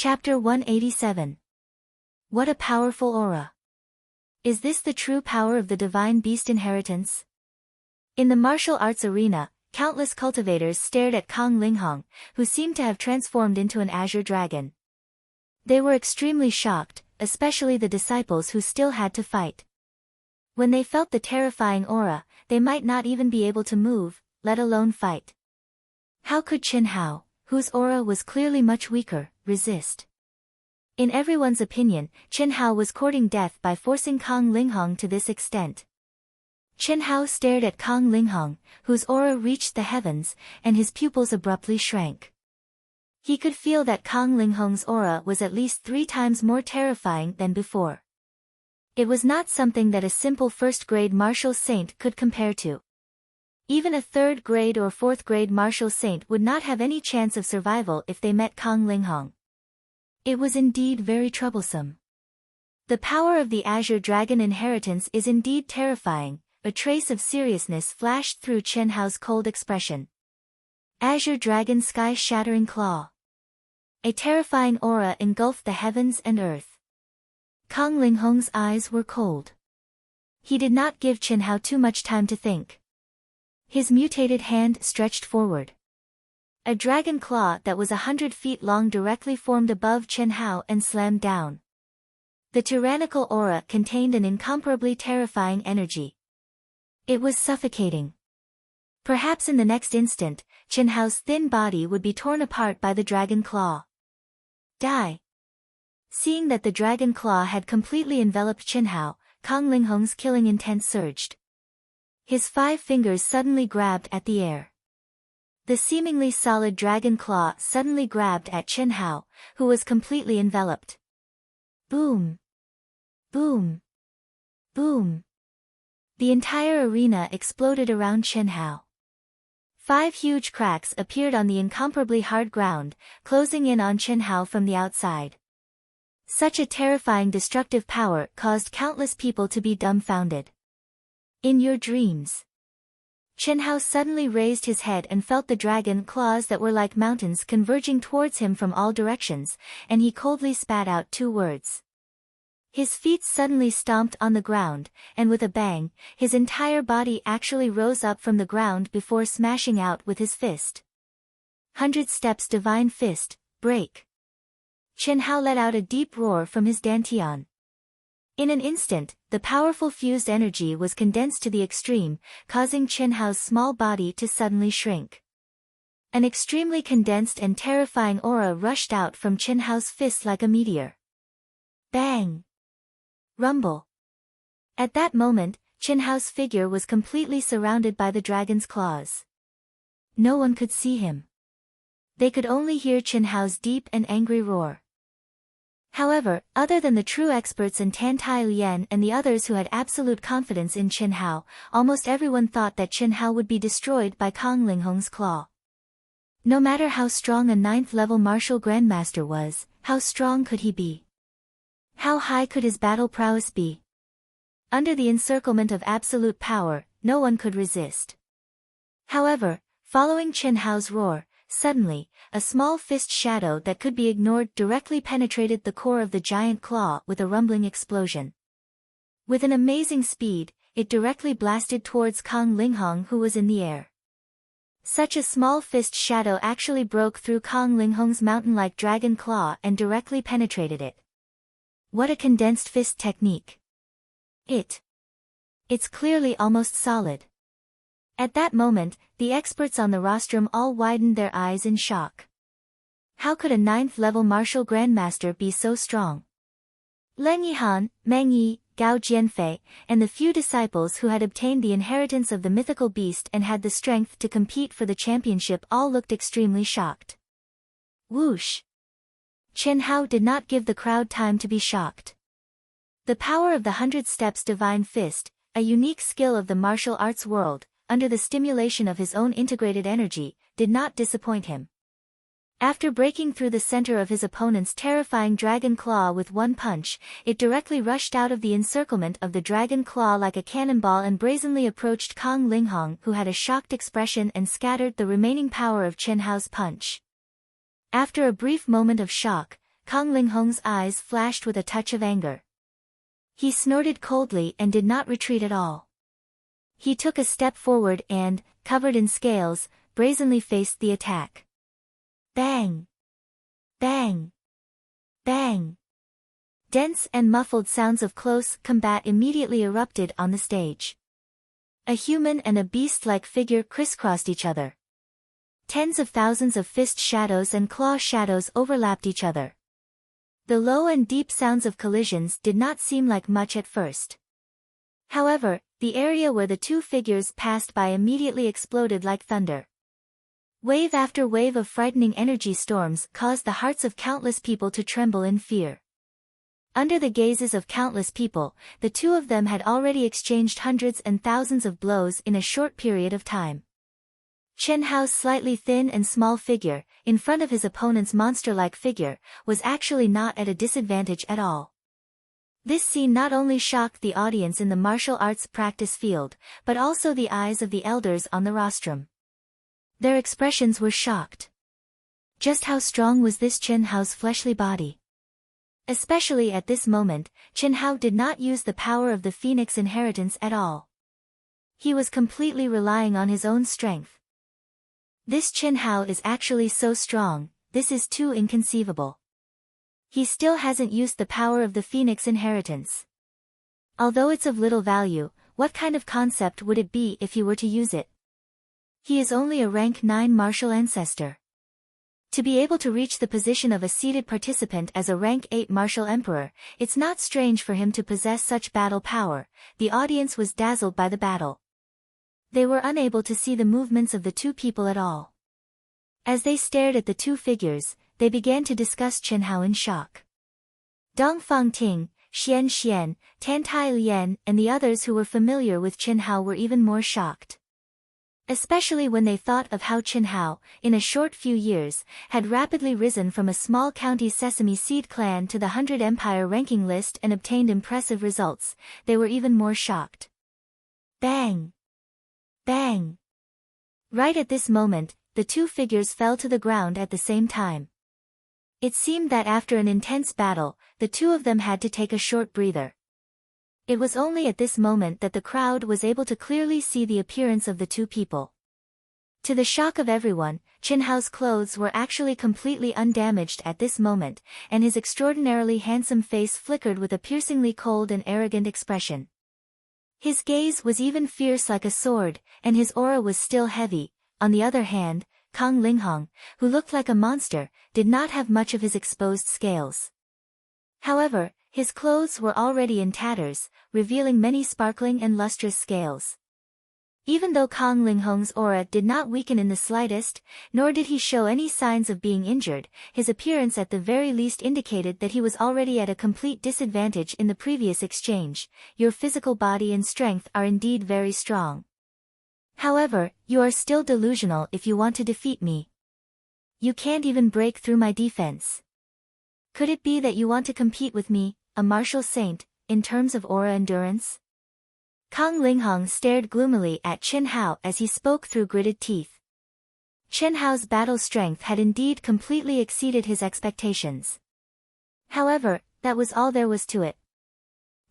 Chapter 187. What a powerful aura! Is this the true power of the divine beast inheritance? In the martial arts arena, countless cultivators stared at Kang Linghong, who seemed to have transformed into an azure dragon. They were extremely shocked, especially the disciples who still had to fight. When they felt the terrifying aura, they might not even be able to move, let alone fight. How could Qin Hao, whose aura was clearly much weaker, resist? In everyone's opinion, Qin Hao was courting death by forcing Kang Linghong to this extent. Qin Hao stared at Kang Linghong, whose aura reached the heavens, and his pupils abruptly shrank. He could feel that Kang Linghong's aura was at least 3 times more terrifying than before. It was not something that a simple first-grade martial saint could compare to. Even a 3rd grade or 4th grade martial saint would not have any chance of survival if they met Kang Linghong. It was indeed very troublesome. The power of the Azure Dragon inheritance is indeed terrifying. A trace of seriousness flashed through Qin Hao's cold expression. Azure Dragon Sky-Shattering Claw. A terrifying aura engulfed the heavens and earth. Kang Linghong's eyes were cold. He did not give Qin Hao too much time to think. His mutated hand stretched forward. A dragon claw that was 100 feet long directly formed above Qin Hao and slammed down. The tyrannical aura contained an incomparably terrifying energy. It was suffocating. Perhaps in the next instant, Qin Hao's thin body would be torn apart by the dragon claw. Die! Seeing that the dragon claw had completely enveloped Qin Hao, Kang Linghong's killing intent surged. His 5 fingers suddenly grabbed at the air. The seemingly solid dragon claw suddenly grabbed at Qin Hao, who was completely enveloped. Boom! Boom! Boom! The entire arena exploded around Qin Hao. 5 huge cracks appeared on the incomparably hard ground, closing in on Qin Hao from the outside. Such a terrifying destructive power caused countless people to be dumbfounded. In your dreams. Qin Hao suddenly raised his head and felt the dragon claws that were like mountains converging towards him from all directions, and he coldly spat out 2 words. His feet suddenly stomped on the ground, and with a bang, his entire body actually rose up from the ground before smashing out with his fist. 100 steps divine fist, break. Qin Hao let out a deep roar from his dantian. In an instant, the powerful fused energy was condensed to the extreme, causing Qin Hao's small body to suddenly shrink. An extremely condensed and terrifying aura rushed out from Qin Hao's fist like a meteor. Bang! Rumble. At that moment, Qin Hao's figure was completely surrounded by the dragon's claws. No one could see him. They could only hear Qin Hao's deep and angry roar. However, other than the true experts and Tan Tai Lian and the others who had absolute confidence in Qin Hao, almost everyone thought that Qin Hao would be destroyed by Kang Linghong's claw. No matter how strong a 9th-level martial grandmaster was, how strong could he be? How high could his battle prowess be? Under the encirclement of absolute power, no one could resist. However, following Qin Hao's roar, suddenly, a small fist shadow that could be ignored directly penetrated the core of the giant claw with a rumbling explosion. With an amazing speed, it directly blasted towards Kang Linghong, who was in the air. Such a small fist shadow actually broke through Kang Linghong's mountain-like dragon claw and directly penetrated it. What a condensed fist technique! It's clearly almost solid. At that moment, the experts on the rostrum all widened their eyes in shock. How could a 9th-level martial grandmaster be so strong? Leng Yihan, Meng Yi, Gao Jianfei, and the few disciples who had obtained the inheritance of the mythical beast and had the strength to compete for the championship all looked extremely shocked. Whoosh! Qin Hao did not give the crowd time to be shocked. The power of the 100 Steps Divine Fist, a unique skill of the martial arts world, under the stimulation of his own integrated energy, did not disappoint him. After breaking through the center of his opponent's terrifying dragon claw with one punch, it directly rushed out of the encirclement of the dragon claw like a cannonball and brazenly approached Kang Linghong, who had a shocked expression and scattered the remaining power of Qin Hao's punch. After a brief moment of shock, Kang Linghong's eyes flashed with a touch of anger. He snorted coldly and did not retreat at all. He took a step forward and, covered in scales, brazenly faced the attack. Bang! Bang! Bang! Dense and muffled sounds of close combat immediately erupted on the stage. A human and a beast-like figure crisscrossed each other. Tens of thousands of fist shadows and claw shadows overlapped each other. The low and deep sounds of collisions did not seem like much at first. However, the area where the two figures passed by immediately exploded like thunder. Wave after wave of frightening energy storms caused the hearts of countless people to tremble in fear. Under the gazes of countless people, the two of them had already exchanged hundreds and thousands of blows in a short period of time. Chen Hao's slightly thin and small figure, in front of his opponent's monster-like figure, was actually not at a disadvantage at all. This scene not only shocked the audience in the martial arts practice field, but also the eyes of the elders on the rostrum. Their expressions were shocked. Just how strong was this Chen Hao's fleshly body? Especially at this moment, Chen Hao did not use the power of the Phoenix inheritance at all. He was completely relying on his own strength. This Chen Hao is actually so strong, this is too inconceivable. He still hasn't used the power of the Phoenix inheritance. Although it's of little value, what kind of concept would it be if he were to use it? He is only a rank 9 martial ancestor. To be able to reach the position of a seated participant as a rank 8 martial emperor, it's not strange for him to possess such battle power. The audience was dazzled by the battle. They were unable to see the movements of the two people at all. As they stared at the two figures, they began to discuss Chen Hao in shock. Dong Fangting, Xian Xian, Tan Tai Lian and the others who were familiar with Chen Hao were even more shocked. Especially when they thought of how Chen Hao, in a short few years, had rapidly risen from a small county sesame seed clan to the 100 empire ranking list and obtained impressive results, they were even more shocked. Bang! Bang! Right at this moment, the two figures fell to the ground at the same time. It seemed that after an intense battle, the two of them had to take a short breather. It was only at this moment that the crowd was able to clearly see the appearance of the two people. To the shock of everyone, Chen Hao's clothes were actually completely undamaged at this moment, and his extraordinarily handsome face flickered with a piercingly cold and arrogant expression. His gaze was even fierce like a sword, and his aura was still heavy. On the other hand, Kang Linghong, who looked like a monster, did not have much of his exposed scales. However, his clothes were already in tatters, revealing many sparkling and lustrous scales. Even though Kang Linghong's aura did not weaken in the slightest, nor did he show any signs of being injured, his appearance at the very least indicated that he was already at a complete disadvantage in the previous exchange. Your physical body and strength are indeed very strong. However, you are still delusional if you want to defeat me. You can't even break through my defense. Could it be that you want to compete with me, a martial saint, in terms of aura endurance? Kang Linghong stared gloomily at Chen Hao as he spoke through gritted teeth. Chen Hao's battle strength had indeed completely exceeded his expectations. However, that was all there was to it.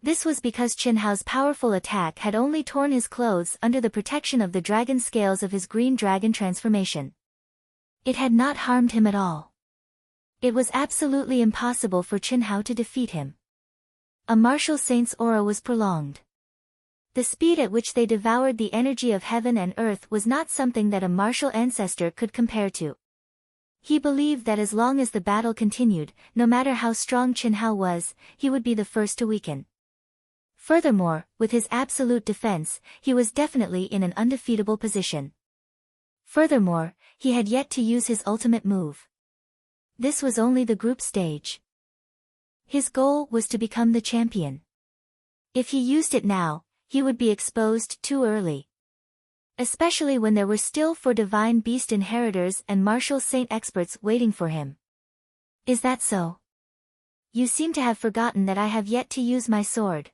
This was because Chen Hao's powerful attack had only torn his clothes under the protection of the dragon scales of his green dragon transformation. It had not harmed him at all. It was absolutely impossible for Chen Hao to defeat him. A martial saint's aura was prolonged. The speed at which they devoured the energy of heaven and earth was not something that a martial ancestor could compare to. He believed that as long as the battle continued, no matter how strong Chen Hao was, he would be the first to weaken. Furthermore, with his absolute defense, he was definitely in an undefeatable position. Furthermore, he had yet to use his ultimate move. This was only the group stage. His goal was to become the champion. If he used it now, he would be exposed too early. Especially when there were still 4 divine beast inheritors and martial saint experts waiting for him. Is that so? You seem to have forgotten that I have yet to use my sword.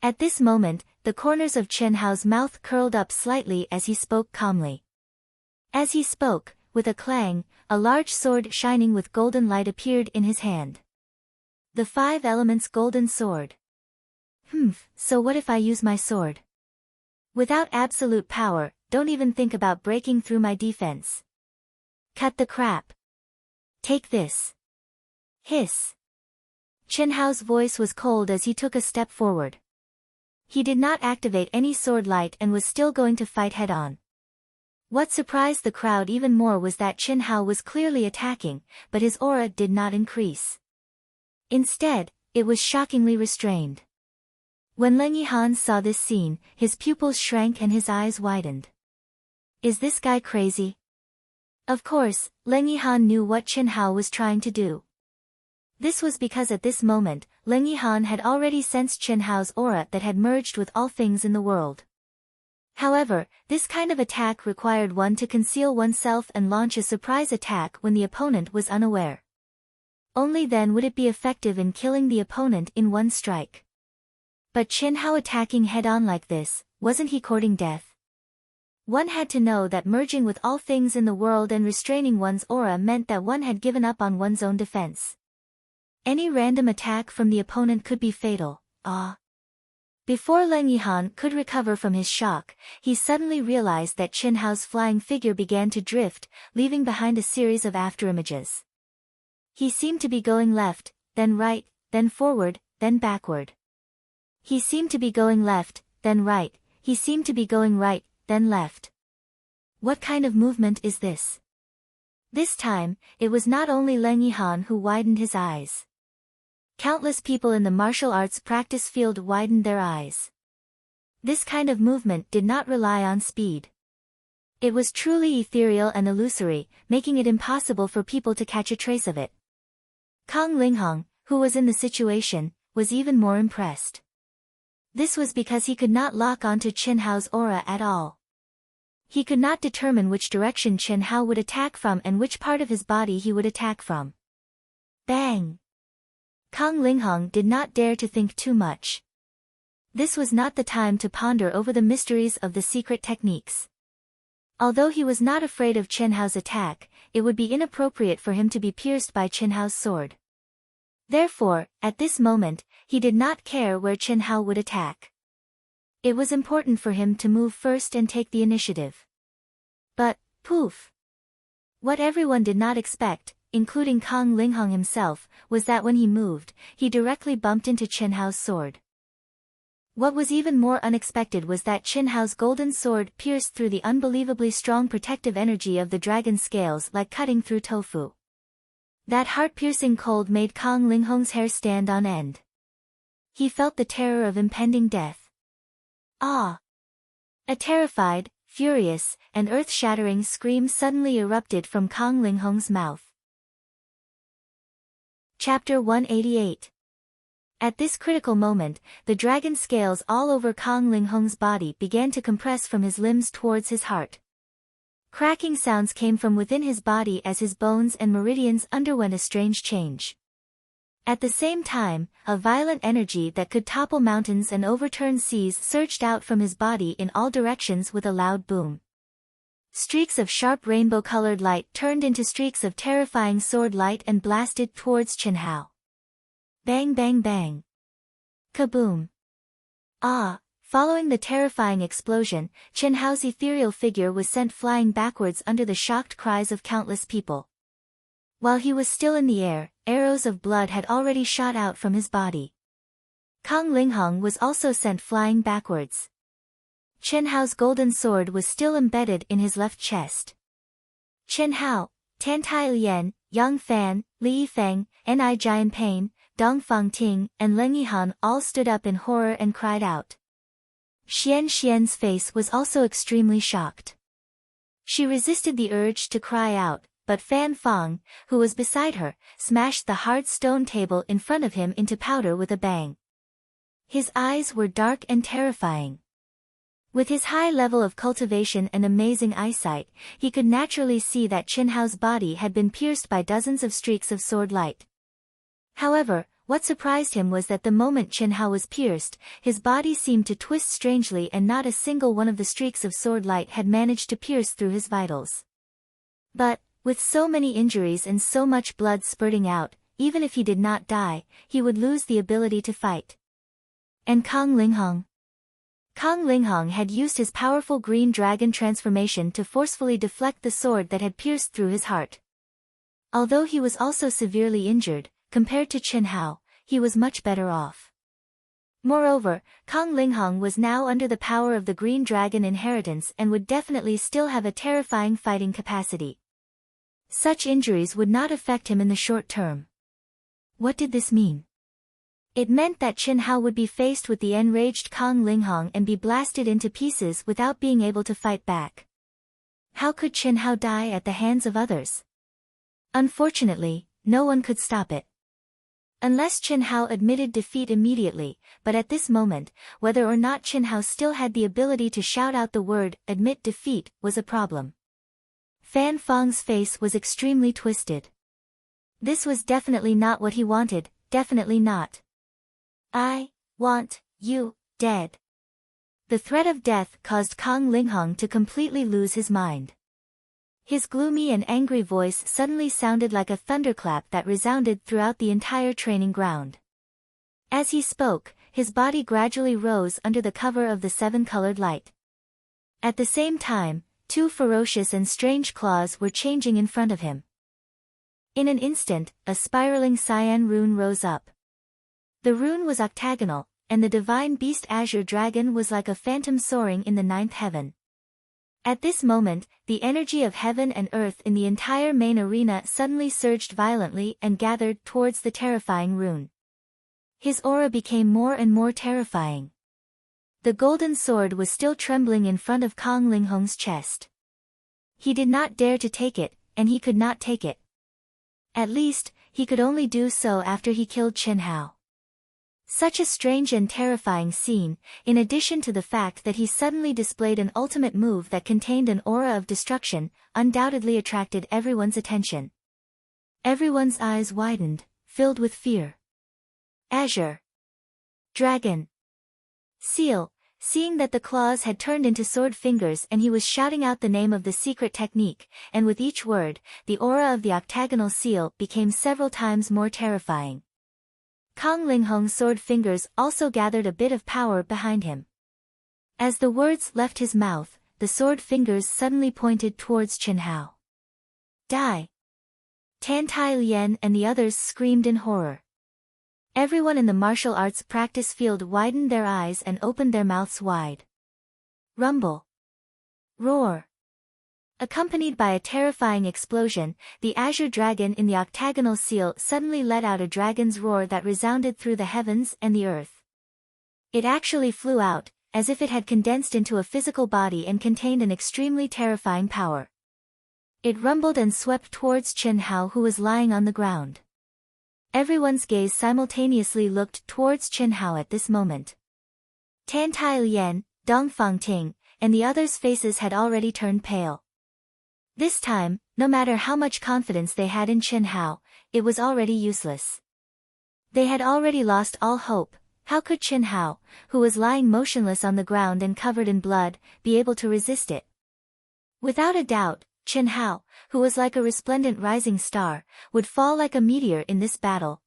At this moment, the corners of Chen Hao's mouth curled up slightly as he spoke calmly. As he spoke, with a clang, a large sword shining with golden light appeared in his hand. The 5 elements golden sword. So what if I use my sword? Without absolute power, don't even think about breaking through my defense. Cut the crap. Take this. Hiss. Chen Hao's voice was cold as he took a step forward. He did not activate any sword light and was still going to fight head-on. What surprised the crowd even more was that Chen Hao was clearly attacking, but his aura did not increase. Instead, it was shockingly restrained. When Leng Yihan saw this scene, his pupils shrank and his eyes widened. Is this guy crazy? Of course, Leng Yihan knew what Chen Hao was trying to do. This was because at this moment, Leng Yihan had already sensed Chen Hao's aura that had merged with all things in the world. However, this kind of attack required one to conceal oneself and launch a surprise attack when the opponent was unaware. Only then would it be effective in killing the opponent in one strike. But Chen Hao attacking head-on like this, wasn't he courting death? One had to know that merging with all things in the world and restraining one's aura meant that one had given up on one's own defense. Any random attack from the opponent could be fatal. Before Leng Yihan could recover from his shock, he suddenly realized that Chen Hao's flying figure began to drift, leaving behind a series of afterimages. He seemed to be going left, then right, then forward, then backward. He seemed to be going left, then right, he seemed to be going right, then left. What kind of movement is this? This time, it was not only Leng Yihan who widened his eyes. Countless people in the martial arts practice field widened their eyes. This kind of movement did not rely on speed. It was truly ethereal and illusory, making it impossible for people to catch a trace of it. Kang Linghong, who was in the situation, was even more impressed. This was because he could not lock onto Chen Hao's aura at all. He could not determine which direction Chen Hao would attack from and which part of his body he would attack from. Bang! Kang Linghong did not dare to think too much. This was not the time to ponder over the mysteries of the secret techniques. Although he was not afraid of Chen Hao's attack, it would be inappropriate for him to be pierced by Chen Hao's sword. Therefore, at this moment, he did not care where Chen Hao would attack. It was important for him to move first and take the initiative. But, poof! What everyone did not expect, including Kang Linghong himself, was that when he moved, he directly bumped into Chen Hao's sword. What was even more unexpected was that Chen Hao's golden sword pierced through the unbelievably strong protective energy of the dragon scales like cutting through tofu. That heart-piercing cold made Kang Linghong's hair stand on end. He felt the terror of impending death. Ah! A terrified, furious, and earth-shattering scream suddenly erupted from Kang Linghong's mouth. Chapter 188. At this critical moment, the dragon scales all over Kang Linghong's body began to compress from his limbs towards his heart. Cracking sounds came from within his body as his bones and meridians underwent a strange change. At the same time, a violent energy that could topple mountains and overturn seas surged out from his body in all directions with a loud boom. Streaks of sharp rainbow-colored light turned into streaks of terrifying sword light and blasted towards Chen Hao. Bang bang bang. Kaboom. Ah! Following the terrifying explosion, Chen Hao's ethereal figure was sent flying backwards under the shocked cries of countless people. While he was still in the air, arrows of blood had already shot out from his body. Kang Linghong was also sent flying backwards. Chen Hao's golden sword was still embedded in his left chest. Chen Hao, Tan Tai Lian, Yang Fan, Li Yifeng, Ni Jianpain, Dong Fangting, and Leng Yihan all stood up in horror and cried out. Xian's face was also extremely shocked. She resisted the urge to cry out, but Fan Fang, who was beside her, smashed the hard stone table in front of him into powder with a bang. His eyes were dark and terrifying. With his high level of cultivation and amazing eyesight, he could naturally see that Chen Hao's body had been pierced by dozens of streaks of sword light. However, what surprised him was that the moment Chen Hao was pierced, his body seemed to twist strangely and not a single one of the streaks of sword light had managed to pierce through his vitals. But, With so many injuries and so much blood spurting out, even if he did not die, he would lose the ability to fight. And Kang Linghong? Kang Linghong had used his powerful green dragon transformation to forcefully deflect the sword that had pierced through his heart. Although he was also severely injured, compared to Chen Hao, he was much better off. Moreover, Kang Linghong was now under the power of the green dragon inheritance and would definitely still have a terrifying fighting capacity. Such injuries would not affect him in the short term. What did this mean? It meant that Chen Hao would be faced with the enraged Kang Linghong and be blasted into pieces without being able to fight back. How could Chen Hao die at the hands of others? Unfortunately, no one could stop it. Unless Chen Hao admitted defeat immediately, but at this moment, whether or not Chen Hao still had the ability to shout out the word, admit defeat, was a problem. Fan Fang's face was extremely twisted. This was definitely not what he wanted, definitely not. I want you dead. The threat of death caused Kang Linghong to completely lose his mind. His gloomy and angry voice suddenly sounded like a thunderclap that resounded throughout the entire training ground. As he spoke, his body gradually rose under the cover of the seven-colored light. At the same time, two ferocious and strange claws were changing in front of him. In an instant, a spiraling cyan rune rose up. The rune was octagonal, and the divine beast Azure Dragon was like a phantom soaring in the ninth heaven. At this moment, the energy of heaven and earth in the entire main arena suddenly surged violently and gathered towards the terrifying rune. His aura became more and more terrifying. The golden sword was still trembling in front of Kang Linghong's chest. He did not dare to take it, and he could not take it. At least, he could only do so after he killed Chen Hao. Such a strange and terrifying scene, in addition to the fact that he suddenly displayed an ultimate move that contained an aura of destruction, undoubtedly attracted everyone's attention. Everyone's eyes widened, filled with fear. Azure Dragon Seal, seeing that the claws had turned into sword fingers and he was shouting out the name of the secret technique, and with each word, the aura of the octagonal seal became several times more terrifying. Kang Linghong's sword fingers also gathered a bit of power behind him. As the words left his mouth, the sword fingers suddenly pointed towards Chen Hao. Die! Tan Tai Lien and the others screamed in horror. Everyone in the martial arts practice field widened their eyes and opened their mouths wide. Rumble! Roar! Accompanied by a terrifying explosion, the Azure Dragon in the octagonal seal suddenly let out a dragon's roar that resounded through the heavens and the earth. It actually flew out, as if it had condensed into a physical body and contained an extremely terrifying power. It rumbled and swept towards Chen Hao, who was lying on the ground. Everyone's gaze simultaneously looked towards Chen Hao at this moment. Tan Tai Lien, Dong Fangting, and the others' faces had already turned pale. This time, no matter how much confidence they had in Chen Hao, it was already useless. They had already lost all hope. How could Chen Hao, who was lying motionless on the ground and covered in blood, be able to resist it? Without a doubt, Chen Hao, who was like a resplendent rising star, would fall like a meteor in this battle.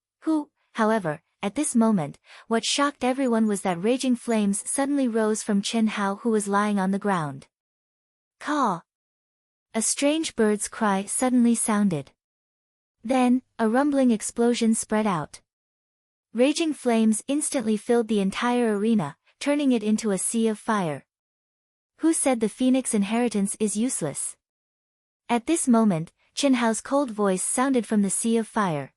However, at this moment, what shocked everyone was that raging flames suddenly rose from Chen Hao, who was lying on the ground. Caw! A strange bird's cry suddenly sounded. Then, a rumbling explosion spread out. Raging flames instantly filled the entire arena, turning it into a sea of fire. Who said the Phoenix inheritance is useless? At this moment, Chen Hao's cold voice sounded from the sea of fire.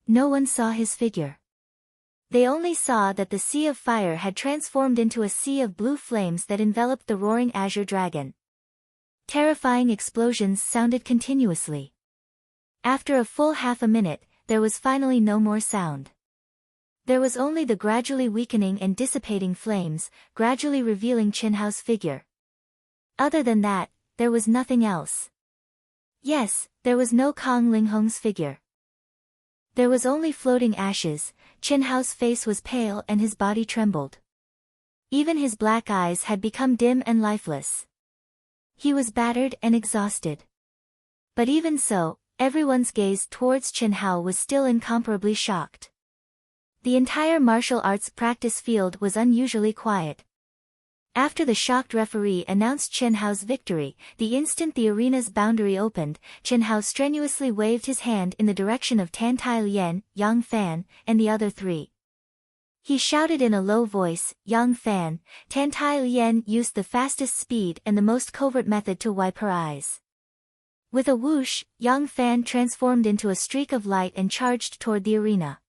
No one saw his figure. They only saw that the sea of fire had transformed into a sea of blue flames that enveloped the roaring Azure Dragon. Terrifying explosions sounded continuously. After a full half a minute, there was finally no more sound. There was only the gradually weakening and dissipating flames, gradually revealing Chen Hao's figure. Other than that, there was nothing else. Yes, there was no Kang Linghong's figure. There was only floating ashes. Chen Hao's face was pale and his body trembled. Even his black eyes had become dim and lifeless. He was battered and exhausted. But even so, everyone's gaze towards Chen Hao was still incomparably shocked. The entire martial arts practice field was unusually quiet. After the shocked referee announced Chen Hao's victory, the instant the arena's boundary opened, Chen Hao strenuously waved his hand in the direction of Tan Tai Lien, Yang Fan, and the other three. He shouted in a low voice, "Yang Fan." Tan Tai Lien used the fastest speed and the most covert method to wipe her eyes. With a whoosh, Yang Fan transformed into a streak of light and charged toward the arena.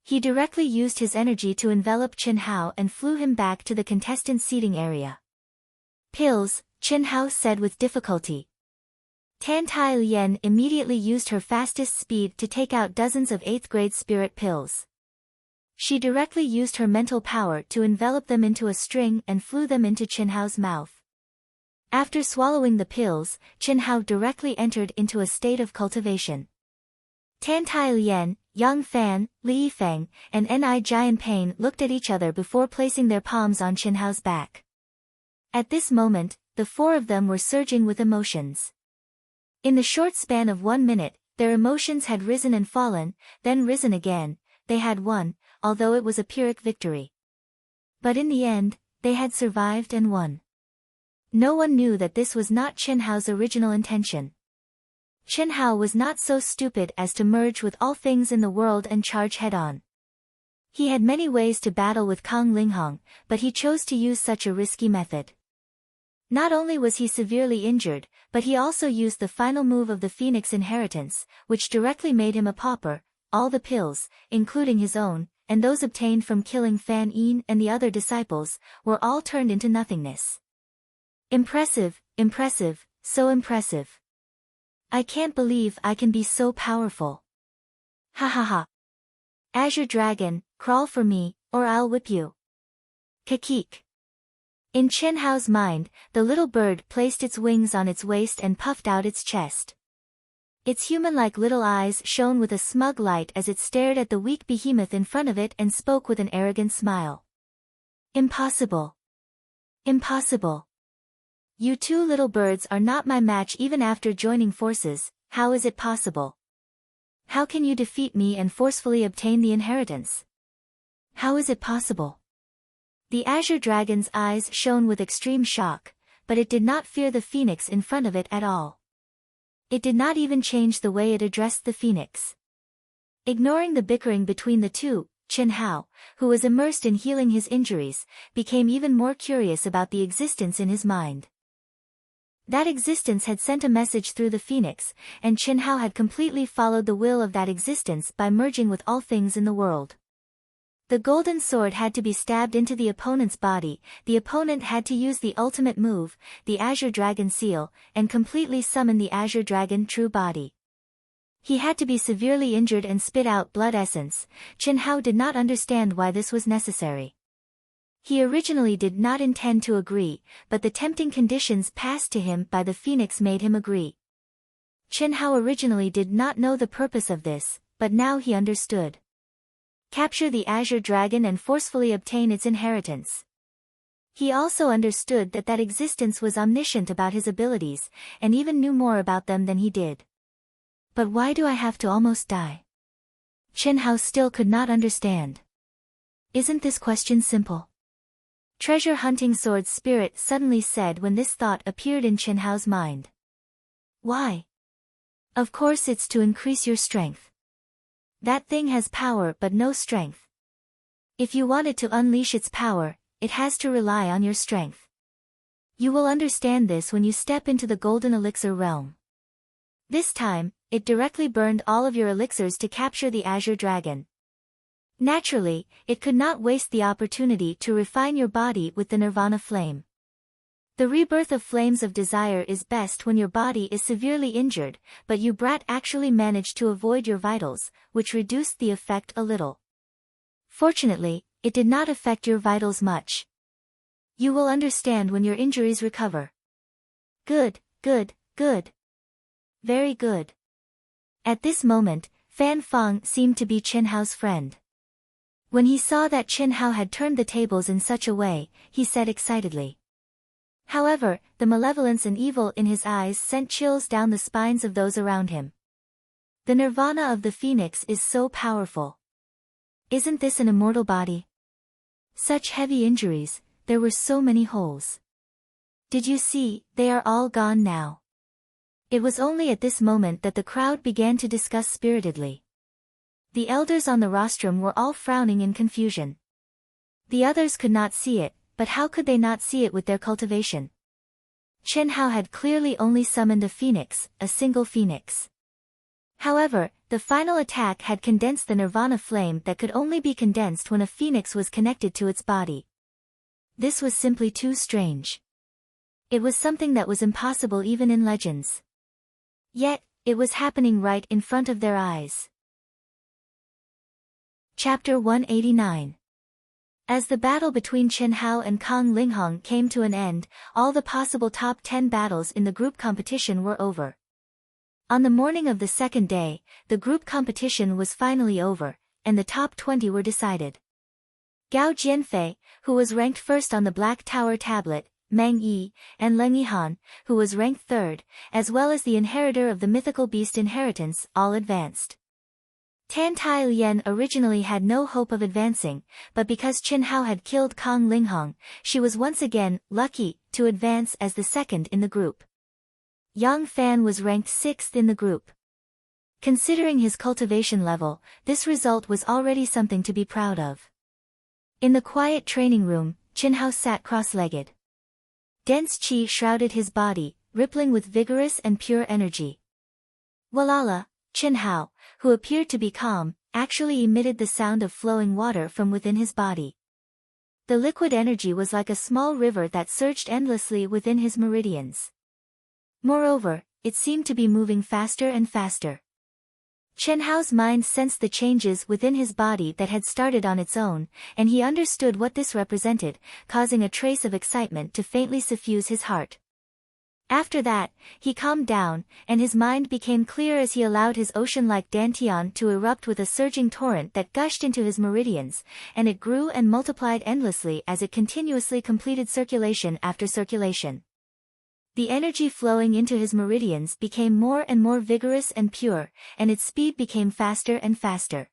He directly used his energy to envelop Chen Hao and flew him back to the contestant seating area. "Pills," Chen Hao said with difficulty. Tan Tai Lien immediately used her fastest speed to take out dozens of 8th-grade spirit pills. She directly used her mental power to envelop them into a string and flew them into Chen Hao's mouth. After swallowing the pills, Chen Hao directly entered into a state of cultivation. Tan Tai Lien, Yang Fan, Li Yifeng, and Ni Jianping looked at each other before placing their palms on Chen Hao's back. At this moment, the four of them were surging with emotions. In the short span of 1 minute, their emotions had risen and fallen, then risen again. They had won, although it was a Pyrrhic victory. But in the end, they had survived and won. No one knew that this was not Chen Hao's original intention. Chen Hao was not so stupid as to merge with all things in the world and charge head-on. He had many ways to battle with Kang Linghong, but he chose to use such a risky method. Not only was he severely injured, but he also used the final move of the Phoenix inheritance, which directly made him a pauper. All the pills, including his own, and those obtained from killing Fan Yin and the other disciples, were all turned into nothingness. Impressive, impressive, so impressive. I can't believe I can be so powerful. Ha ha ha. Azure Dragon, crawl for me, or I'll whip you. Kakik. In Chen Hao's mind, the little bird placed its wings on its waist and puffed out its chest. Its human-like little eyes shone with a smug light as it stared at the weak behemoth in front of it and spoke with an arrogant smile. Impossible. Impossible. You two little birds are not my match even after joining forces. How is it possible? How can you defeat me and forcefully obtain the inheritance? How is it possible? The Azure Dragon's eyes shone with extreme shock, but it did not fear the phoenix in front of it at all. It did not even change the way it addressed the phoenix. Ignoring the bickering between the two, Chen Hao, who was immersed in healing his injuries, became even more curious about the existence in his mind. That existence had sent a message through the phoenix, and Chen Hao had completely followed the will of that existence by merging with all things in the world. The golden sword had to be stabbed into the opponent's body, the opponent had to use the ultimate move, the Azure Dragon Seal, and completely summon the Azure Dragon True Body. He had to be severely injured and spit out blood essence. Chen Hao did not understand why this was necessary. He originally did not intend to agree, but the tempting conditions passed to him by the phoenix made him agree. Chen Hao originally did not know the purpose of this, but now he understood. Capture the Azure Dragon and forcefully obtain its inheritance. He also understood that that existence was omniscient about his abilities, and even knew more about them than he did. But why do I have to almost die? Chen Hao still could not understand. Isn't this question simple? Treasure hunting sword spirit suddenly said when this thought appeared in Chen Hao's mind. Why? Of course it's to increase your strength. That thing has power but no strength. If you want it to unleash its power, it has to rely on your strength. You will understand this when you step into the golden elixir realm. This time, it directly burned all of your elixirs to capture the Azure Dragon. Naturally, it could not waste the opportunity to refine your body with the Nirvana flame. The rebirth of flames of desire is best when your body is severely injured, but you brat actually managed to avoid your vitals, which reduced the effect a little. Fortunately, it did not affect your vitals much. You will understand when your injuries recover. Good, good, good. Very good. At this moment, Fan Fang seemed to be Chen Hao's friend. When he saw that Chen Hao had turned the tables in such a way, he said excitedly. However, the malevolence and evil in his eyes sent chills down the spines of those around him. The nirvana of the phoenix is so powerful. Isn't this an immortal body? Such heavy injuries, there were so many holes. Did you see, they are all gone now. It was only at this moment that the crowd began to discuss spiritedly. The elders on the rostrum were all frowning in confusion. The others could not see it, but how could they not see it with their cultivation? Chen Hao had clearly only summoned a phoenix, a single phoenix. However, the final attack had condensed the nirvana flame that could only be condensed when a phoenix was connected to its body. This was simply too strange. It was something that was impossible even in legends. Yet, it was happening right in front of their eyes. Chapter 189. As the battle between Chen Hao and Kang Linghong came to an end, all the possible top 10 battles in the group competition were over. On the morning of the second day, the group competition was finally over, and the top 20 were decided. Gao Jianfei, who was ranked first on the Black Tower tablet, Meng Yi, and Leng Yihan, who was ranked third, as well as the inheritor of the mythical beast inheritance, all advanced. Tan Tai Lian originally had no hope of advancing, but because Chen Hao had killed Kang Linghong, she was once again lucky to advance as the second in the group. Yang Fan was ranked 6th in the group. Considering his cultivation level, this result was already something to be proud of. In the quiet training room, Chen Hao sat cross-legged. Dense qi shrouded his body, rippling with vigorous and pure energy. Walala, Chen Hao, who appeared to be calm, actually emitted the sound of flowing water from within his body. The liquid energy was like a small river that surged endlessly within his meridians. Moreover, it seemed to be moving faster and faster. Chen Hao's mind sensed the changes within his body that had started on its own, and he understood what this represented, causing a trace of excitement to faintly suffuse his heart. After that, he calmed down, and his mind became clear as he allowed his ocean-like dantian to erupt with a surging torrent that gushed into his meridians, and it grew and multiplied endlessly as it continuously completed circulation after circulation. The energy flowing into his meridians became more and more vigorous and pure, and its speed became faster and faster.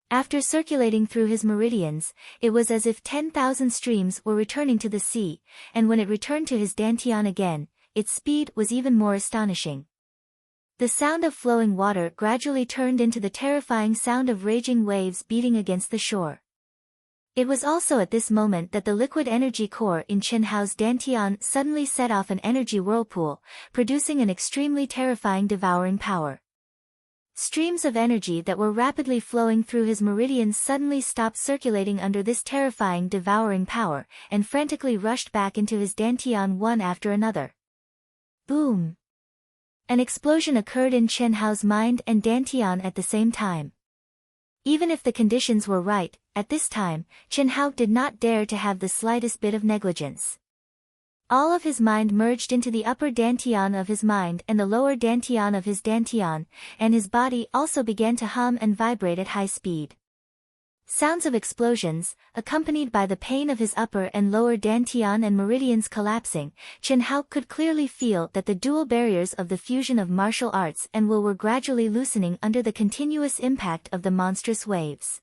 After circulating through his meridians, it was as if 10,000 streams were returning to the sea, and when it returned to his dantian again, its speed was even more astonishing. The sound of flowing water gradually turned into the terrifying sound of raging waves beating against the shore. It was also at this moment that the liquid energy core in Chen Hao's dantian suddenly set off an energy whirlpool, producing an extremely terrifying devouring power. Streams of energy that were rapidly flowing through his meridians suddenly stopped circulating under this terrifying devouring power, and frantically rushed back into his dantian one after another. Boom! An explosion occurred in Chen Hao's mind and dantian at the same time. Even if the conditions were right, at this time, Chen Hao did not dare to have the slightest bit of negligence. All of his mind merged into the upper dantian of his mind and the lower dantian of his dantian, and his body also began to hum and vibrate at high speed. Sounds of explosions, accompanied by the pain of his upper and lower dantian and meridians collapsing, Chen Hao could clearly feel that the dual barriers of the fusion of martial arts and will were gradually loosening under the continuous impact of the monstrous waves.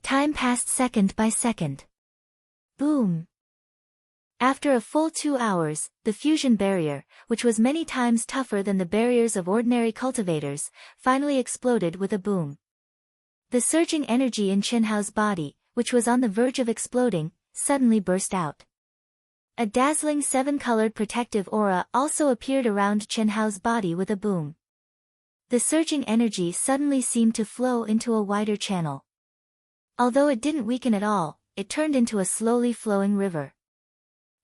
Time passed second by second. Boom! After a full 2 hours, the fusion barrier, which was many times tougher than the barriers of ordinary cultivators, finally exploded with a boom. The surging energy in Chen Hao's body, which was on the verge of exploding, suddenly burst out. A dazzling 7-colored protective aura also appeared around Chen Hao's body with a boom. The surging energy suddenly seemed to flow into a wider channel. Although it didn't weaken at all, it turned into a slowly flowing river.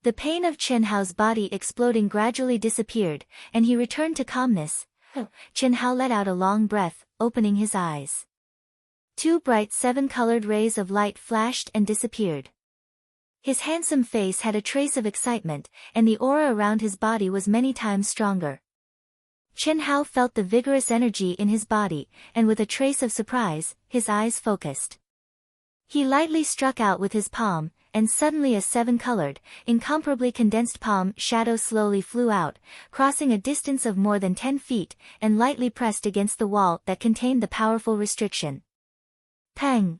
The pain of Chen Hao's body exploding gradually disappeared, and he returned to calmness. Chen Hao let out a long breath, opening his eyes. 2 bright 7-colored rays of light flashed and disappeared. His handsome face had a trace of excitement, and the aura around his body was many times stronger. Chen Hao felt the vigorous energy in his body, and with a trace of surprise, his eyes focused. He lightly struck out with his palm, and suddenly a seven-colored, incomparably condensed palm shadow slowly flew out, crossing a distance of more than 10 feet, and lightly pressed against the wall that contained the powerful restriction. Pang!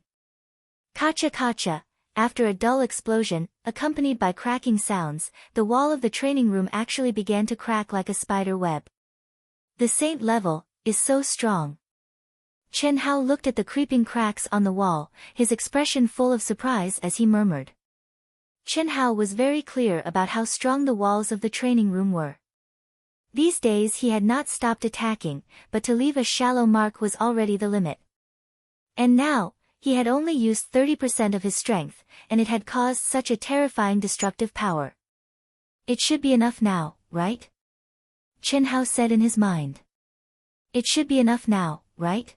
Kacha kacha! After a dull explosion, accompanied by cracking sounds, the wall of the training room actually began to crack like a spider web. The saint level is so strong. Chen Hao looked at the creeping cracks on the wall, his expression full of surprise as he murmured. Chen Hao was very clear about how strong the walls of the training room were. These days he had not stopped attacking, but to leave a shallow mark was already the limit. And now, he had only used 30% of his strength, and it had caused such a terrifying destructive power. It should be enough now, right? Chen Hao said in his mind. It should be enough now, right?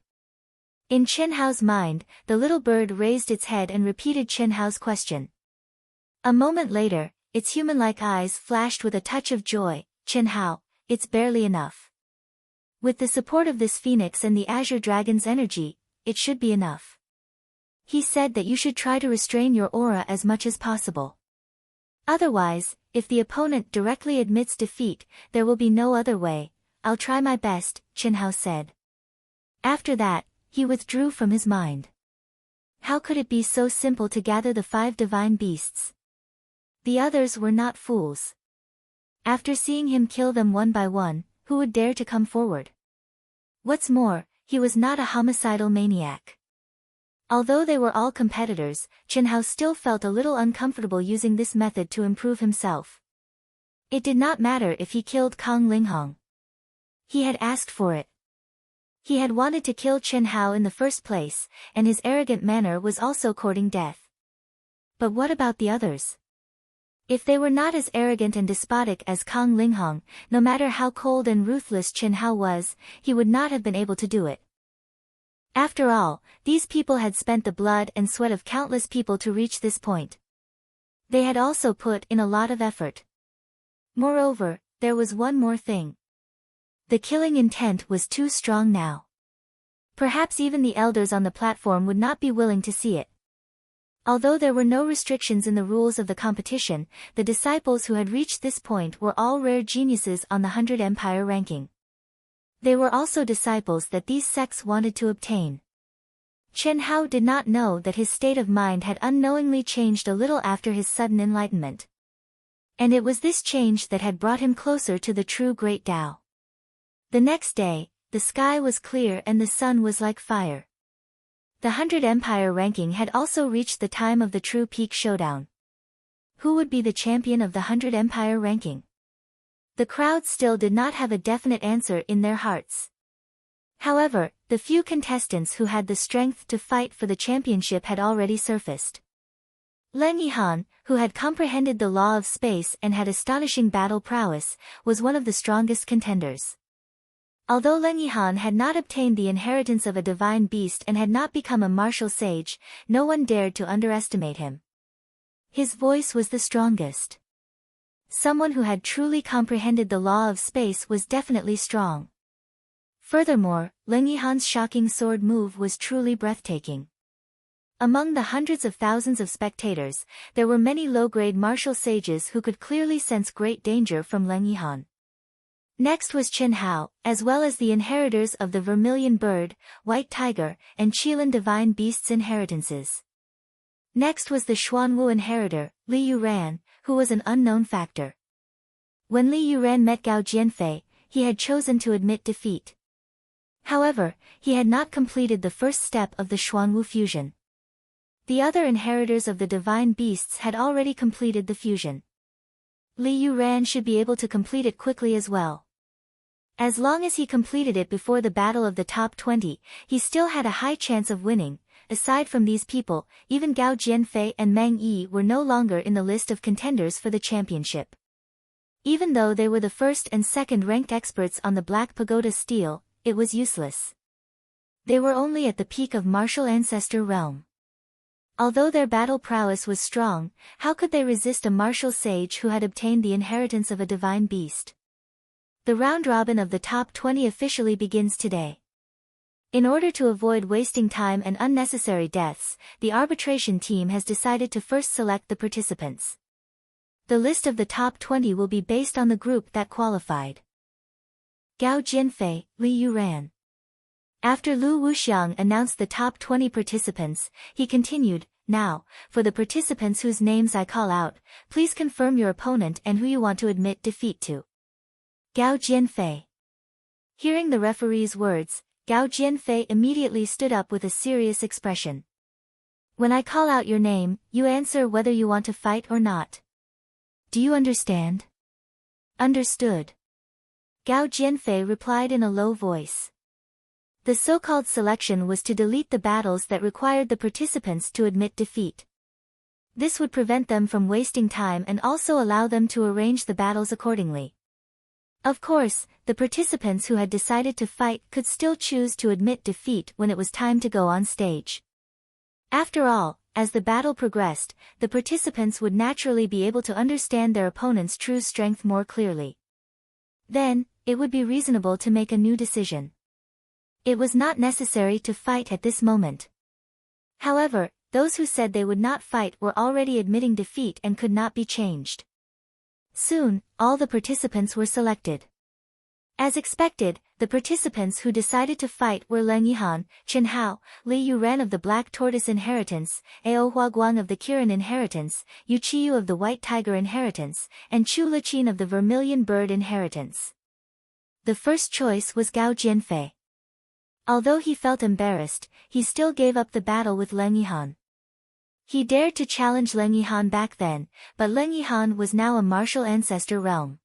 In Chen Hao's mind, the little bird raised its head and repeated Chen Hao's question. A moment later, its human-like eyes flashed with a touch of joy. Chen Hao, it's barely enough. With the support of this phoenix and the azure dragon's energy, it should be enough. He said that you should try to restrain your aura as much as possible. Otherwise, if the opponent directly admits defeat, there will be no other way. I'll try my best, Chen Hao said. After that, he withdrew from his mind. How could it be so simple to gather the 5 divine beasts? The others were not fools. After seeing him kill them one by one, who would dare to come forward? What's more, he was not a homicidal maniac. Although they were all competitors, Chen Hao still felt a little uncomfortable using this method to improve himself. It did not matter if he killed Kang Linghong. He had asked for it. He had wanted to kill Chen Hao in the first place, and his arrogant manner was also courting death. But what about the others? If they were not as arrogant and despotic as Kang Linghong, no matter how cold and ruthless Chen Hao was, he would not have been able to do it. After all, these people had spent the blood and sweat of countless people to reach this point. They had also put in a lot of effort. Moreover, there was one more thing. The killing intent was too strong now. Perhaps even the elders on the platform would not be willing to see it. Although there were no restrictions in the rules of the competition, the disciples who had reached this point were all rare geniuses on the 100 Empire ranking. They were also disciples that these sects wanted to obtain. Chen Hao did not know that his state of mind had unknowingly changed a little after his sudden enlightenment. And it was this change that had brought him closer to the true Great Tao. The next day, the sky was clear and the sun was like fire. The 100 Empire ranking had also reached the time of the true peak showdown. Who would be the champion of the 100 Empire ranking? The crowd still did not have a definite answer in their hearts. However, the few contestants who had the strength to fight for the championship had already surfaced. Leng Yihan, who had comprehended the law of space and had astonishing battle prowess, was one of the strongest contenders. Although Leng Yihan had not obtained the inheritance of a divine beast and had not become a martial sage, no one dared to underestimate him. His voice was the strongest. Someone who had truly comprehended the law of space was definitely strong. Furthermore, Leng Yihan's shocking sword move was truly breathtaking. Among the hundreds of thousands of spectators, there were many low-grade martial sages who could clearly sense great danger from Leng Yihan. Next was Chen Hao, as well as the inheritors of the Vermilion Bird, White Tiger, and Qilin Divine Beasts' inheritances. Next was the Xuanwu inheritor, Li Yuran, who was an unknown factor. When Li Yuran met Gao Jianfei, he had chosen to admit defeat. However, he had not completed the first step of the Xuanwu fusion. The other inheritors of the divine beasts had already completed the fusion. Li Yuran should be able to complete it quickly as well. As long as he completed it before the battle of the top 20, he still had a high chance of winning. Aside from these people, even Gao Jianfei and Meng Yi were no longer in the list of contenders for the championship. Even though they were the first and second ranked experts on the Black Pagoda steel, it was useless. They were only at the peak of martial ancestor realm. Although their battle prowess was strong, how could they resist a martial sage who had obtained the inheritance of a divine beast? The round robin of the top 20 officially begins today. In order to avoid wasting time and unnecessary deaths, the arbitration team has decided to first select the participants. The list of the top 20 will be based on the group that qualified. Gao Jianfei, Li Yuran. After Lu Wuxiang announced the top 20 participants, he continued, "Now, for the participants whose names I call out, please confirm your opponent and who you want to admit defeat to." Gao Jianfei. Hearing the referee's words, Gao Jianfei immediately stood up with a serious expression. "When I call out your name, you answer whether you want to fight or not. Do you understand?" "Understood." Gao Jianfei replied in a low voice. The so-called selection was to delete the battles that required the participants to admit defeat. This would prevent them from wasting time and also allow them to arrange the battles accordingly. Of course, the participants who had decided to fight could still choose to admit defeat when it was time to go on stage. After all, as the battle progressed, the participants would naturally be able to understand their opponent's true strength more clearly. Then, it would be reasonable to make a new decision. It was not necessary to fight at this moment. However, those who said they would not fight were already admitting defeat and could not be changed. Soon, all the participants were selected. As expected, the participants who decided to fight were Leng Yihan, Chen Hao, Li Yuran of the Black Tortoise Inheritance, Ao Huaguang of the Kirin Inheritance, Yu Qiyu of the White Tiger Inheritance, and Chu Liqin of the Vermilion Bird Inheritance. The first choice was Gao Jianfei. Although he felt embarrassed, he still gave up the battle with Leng Yihan. He dared to challenge Leng Yihan back then, but Leng Yihan was now a martial ancestor realm.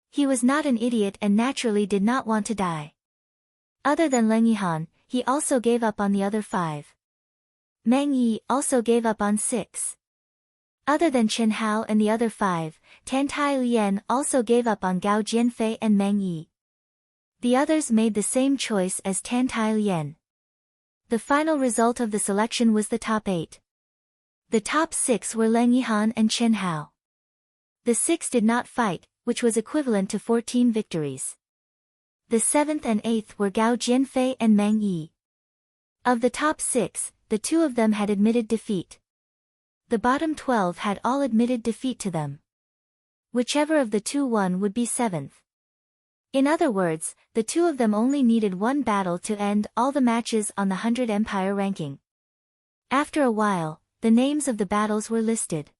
He was not an idiot and naturally did not want to die. Other than Leng Yihan, he also gave up on the other 5. Meng Yi also gave up on 6. Other than Chen Hao and the other 5, Tan Tai Lian also gave up on Gao Jianfei and Meng Yi. The others made the same choice as Tan Tai Lian. The final result of the selection was the top 8. The top 6 were Leng Yihan and Chen Hao. The 6 did not fight, which was equivalent to 14 victories. The 7th and 8th were Gao Jianfei and Meng Yi. Of the top 6, the 2 of them had admitted defeat. The bottom 12 had all admitted defeat to them. Whichever of the 2 won would be 7th. In other words, the 2 of them only needed one battle to end all the matches on the 100 Empire ranking. After a while, the names of the battles were listed.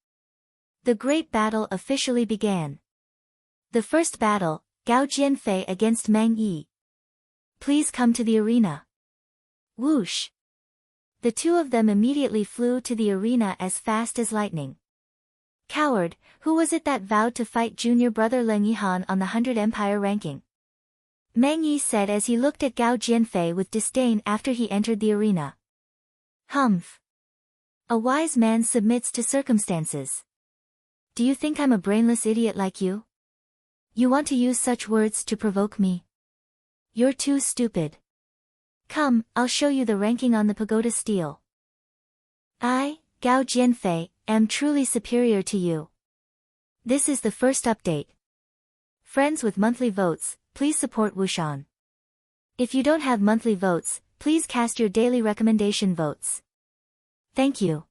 The great battle officially began. The first battle, Gao Jianfei against Meng Yi. "Please come to the arena." Whoosh! The 2 of them immediately flew to the arena as fast as lightning. "Coward, who was it that vowed to fight junior brother Leng Yihan on the 100 Empire ranking?" Meng Yi said as he looked at Gao Jianfei with disdain after he entered the arena. "Humph. A wise man submits to circumstances. Do you think I'm a brainless idiot like you? You want to use such words to provoke me? You're too stupid. Come, I'll show you the ranking on the pagoda stele. I, Gao Jianfei, am truly superior to you. This is the first update. Friends with monthly votes, please support Wushan. If you don't have monthly votes, please cast your daily recommendation votes. Thank you.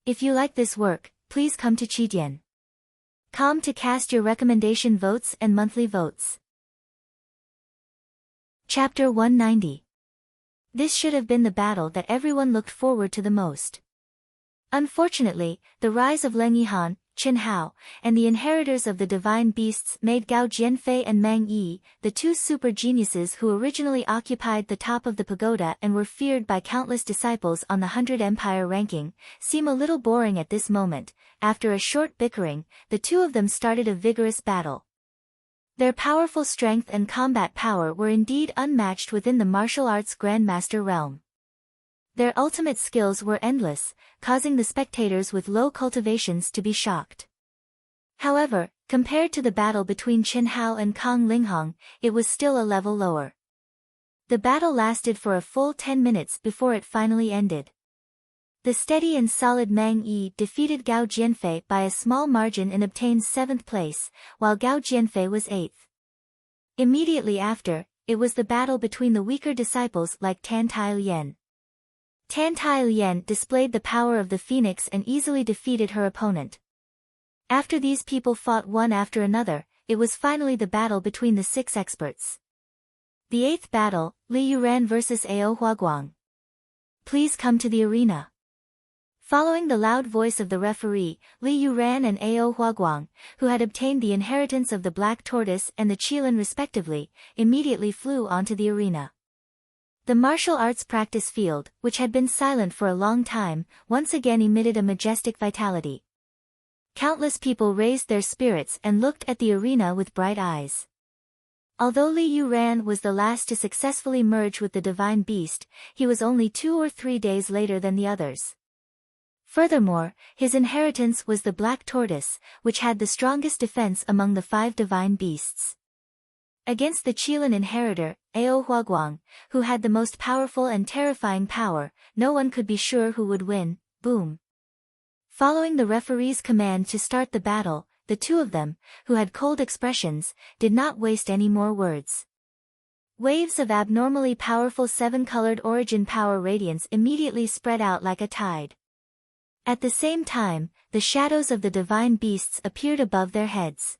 If you like this work, please come to Chidian.com to cast your recommendation votes and monthly votes. Chapter 190. This should have been the battle that everyone looked forward to the most. Unfortunately, the rise of Leng Yihan, Chen Hao, and the inheritors of the divine beasts made Gao Jianfei and Meng Yi, the 2 super geniuses who originally occupied the top of the pagoda and were feared by countless disciples on the 100 Empire ranking, seem a little boring at this moment. After a short bickering, the 2 of them started a vigorous battle. Their powerful strength and combat power were indeed unmatched within the martial arts grandmaster realm. Their ultimate skills were endless, causing the spectators with low cultivations to be shocked. However, compared to the battle between Chen Hao and Kang Linghong, it was still a level lower. The battle lasted for a full 10 minutes before it finally ended. The steady and solid Meng Yi defeated Gao Jianfei by a small margin and obtained 7th place, while Gao Jianfei was 8th. Immediately after, it was the battle between the weaker disciples like Tan Tai Lien. Tan Tai Lien displayed the power of the phoenix and easily defeated her opponent. After these people fought one after another, it was finally the battle between the 6 experts. The 8th battle, Li Yuran vs. Ao Huaguang. Please come to the arena. Following the loud voice of the referee, Li Yuran and Ao Huaguang, who had obtained the inheritance of the Black Tortoise and the Qilin respectively, immediately flew onto the arena. The martial arts practice field, which had been silent for a long time, once again emitted a majestic vitality. Countless people raised their spirits and looked at the arena with bright eyes. Although Li Yuran was the last to successfully merge with the divine beast, he was only 2 or 3 days later than the others. Furthermore, his inheritance was the Black Tortoise, which had the strongest defense among the 5 divine beasts. Against the Qilin inheritor, Ao Huaguang, who had the most powerful and terrifying power, no one could be sure who would win. Boom. Following the referee's command to start the battle, the 2 of them, who had cold expressions, did not waste any more words. Waves of abnormally powerful 7-colored origin power radiance immediately spread out like a tide. At the same time, the shadows of the divine beasts appeared above their heads.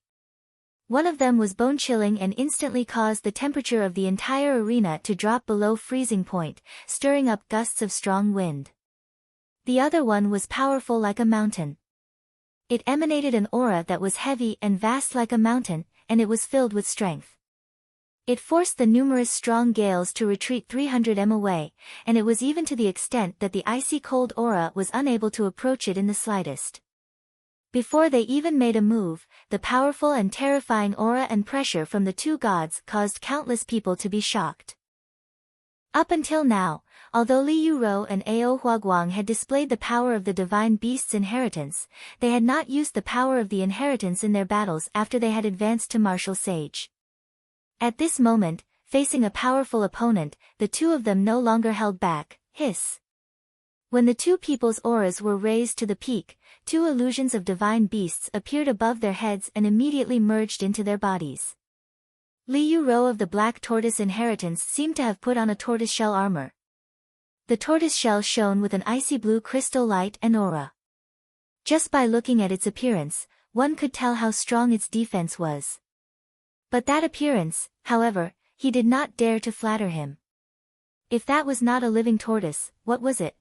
One of them was bone-chilling and instantly caused the temperature of the entire arena to drop below freezing point, stirring up gusts of strong wind. The other one was powerful like a mountain. It emanated an aura that was heavy and vast like a mountain, and it was filled with strength. It forced the numerous strong gales to retreat 300 m away, and it was even to the extent that the icy cold aura was unable to approach it in the slightest. Before they even made a move, the powerful and terrifying aura and pressure from the 2 gods caused countless people to be shocked. Up until now, although Li Yuro and Ao Huaguang had displayed the power of the divine beast's inheritance, they had not used the power of the inheritance in their battles after they had advanced to martial sage. At this moment, facing a powerful opponent, the 2 of them no longer held back. Hiss. When the 2 people's auras were raised to the peak, 2 illusions of divine beasts appeared above their heads and immediately merged into their bodies. Li Yuro of the Black Tortoise inheritance seemed to have put on a tortoiseshell armor. The tortoiseshell shone with an icy blue crystal light and aura. Just by looking at its appearance, one could tell how strong its defense was. But that appearance, however, he did not dare to flatter him. If that was not a living tortoise, what was it?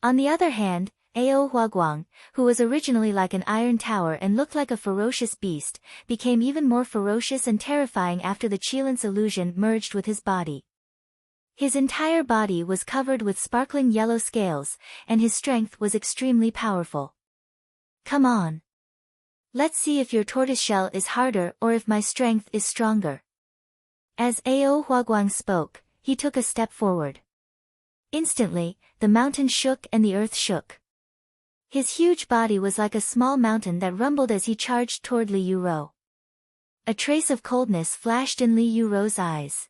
On the other hand, Ao Huaguang, who was originally like an iron tower and looked like a ferocious beast, became even more ferocious and terrifying after the Qilin's illusion merged with his body. His entire body was covered with sparkling yellow scales, and his strength was extremely powerful. Come on. Let's see if your tortoiseshell is harder or if my strength is stronger. As Ao Huaguang spoke, he took a step forward. Instantly, the mountain shook and the earth shook. His huge body was like a small mountain that rumbled as he charged toward Li Yuro. A trace of coldness flashed in Li Yuro's eyes.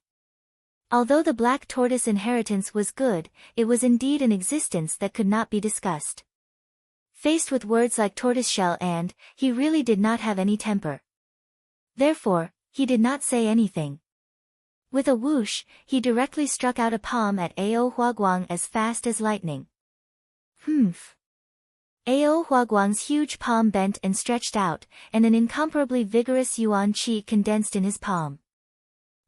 Although the Black Tortoise inheritance was good, it was indeed an existence that could not be discussed. Faced with words like tortoiseshell he really did not have any temper. Therefore, he did not say anything. With a whoosh, he directly struck out a palm at Ao Huaguang as fast as lightning. Humph. Ao Huaguang's huge palm bent and stretched out, and an incomparably vigorous yuan qi condensed in his palm.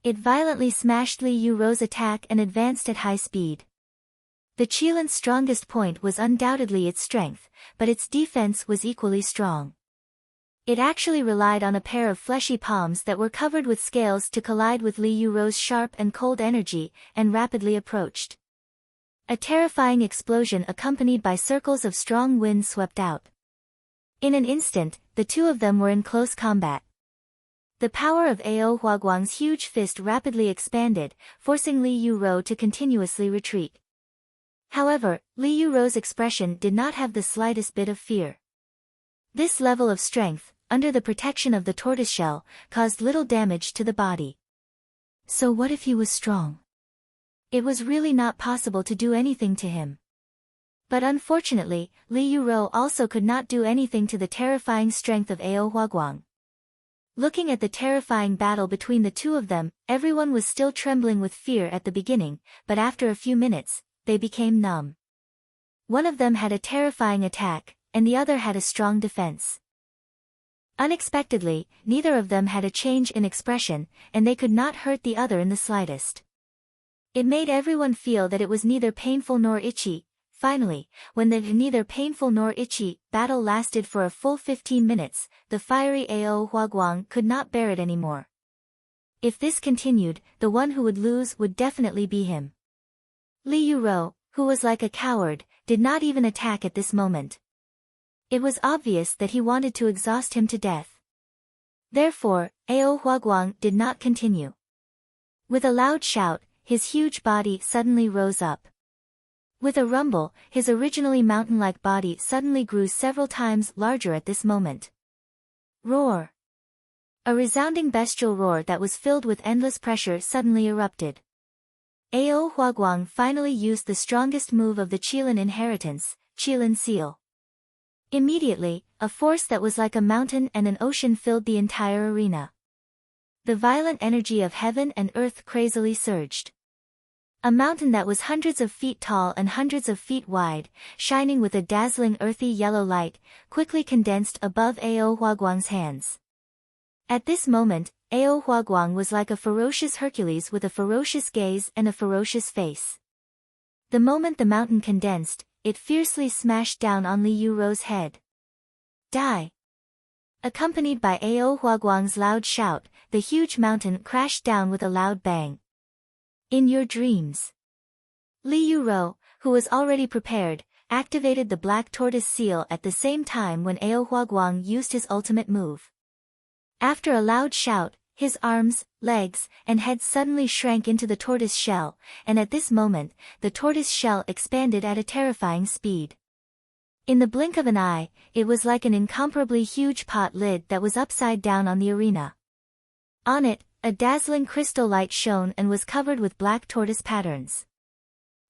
It violently smashed Li Yuro's attack and advanced at high speed. The Qilin's strongest point was undoubtedly its strength, but its defense was equally strong. It actually relied on a pair of fleshy palms that were covered with scales to collide with Li Yuro's sharp and cold energy, and rapidly approached. A terrifying explosion accompanied by circles of strong wind swept out. In an instant, the 2 of them were in close combat. The power of Ao Huaguang's huge fist rapidly expanded, forcing Li Yuro to continuously retreat. However, Li Yuro's expression did not have the slightest bit of fear. This level of strength, under the protection of the tortoiseshell, caused little damage to the body. So what if he was strong? It was really not possible to do anything to him. But unfortunately, Li Yuro also could not do anything to the terrifying strength of Ao Huaguang. Looking at the terrifying battle between the two of them, everyone was still trembling with fear at the beginning, but after a few minutes, they became numb. One of them had a terrifying attack, and the other had a strong defense. Unexpectedly, neither of them had a change in expression, and they could not hurt the other in the slightest. It made everyone feel that it was neither painful nor itchy. Finally, when the neither painful nor itchy battle lasted for a full 15 minutes, the fiery Ao Huaguang could not bear it anymore. If this continued, the one who would lose would definitely be him. Li Yuro, who was like a coward, did not even attack at this moment. It was obvious that he wanted to exhaust him to death. Therefore, Ao Huaguang did not continue. With a loud shout, his huge body suddenly rose up. With a rumble, his originally mountain-like body suddenly grew several times larger at this moment. Roar! A resounding bestial roar that was filled with endless pressure suddenly erupted. Ao Huaguang finally used the strongest move of the Qilin inheritance, Qilin Seal. Immediately, a force that was like a mountain and an ocean filled the entire arena. The violent energy of heaven and earth crazily surged. A mountain that was hundreds of feet tall and hundreds of feet wide, shining with a dazzling earthy yellow light, quickly condensed above Ao Huaguang's hands. At this moment, Ao Huaguang was like a ferocious Hercules with a ferocious gaze and a ferocious face. The moment the mountain condensed, it fiercely smashed down on Li Yuro's head. Die! Accompanied by Ao Huaguang's loud shout, the huge mountain crashed down with a loud bang. In your dreams. Li Yuro, who was already prepared, activated the black tortoise seal at the same time when Ao Huaguang used his ultimate move. After a loud shout, his arms, legs, and head suddenly shrank into the tortoise shell, and at this moment, the tortoise shell expanded at a terrifying speed. In the blink of an eye, it was like an incomparably huge pot lid that was upside down on the arena. On it, a dazzling crystal light shone and was covered with black tortoise patterns.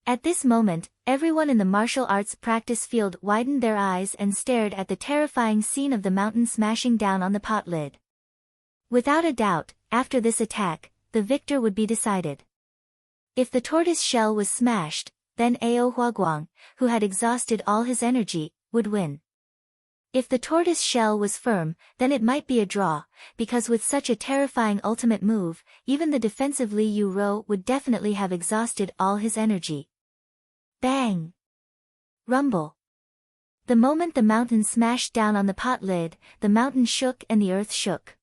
At this moment, everyone in the martial arts practice field widened their eyes and stared at the terrifying scene of the mountain smashing down on the pot lid. Without a doubt, after this attack, the victor would be decided. If the tortoise shell was smashed, then Ao Huaguang, who had exhausted all his energy, would win. If the tortoise shell was firm, then it might be a draw, because with such a terrifying ultimate move, even the defensive Li Yuro would definitely have exhausted all his energy. Bang! Rumble! The moment the mountain smashed down on the pot lid, the mountain shook and the earth shook.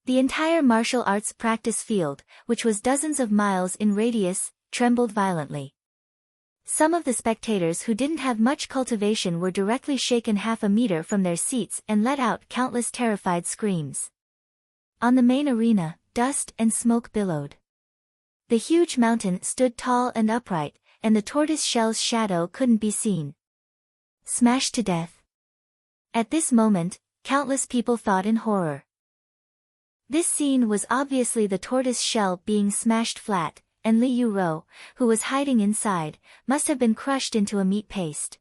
The entire martial arts practice field, which was dozens of miles in radius, trembled violently. Some of the spectators who didn't have much cultivation were directly shaken half a meter from their seats and let out countless terrified screams. On the main arena, dust and smoke billowed. The huge mountain stood tall and upright, and the tortoise shell's shadow couldn't be seen. Smashed to death. At this moment, countless people thought in horror. This scene was obviously the tortoise shell being smashed flat, and Li Yuro, who was hiding inside, must have been crushed into a meat paste.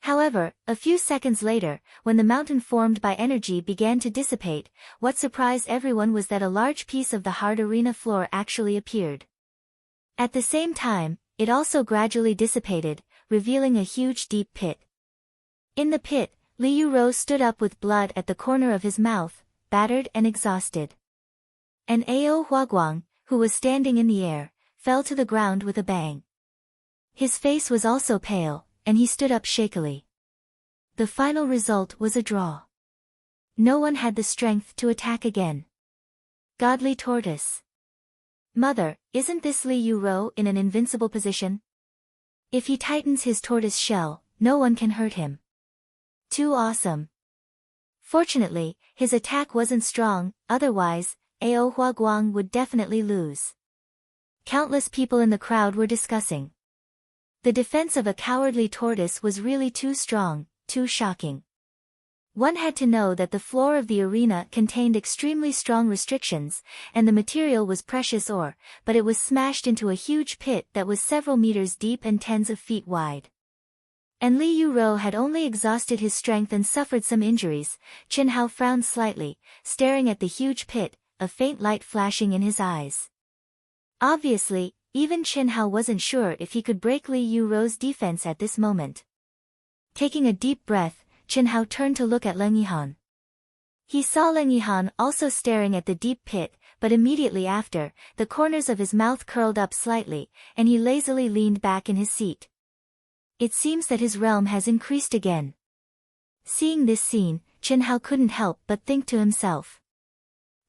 However, a few seconds later, when the mountain formed by energy began to dissipate, what surprised everyone was that a large piece of the hard arena floor actually appeared. At the same time, it also gradually dissipated, revealing a huge deep pit. In the pit, Li Yuro stood up with blood at the corner of his mouth, battered and exhausted. And Ao Huaguang, who was standing in the air, fell to the ground with a bang. His face was also pale, and he stood up shakily. The final result was a draw. No one had the strength to attack again. Godly tortoise. Mother, isn't this Li Yuro in an invincible position? If he tightens his tortoise shell, no one can hurt him. Too awesome. Fortunately, his attack wasn't strong, otherwise, Ao Huaguang would definitely lose. Countless people in the crowd were discussing. The defense of a cowardly tortoise was really too strong, too shocking. One had to know that the floor of the arena contained extremely strong restrictions, and the material was precious ore, but it was smashed into a huge pit that was several meters deep and tens of feet wide. And Li Yuro had only exhausted his strength and suffered some injuries. Chen Hao frowned slightly, staring at the huge pit, a faint light flashing in his eyes. Obviously, even Chen Hao wasn't sure if he could break Li Yuro's defense at this moment. Taking a deep breath, Chen Hao turned to look at Leng Yihan. He saw Leng Yihan also staring at the deep pit, but immediately after, the corners of his mouth curled up slightly, and he lazily leaned back in his seat. It seems that his realm has increased again. Seeing this scene, Chen Hao couldn't help but think to himself.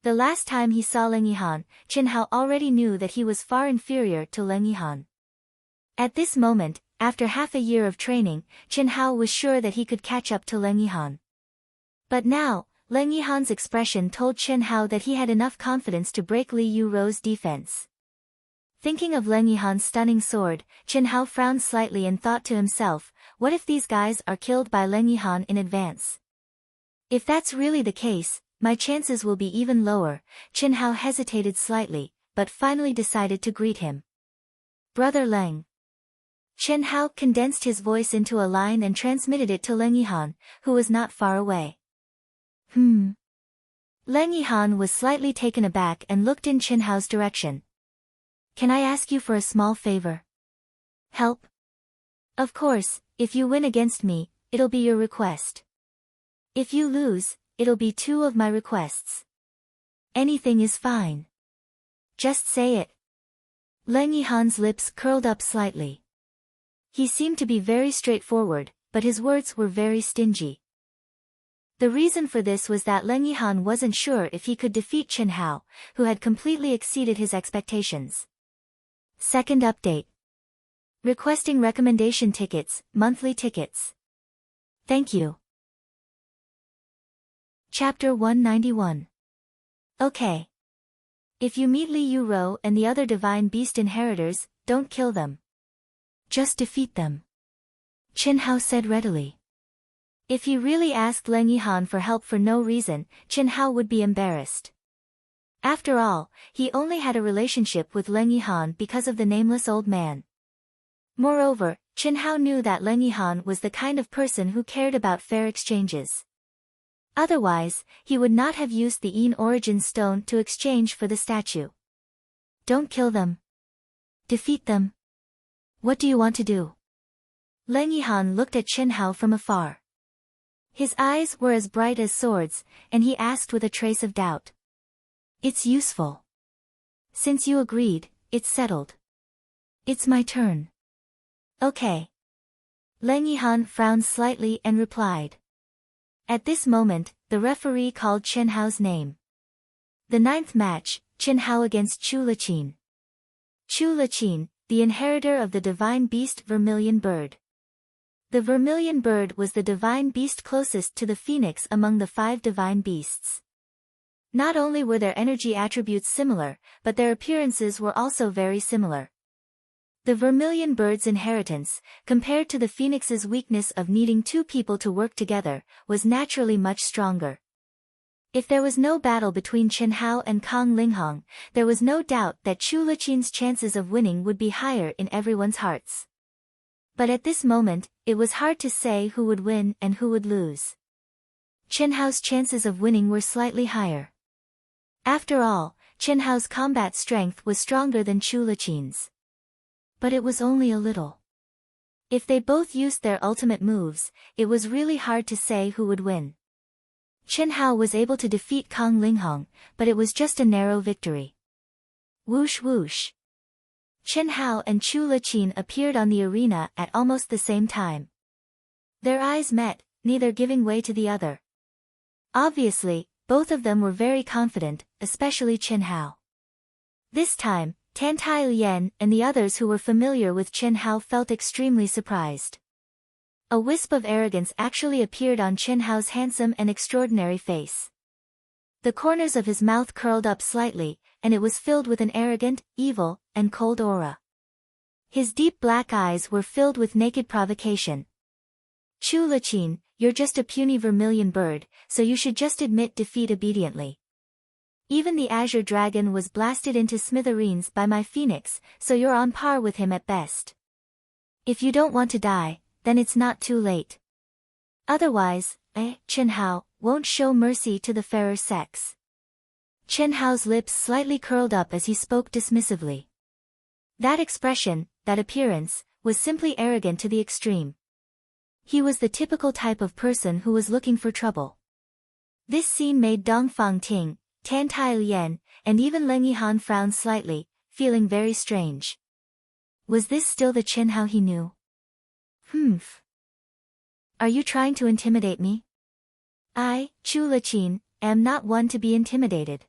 The last time he saw Leng Yihan, Chen Hao already knew that he was far inferior to Leng Yihan. At this moment, after half a year of training, Chen Hao was sure that he could catch up to Leng Yihan. But now, Leng Yihan's expression told Chen Hao that he had enough confidence to break Li Yuro's defense. Thinking of Leng Yihan's stunning sword, Chen Hao frowned slightly and thought to himself, what if these guys are killed by Leng Yihan in advance? If that's really the case, my chances will be even lower. Chen Hao hesitated slightly, but finally decided to greet him. Brother Leng. Chen Hao condensed his voice into a line and transmitted it to Leng Yihan, who was not far away. Leng Yihan was slightly taken aback and looked in Chen Hao's direction. Can I ask you for a small favor? Help? Of course, if you win against me, it'll be your request. If you lose, it'll be 2 of my requests. Anything is fine. Just say it. Leng Yihan's lips curled up slightly. He seemed to be very straightforward, but his words were very stingy. The reason for this was that Leng Yihan wasn't sure if he could defeat Chen Hao, who had completely exceeded his expectations. Second update. Requesting recommendation tickets, monthly tickets. Thank you. Chapter 191. Okay. If you meet Li Yuro and the other divine beast inheritors, don't kill them. Just defeat them. Chen Hao said readily. If he really asked Leng Yihan for help for no reason, Chen Hao would be embarrassed. After all, he only had a relationship with Leng Yihan because of the nameless old man. Moreover, Chen Hao knew that Leng Yihan was the kind of person who cared about fair exchanges. Otherwise, he would not have used the Yin origin stone to exchange for the statue. Don't kill them. Defeat them. What do you want to do? Leng Yihan looked at Chen Hao from afar. His eyes were as bright as swords, and he asked with a trace of doubt. It's useful. Since you agreed, it's settled. It's my turn. Okay. Leng Yihan frowned slightly and replied. At this moment, the referee called Chen Hao's name. The 9th match, Chen Hao against Chu Liqin. Chu Liqin, the inheritor of the divine beast Vermilion Bird. The Vermilion Bird was the divine beast closest to the phoenix among the 5 divine beasts. Not only were their energy attributes similar, but their appearances were also very similar. The Vermilion Bird's inheritance, compared to the phoenix's weakness of needing 2 people to work together, was naturally much stronger. If there was no battle between Chen Hao and Kang Linghong, there was no doubt that Chu Liqin's chances of winning would be higher in everyone's hearts. But at this moment, it was hard to say who would win and who would lose. Chen Hao's chances of winning were slightly higher. After all, Chen Hao's combat strength was stronger than Chu Liqin's. But it was only a little. If they both used their ultimate moves, it was really hard to say who would win. Chen Hao was able to defeat Kang Linghong, but it was just a narrow victory. Whoosh whoosh. Chen Hao and Chu Liqin appeared on the arena at almost the same time. Their eyes met, neither giving way to the other. Obviously, both of them were very confident, especially Chen Hao. This time, Tan Tai Lian and the others who were familiar with Chen Hao felt extremely surprised. A wisp of arrogance actually appeared on Chen Hao's handsome and extraordinary face. The corners of his mouth curled up slightly, and it was filled with an arrogant, evil, and cold aura. His deep black eyes were filled with naked provocation. Chu Liqin, you're just a puny vermilion bird, so you should just admit defeat obediently. Even the Azure Dragon was blasted into smithereens by my phoenix, so you're on par with him at best. If you don't want to die, then it's not too late. Otherwise, Chen Hao won't show mercy to the fairer sex. Chen Hao's lips slightly curled up as he spoke dismissively. That expression, that appearance, was simply arrogant to the extreme. He was the typical type of person who was looking for trouble. This scene made Dongfang Ting, Tan Tai Lian, and even Leng Yihan frown slightly, feeling very strange. Was this still the Chen Hao he knew? Are you trying to intimidate me? I, Chu Liqin, am not one to be intimidated.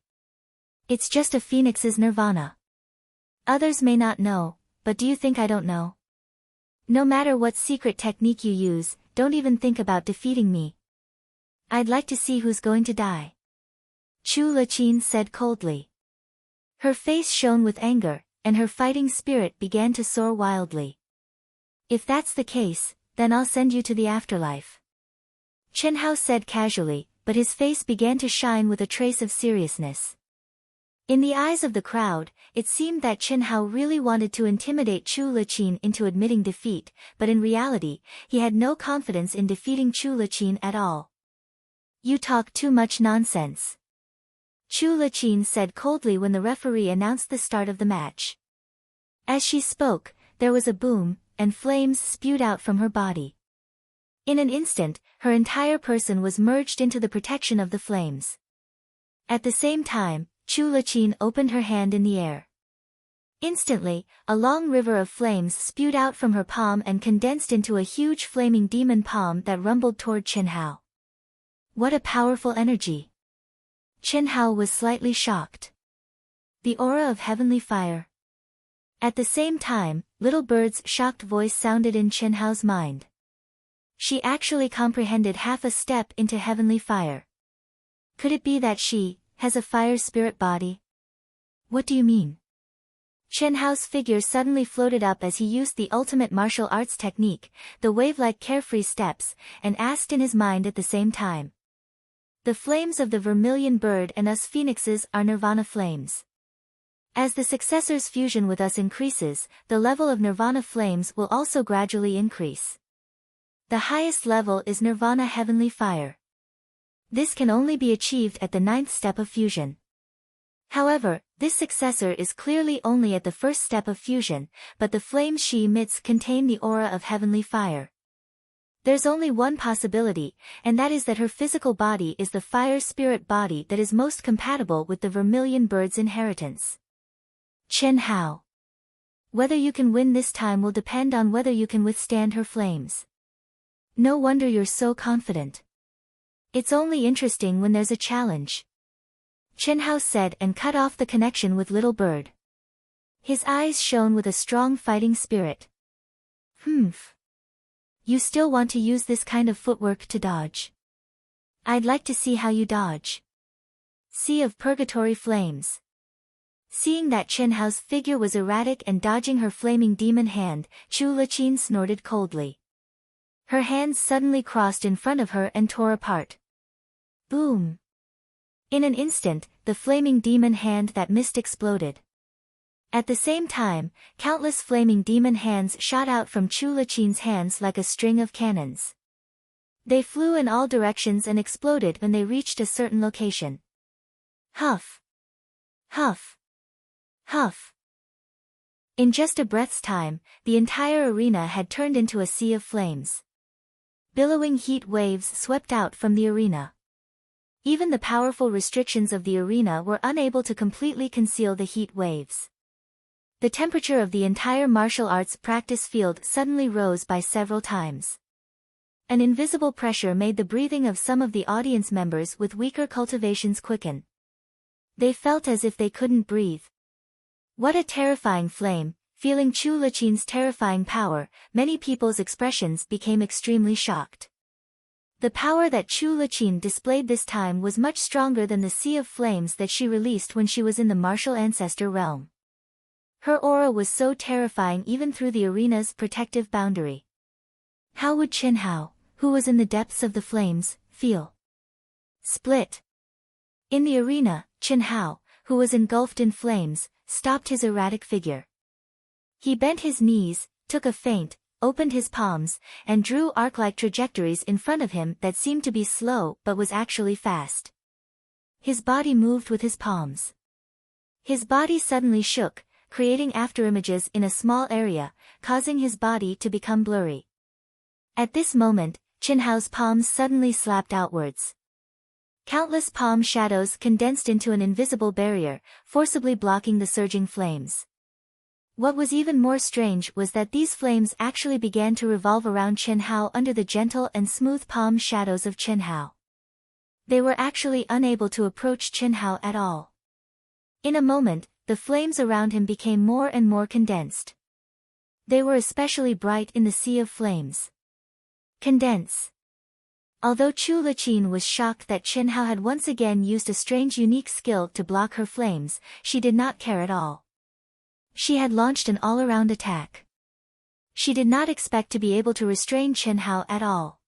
It's just a phoenix's nirvana. Others may not know, but do you think I don't know? No matter what secret technique you use, don't even think about defeating me. I'd like to see who's going to die. Chu Liqin said coldly. Her face shone with anger, and her fighting spirit began to soar wildly. If that's the case, then I'll send you to the afterlife. Chen Hao said casually, but his face began to shine with a trace of seriousness. In the eyes of the crowd, it seemed that Chen Hao really wanted to intimidate Chu Liqin into admitting defeat, but in reality, he had no confidence in defeating Chu Liqin at all. You talk too much nonsense. Chu Liqin said coldly when the referee announced the start of the match. As she spoke, there was a boom, and flames spewed out from her body. In an instant, her entire person was merged into the protection of the flames. At the same time, Chu Liqin opened her hand in the air. Instantly, a long river of flames spewed out from her palm and condensed into a huge flaming demon palm that rumbled toward Chen Hao. What a powerful energy! Chen Hao was slightly shocked. The aura of heavenly fire. At the same time, Little Bird's shocked voice sounded in Chen Hao's mind. She actually comprehended half a step into heavenly fire. Could it be that she has a fire spirit body? What do you mean? Chen Hao's figure suddenly floated up as he used the ultimate martial arts technique, the wave-like carefree steps, and asked in his mind at the same time. The flames of the vermilion bird and us phoenixes are nirvana flames. As the successor's fusion with us increases, the level of nirvana flames will also gradually increase. The highest level is nirvana heavenly fire. This can only be achieved at the 9th step of fusion. However, this successor is clearly only at the first step of fusion, but the flames she emits contain the aura of heavenly fire. There's only one possibility, and that is that her physical body is the fire spirit body that is most compatible with the vermilion bird's inheritance. Chen Hao. Whether you can win this time will depend on whether you can withstand her flames. No wonder you're so confident. It's only interesting when there's a challenge. Chen Hao said and cut off the connection with Little Bird. His eyes shone with a strong fighting spirit. You still want to use this kind of footwork to dodge? I'd like to see how you dodge. Sea of Purgatory Flames. Seeing that Chen Hao's figure was erratic and dodging her flaming demon hand, Chu Liqin snorted coldly. Her hands suddenly crossed in front of her and tore apart. Boom! In an instant, the flaming demon hand that missed exploded. At the same time, countless flaming demon hands shot out from Chu Liqin's hands like a string of cannons. They flew in all directions and exploded when they reached a certain location. Huff! Huff! Huff! In just a breath's time, the entire arena had turned into a sea of flames. Billowing heat waves swept out from the arena. Even the powerful restrictions of the arena were unable to completely conceal the heat waves. The temperature of the entire martial arts practice field suddenly rose by several times. An invisible pressure made the breathing of some of the audience members with weaker cultivations quicken. They felt as if they couldn't breathe. What a terrifying flame! Feeling Chu Liqin's terrifying power, many people's expressions became extremely shocked. The power that Chu Liqin displayed this time was much stronger than the sea of flames that she released when she was in the martial ancestor realm. Her aura was so terrifying even through the arena's protective boundary. How would Chen Hao, who was in the depths of the flames, feel? Split. In the arena, Chen Hao, who was engulfed in flames, stopped his erratic figure. He bent his knees, took a feint, opened his palms, and drew arc-like trajectories in front of him that seemed to be slow but was actually fast. His body moved with his palms. His body suddenly shook, creating afterimages in a small area, causing his body to become blurry. At this moment, Chinhao's palms suddenly slapped outwards. Countless palm shadows condensed into an invisible barrier, forcibly blocking the surging flames. What was even more strange was that these flames actually began to revolve around Chinhao under the gentle and smooth palm shadows of Chinhao. They were actually unable to approach Chinhao at all. In a moment, the flames around him became more and more condensed. They were especially bright in the sea of flames. Condense. Although Chu Liqin was shocked that Chinhao had once again used a strange unique skill to block her flames, she did not care at all. She had launched an all-around attack. She did not expect to be able to restrain Chinhao at all.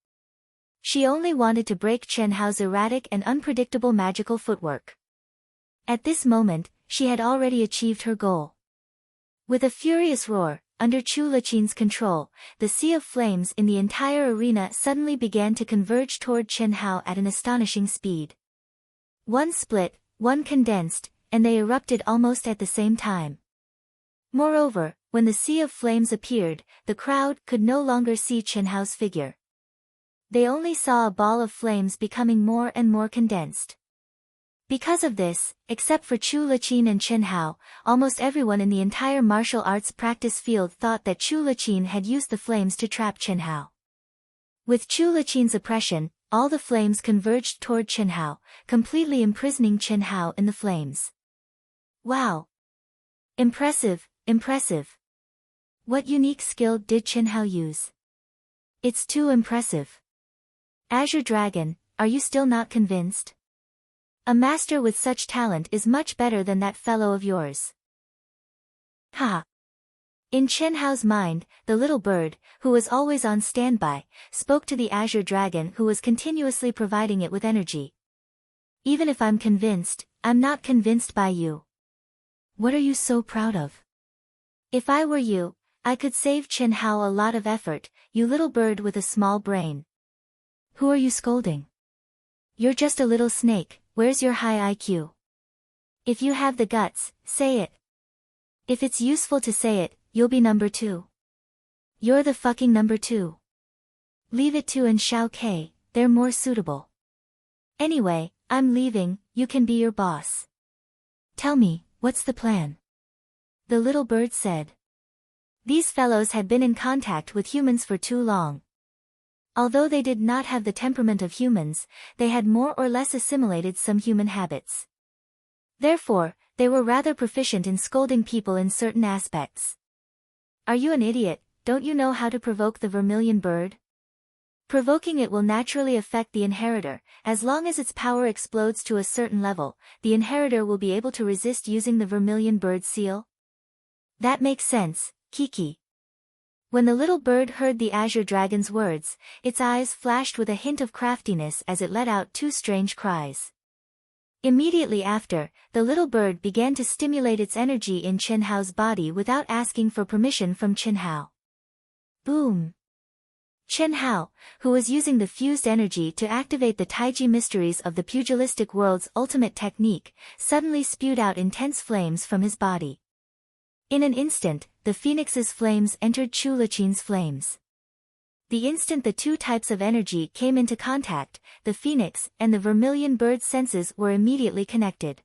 She only wanted to break Chinhao's erratic and unpredictable magical footwork. At this moment, she had already achieved her goal. With a furious roar, under Chu Liqin's control, the sea of flames in the entire arena suddenly began to converge toward Chinhao at an astonishing speed. One split, one condensed, and they erupted almost at the same time. Moreover, when the sea of flames appeared, the crowd could no longer see Chinhao's figure. They only saw a ball of flames becoming more and more condensed. Because of this, except for Chu Liqin and Chinhao, almost everyone in the entire martial arts practice field thought that Chu Liqin had used the flames to trap Chinhao. With Chu Liqin's oppression, all the flames converged toward Chinhao, completely imprisoning Chinhao in the flames. Wow! Impressive, impressive. What unique skill did Chinhao use? It's too impressive. Azure Dragon, are you still not convinced? A master with such talent is much better than that fellow of yours. Ha! In Chinhao's mind, the little bird, who was always on standby, spoke to the Azure Dragon who was continuously providing it with energy. Even if I'm convinced, I'm not convinced by you. What are you so proud of? If I were you, I could save Chinhao a lot of effort, you little bird with a small brain. Who are you scolding? You're just a little snake, where's your high IQ? If you have the guts, say it. If it's useful to say it, you'll be number 2. You're the fucking number 2. Leave it to and Shao Ke, they're more suitable. Anyway, I'm leaving, you can be your boss. Tell me, what's the plan? The little bird said. These fellows had been in contact with humans for too long. Although they did not have the temperament of humans, they had more or less assimilated some human habits. Therefore, they were rather proficient in scolding people in certain aspects. Are you an idiot? Don't you know how to provoke the vermilion bird? Provoking it will naturally affect the inheritor. As long as its power explodes to a certain level, the inheritor will be able to resist using the vermilion bird seal. That makes sense, Kiki. When the little bird heard the Azure Dragon's words, its eyes flashed with a hint of craftiness as it let out 2 strange cries. Immediately after, the little bird began to stimulate its energy in Chinhao's body without asking for permission from Chinhao. Boom! Chinhao, who was using the fused energy to activate the Taiji mysteries of the pugilistic world's ultimate technique, suddenly spewed out intense flames from his body. In an instant, the phoenix's flames entered Chu Liqin's flames. The instant the 2 types of energy came into contact, the phoenix and the vermilion bird's senses were immediately connected.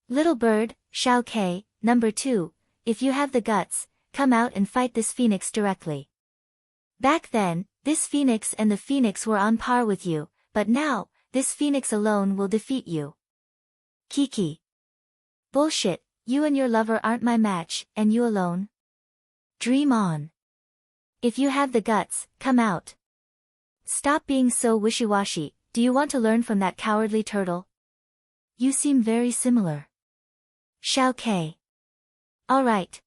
Little bird, Shao Ke, number 2, if you have the guts, come out and fight this phoenix directly. Back then, this phoenix and the phoenix were on par with you, but now, this phoenix alone will defeat you. Kiki. Bullshit. You and your lover aren't my match, and you alone? Dream on. If you have the guts, come out. Stop being so wishy-washy, do you want to learn from that cowardly turtle? You seem very similar. Shao Ke. Alright.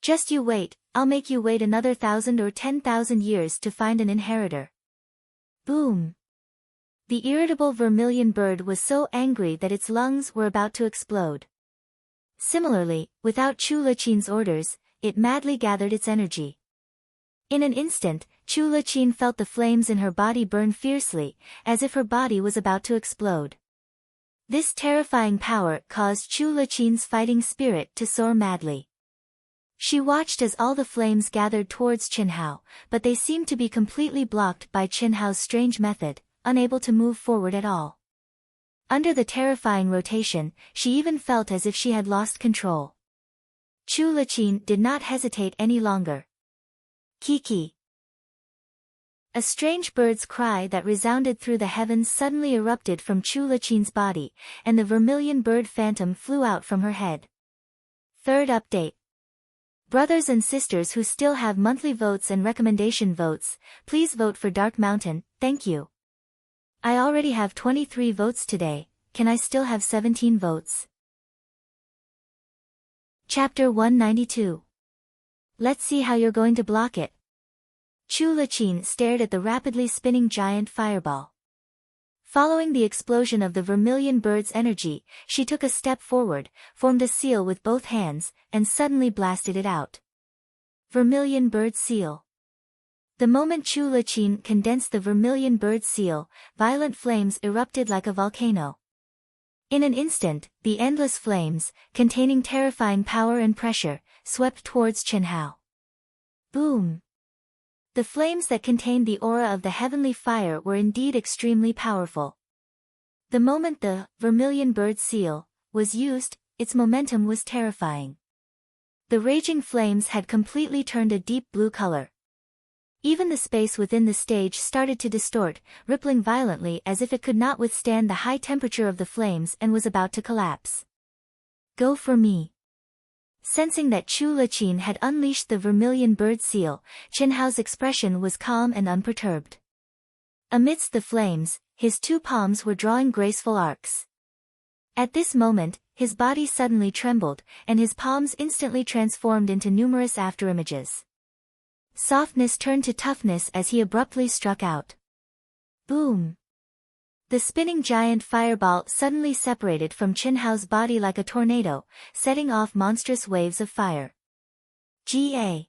Just you wait, I'll make you wait another 1,000 or 10,000 years to find an inheritor. Boom. The irritable vermilion bird was so angry that its lungs were about to explode. Similarly, without Chu Liqin's orders, it madly gathered its energy. In an instant, Chu Liqin felt the flames in her body burn fiercely, as if her body was about to explode. This terrifying power caused Chu Liqin's fighting spirit to soar madly. She watched as all the flames gathered towards Qinhao, but they seemed to be completely blocked by Qinhao's strange method, unable to move forward at all. Under the terrifying rotation, she even felt as if she had lost control. Chu Liqin did not hesitate any longer. Kiki. A strange bird's cry that resounded through the heavens suddenly erupted from Chu Liqin's body, and the vermilion bird phantom flew out from her head. Third update. Brothers and sisters who still have monthly votes and recommendation votes, please vote for Dark Mountain, thank you. I already have 23 votes today, can I still have 17 votes? Chapter 192. Let's see how you're going to block it. Chu Liqin stared at the rapidly spinning giant fireball. Following the explosion of the vermilion bird's energy, she took a step forward, formed a seal with both hands, and suddenly blasted it out. Vermilion bird seal. The moment Chu Liqin condensed the vermilion bird seal, violent flames erupted like a volcano. In an instant, the endless flames, containing terrifying power and pressure, swept towards Qinhao. Boom! The flames that contained the aura of the heavenly fire were indeed extremely powerful. The moment the vermilion bird seal was used, its momentum was terrifying. The raging flames had completely turned a deep blue color. Even the space within the stage started to distort, rippling violently as if it could not withstand the high temperature of the flames and was about to collapse. Go for me. Sensing that Chu Liqin had unleashed the vermilion bird seal, Qinhao's expression was calm and unperturbed. Amidst the flames, his two palms were drawing graceful arcs. At this moment, his body suddenly trembled, and his palms instantly transformed into numerous afterimages. Softness turned to toughness as he abruptly struck out. Boom! The spinning giant fireball suddenly separated from Qinhao's body like a tornado, setting off monstrous waves of fire. Ga.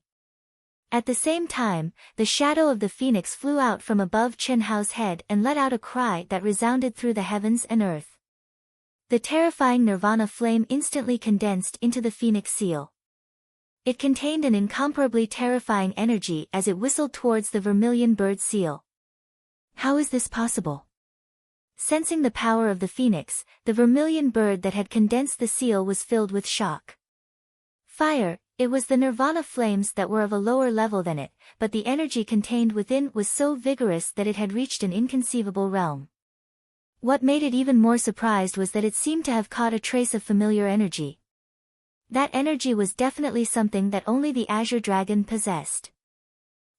At the same time, the shadow of the phoenix flew out from above Qinhao's head and let out a cry that resounded through the heavens and earth. The terrifying nirvana flame instantly condensed into the phoenix seal. It contained an incomparably terrifying energy as it whistled towards the vermilion bird seal. How is this possible? Sensing the power of the phoenix, the vermilion bird that had condensed the seal was filled with shock. Fire, it was the nirvana flames that were of a lower level than it, but the energy contained within was so vigorous that it had reached an inconceivable realm. What made it even more surprised was that it seemed to have caught a trace of familiar energy. That energy was definitely something that only the Azure Dragon possessed.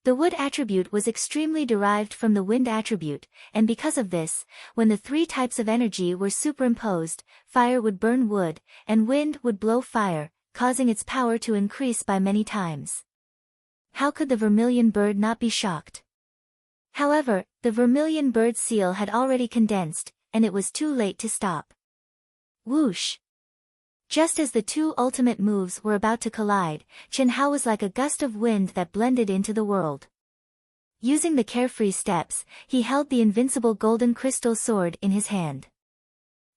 The wood attribute was extremely derived from the wind attribute, and because of this, when the three types of energy were superimposed, fire would burn wood, and wind would blow fire, causing its power to increase by many times. How could the vermilion bird not be shocked? However, the vermilion bird seal had already condensed, and it was too late to stop. Whoosh! Just as the two ultimate moves were about to collide, Qinhao was like a gust of wind that blended into the world. Using the carefree steps, he held the invincible golden crystal sword in his hand.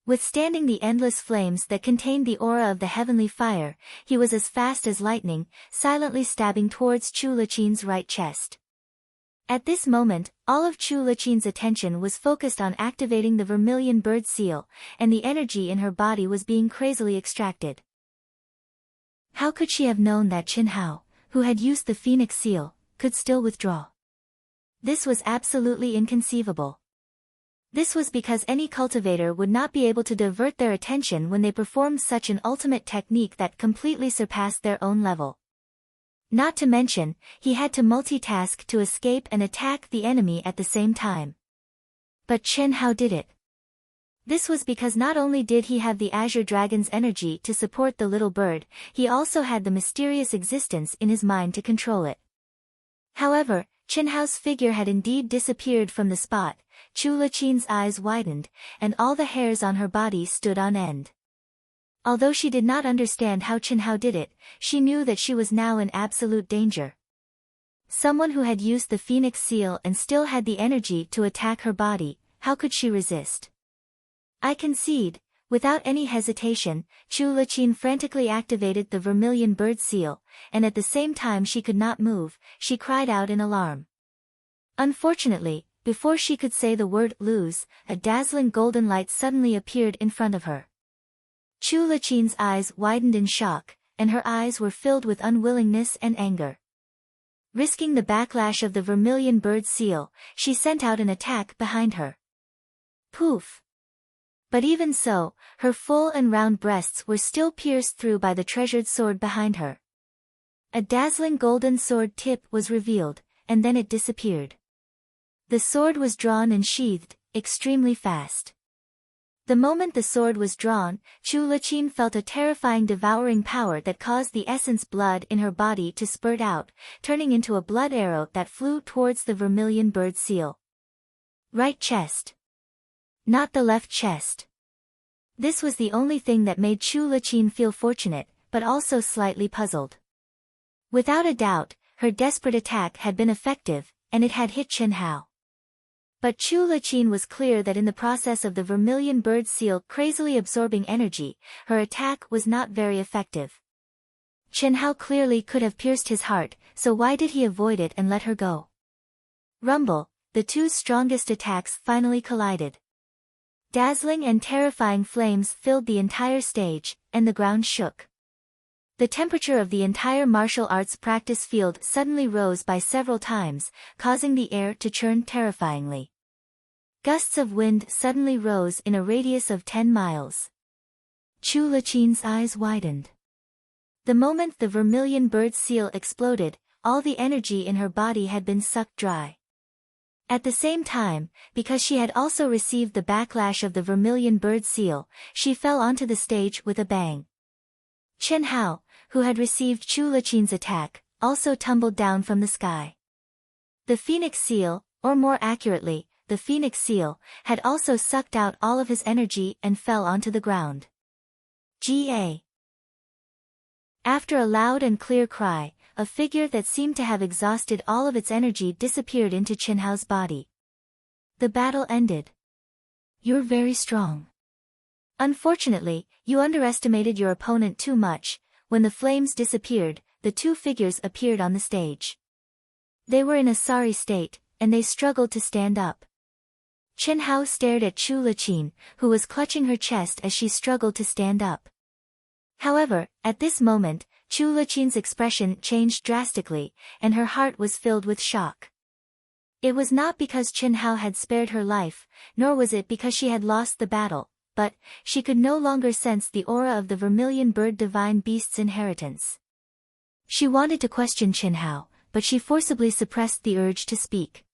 Withstanding the endless flames that contained the aura of the heavenly fire, he was as fast as lightning, silently stabbing towards Chu Liqin's right chest. At this moment, all of Chu Liqin's attention was focused on activating the vermilion bird seal, and the energy in her body was being crazily extracted. How could she have known that Qinhao, who had used the phoenix seal, could still withdraw? This was absolutely inconceivable. This was because any cultivator would not be able to divert their attention when they performed such an ultimate technique that completely surpassed their own level. Not to mention, he had to multitask to escape and attack the enemy at the same time. But Qinhao did it. This was because not only did he have the Azure Dragon's energy to support the little bird, he also had the mysterious existence in his mind to control it. However, Qinhao's figure had indeed disappeared from the spot. Chu Liqin's eyes widened, and all the hairs on her body stood on end. Although she did not understand how Qinhao did it, she knew that she was now in absolute danger. Someone who had used the Phoenix Seal and still had the energy to attack her body, how could she resist? I concede. Without any hesitation, Chu Liqin frantically activated the Vermilion Bird Seal, and at the same time she could not move, she cried out in alarm. Unfortunately, before she could say the word lose, a dazzling golden light suddenly appeared in front of her. Chu Liqin's eyes widened in shock, and her eyes were filled with unwillingness and anger. Risking the backlash of the Vermilion Bird Seal, she sent out an attack behind her. Poof! But even so, her full and round breasts were still pierced through by the treasured sword behind her. A dazzling golden sword tip was revealed, and then it disappeared. The sword was drawn and sheathed, extremely fast. The moment the sword was drawn, Chu Liqin felt a terrifying devouring power that caused the essence blood in her body to spurt out, turning into a blood arrow that flew towards the Vermilion Bird Seal. Right chest. Not the left chest. This was the only thing that made Chu Liqin feel fortunate, but also slightly puzzled. Without a doubt, her desperate attack had been effective, and it had hit Chen Hao. But Chu Liqin was clear that in the process of the Vermilion Bird Seal crazily absorbing energy, her attack was not very effective. Chen Hao clearly could have pierced his heart, so why did he avoid it and let her go? Rumble, the two strongest attacks finally collided. Dazzling and terrifying flames filled the entire stage, and the ground shook. The temperature of the entire martial arts practice field suddenly rose by several times, causing the air to churn terrifyingly. Gusts of wind suddenly rose in a radius of 10 miles. Chu Liqin's eyes widened. The moment the Vermilion Bird Seal exploded, all the energy in her body had been sucked dry. At the same time, because she had also received the backlash of the Vermilion Bird Seal, she fell onto the stage with a bang. Chen Hao, who had received Chu Liqin's attack, also tumbled down from the sky. The Phoenix Seal, or more accurately, the Phoenix Seal, had also sucked out all of his energy and fell onto the ground. Ga. After a loud and clear cry, a figure that seemed to have exhausted all of its energy disappeared into Chen Hao's body. The battle ended. You're very strong. Unfortunately, you underestimated your opponent too much. When the flames disappeared, the two figures appeared on the stage. They were in a sorry state, and they struggled to stand up. Chen Hao stared at Chu Liqin, who was clutching her chest as she struggled to stand up. However, at this moment, Chu Liqin's expression changed drastically, and her heart was filled with shock. It was not because Chen Hao had spared her life, nor was it because she had lost the battle, but she could no longer sense the aura of the Vermilion Bird Divine Beast's inheritance. She wanted to question Chen Hao, but she forcibly suppressed the urge to speak.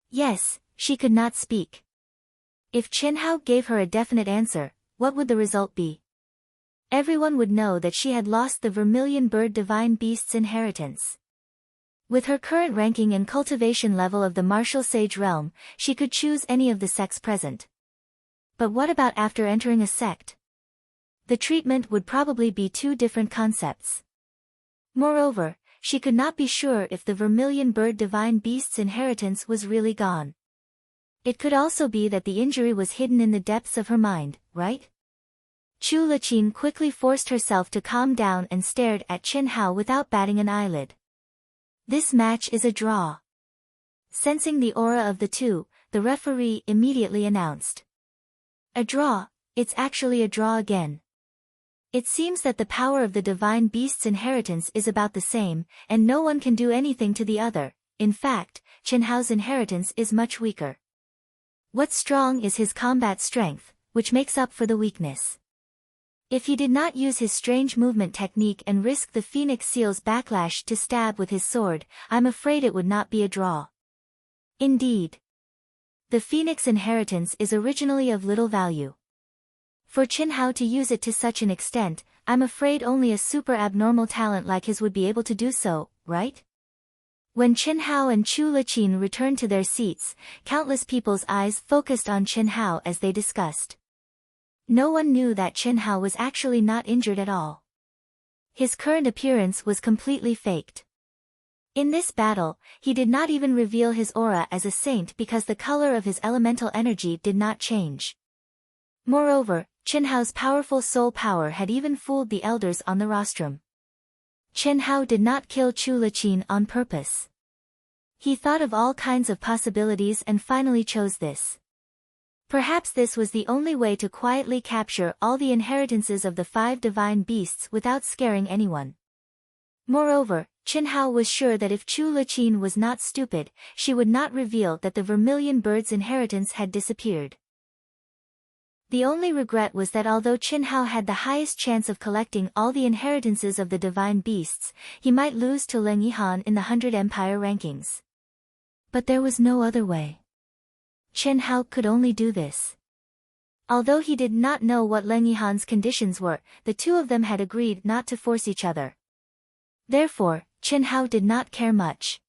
Yes, she could not speak. If Chen Hao gave her a definite answer, what would the result be? Everyone would know that she had lost the Vermilion Bird Divine Beast's inheritance. With her current ranking and cultivation level of the martial sage realm, she could choose any of the sects present. But what about after entering a sect? The treatment would probably be two different concepts. Moreover, she could not be sure if the Vermilion Bird Divine Beast's inheritance was really gone. It could also be that the injury was hidden in the depths of her mind, right? Chu Liqin quickly forced herself to calm down and stared at Chen Hao without batting an eyelid. This match is a draw. Sensing the aura of the two, the referee immediately announced. A draw, it's actually a draw again. It seems that the power of the Divine Beast's inheritance is about the same, and no one can do anything to the other. In fact, Chen Hao's inheritance is much weaker. What's strong is his combat strength, which makes up for the weakness. If he did not use his strange movement technique and risk the Phoenix Seal's backlash to stab with his sword, I'm afraid it would not be a draw. Indeed. The Phoenix inheritance is originally of little value. For Chen Hao to use it to such an extent, I'm afraid only a super abnormal talent like his would be able to do so, right? When Chen Hao and Chu Liqin returned to their seats, countless people's eyes focused on Chen Hao as they discussed. No one knew that Chen Hao was actually not injured at all. His current appearance was completely faked. In this battle, he did not even reveal his aura as a saint because the color of his elemental energy did not change. Moreover, Chen Hao's powerful soul power had even fooled the elders on the rostrum. Chen Hao did not kill Chu Liqin on purpose. He thought of all kinds of possibilities and finally chose this. Perhaps this was the only way to quietly capture all the inheritances of the 5 divine beasts without scaring anyone. Moreover, Chen Hao was sure that if Chu Liqin was not stupid, she would not reveal that the vermilion bird's inheritance had disappeared. The only regret was that although Chen Hao had the highest chance of collecting all the inheritances of the divine beasts, he might lose to Leng Yihan in the 100 Empire rankings. But there was no other way. Chen Hao could only do this. Although he did not know what Leng Yihan's conditions were, the two of them had agreed not to force each other. Therefore, Chen Hao did not care much.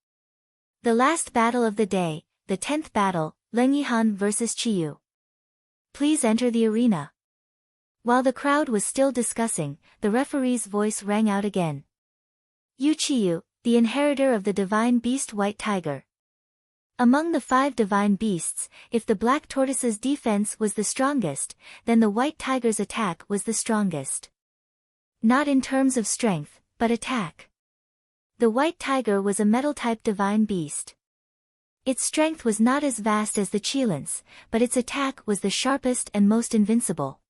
The last battle of the day, the 10th battle, Leng Yihan vs Qiyu. Please enter the arena. While the crowd was still discussing, the referee's voice rang out again. Yu Qiyu, the inheritor of the divine beast White Tiger. Among the 5 divine beasts, if the black tortoise's defense was the strongest, then the white tiger's attack was the strongest. Not in terms of strength, but attack. The white tiger was a metal-type divine beast. Its strength was not as vast as the Qilins, but its attack was the sharpest and most invincible.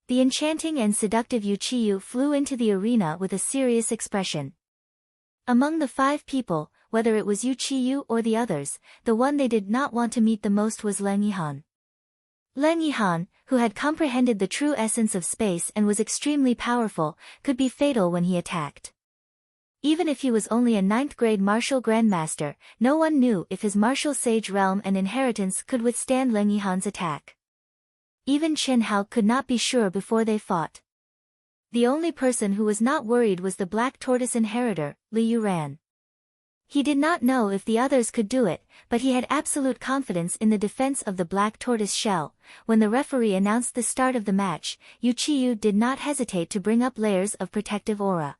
The enchanting and seductive Yu Qiyu flew into the arena with a serious expression. Among the 5 people, whether it was Yu Qiyu or the others, the one they did not want to meet the most was Leng Yihan. Leng Yihan, who had comprehended the true essence of space and was extremely powerful, could be fatal when he attacked. Even if he was only a 9th-grade martial grandmaster, no one knew if his martial sage realm and inheritance could withstand Leng Yihan's attack. Even Chen Hao could not be sure before they fought. The only person who was not worried was the black tortoise inheritor, Li Yuran. He did not know if the others could do it, but he had absolute confidence in the defense of the black tortoise shell. When the referee announced the start of the match, Yu Qiyu did not hesitate to bring up layers of protective aura.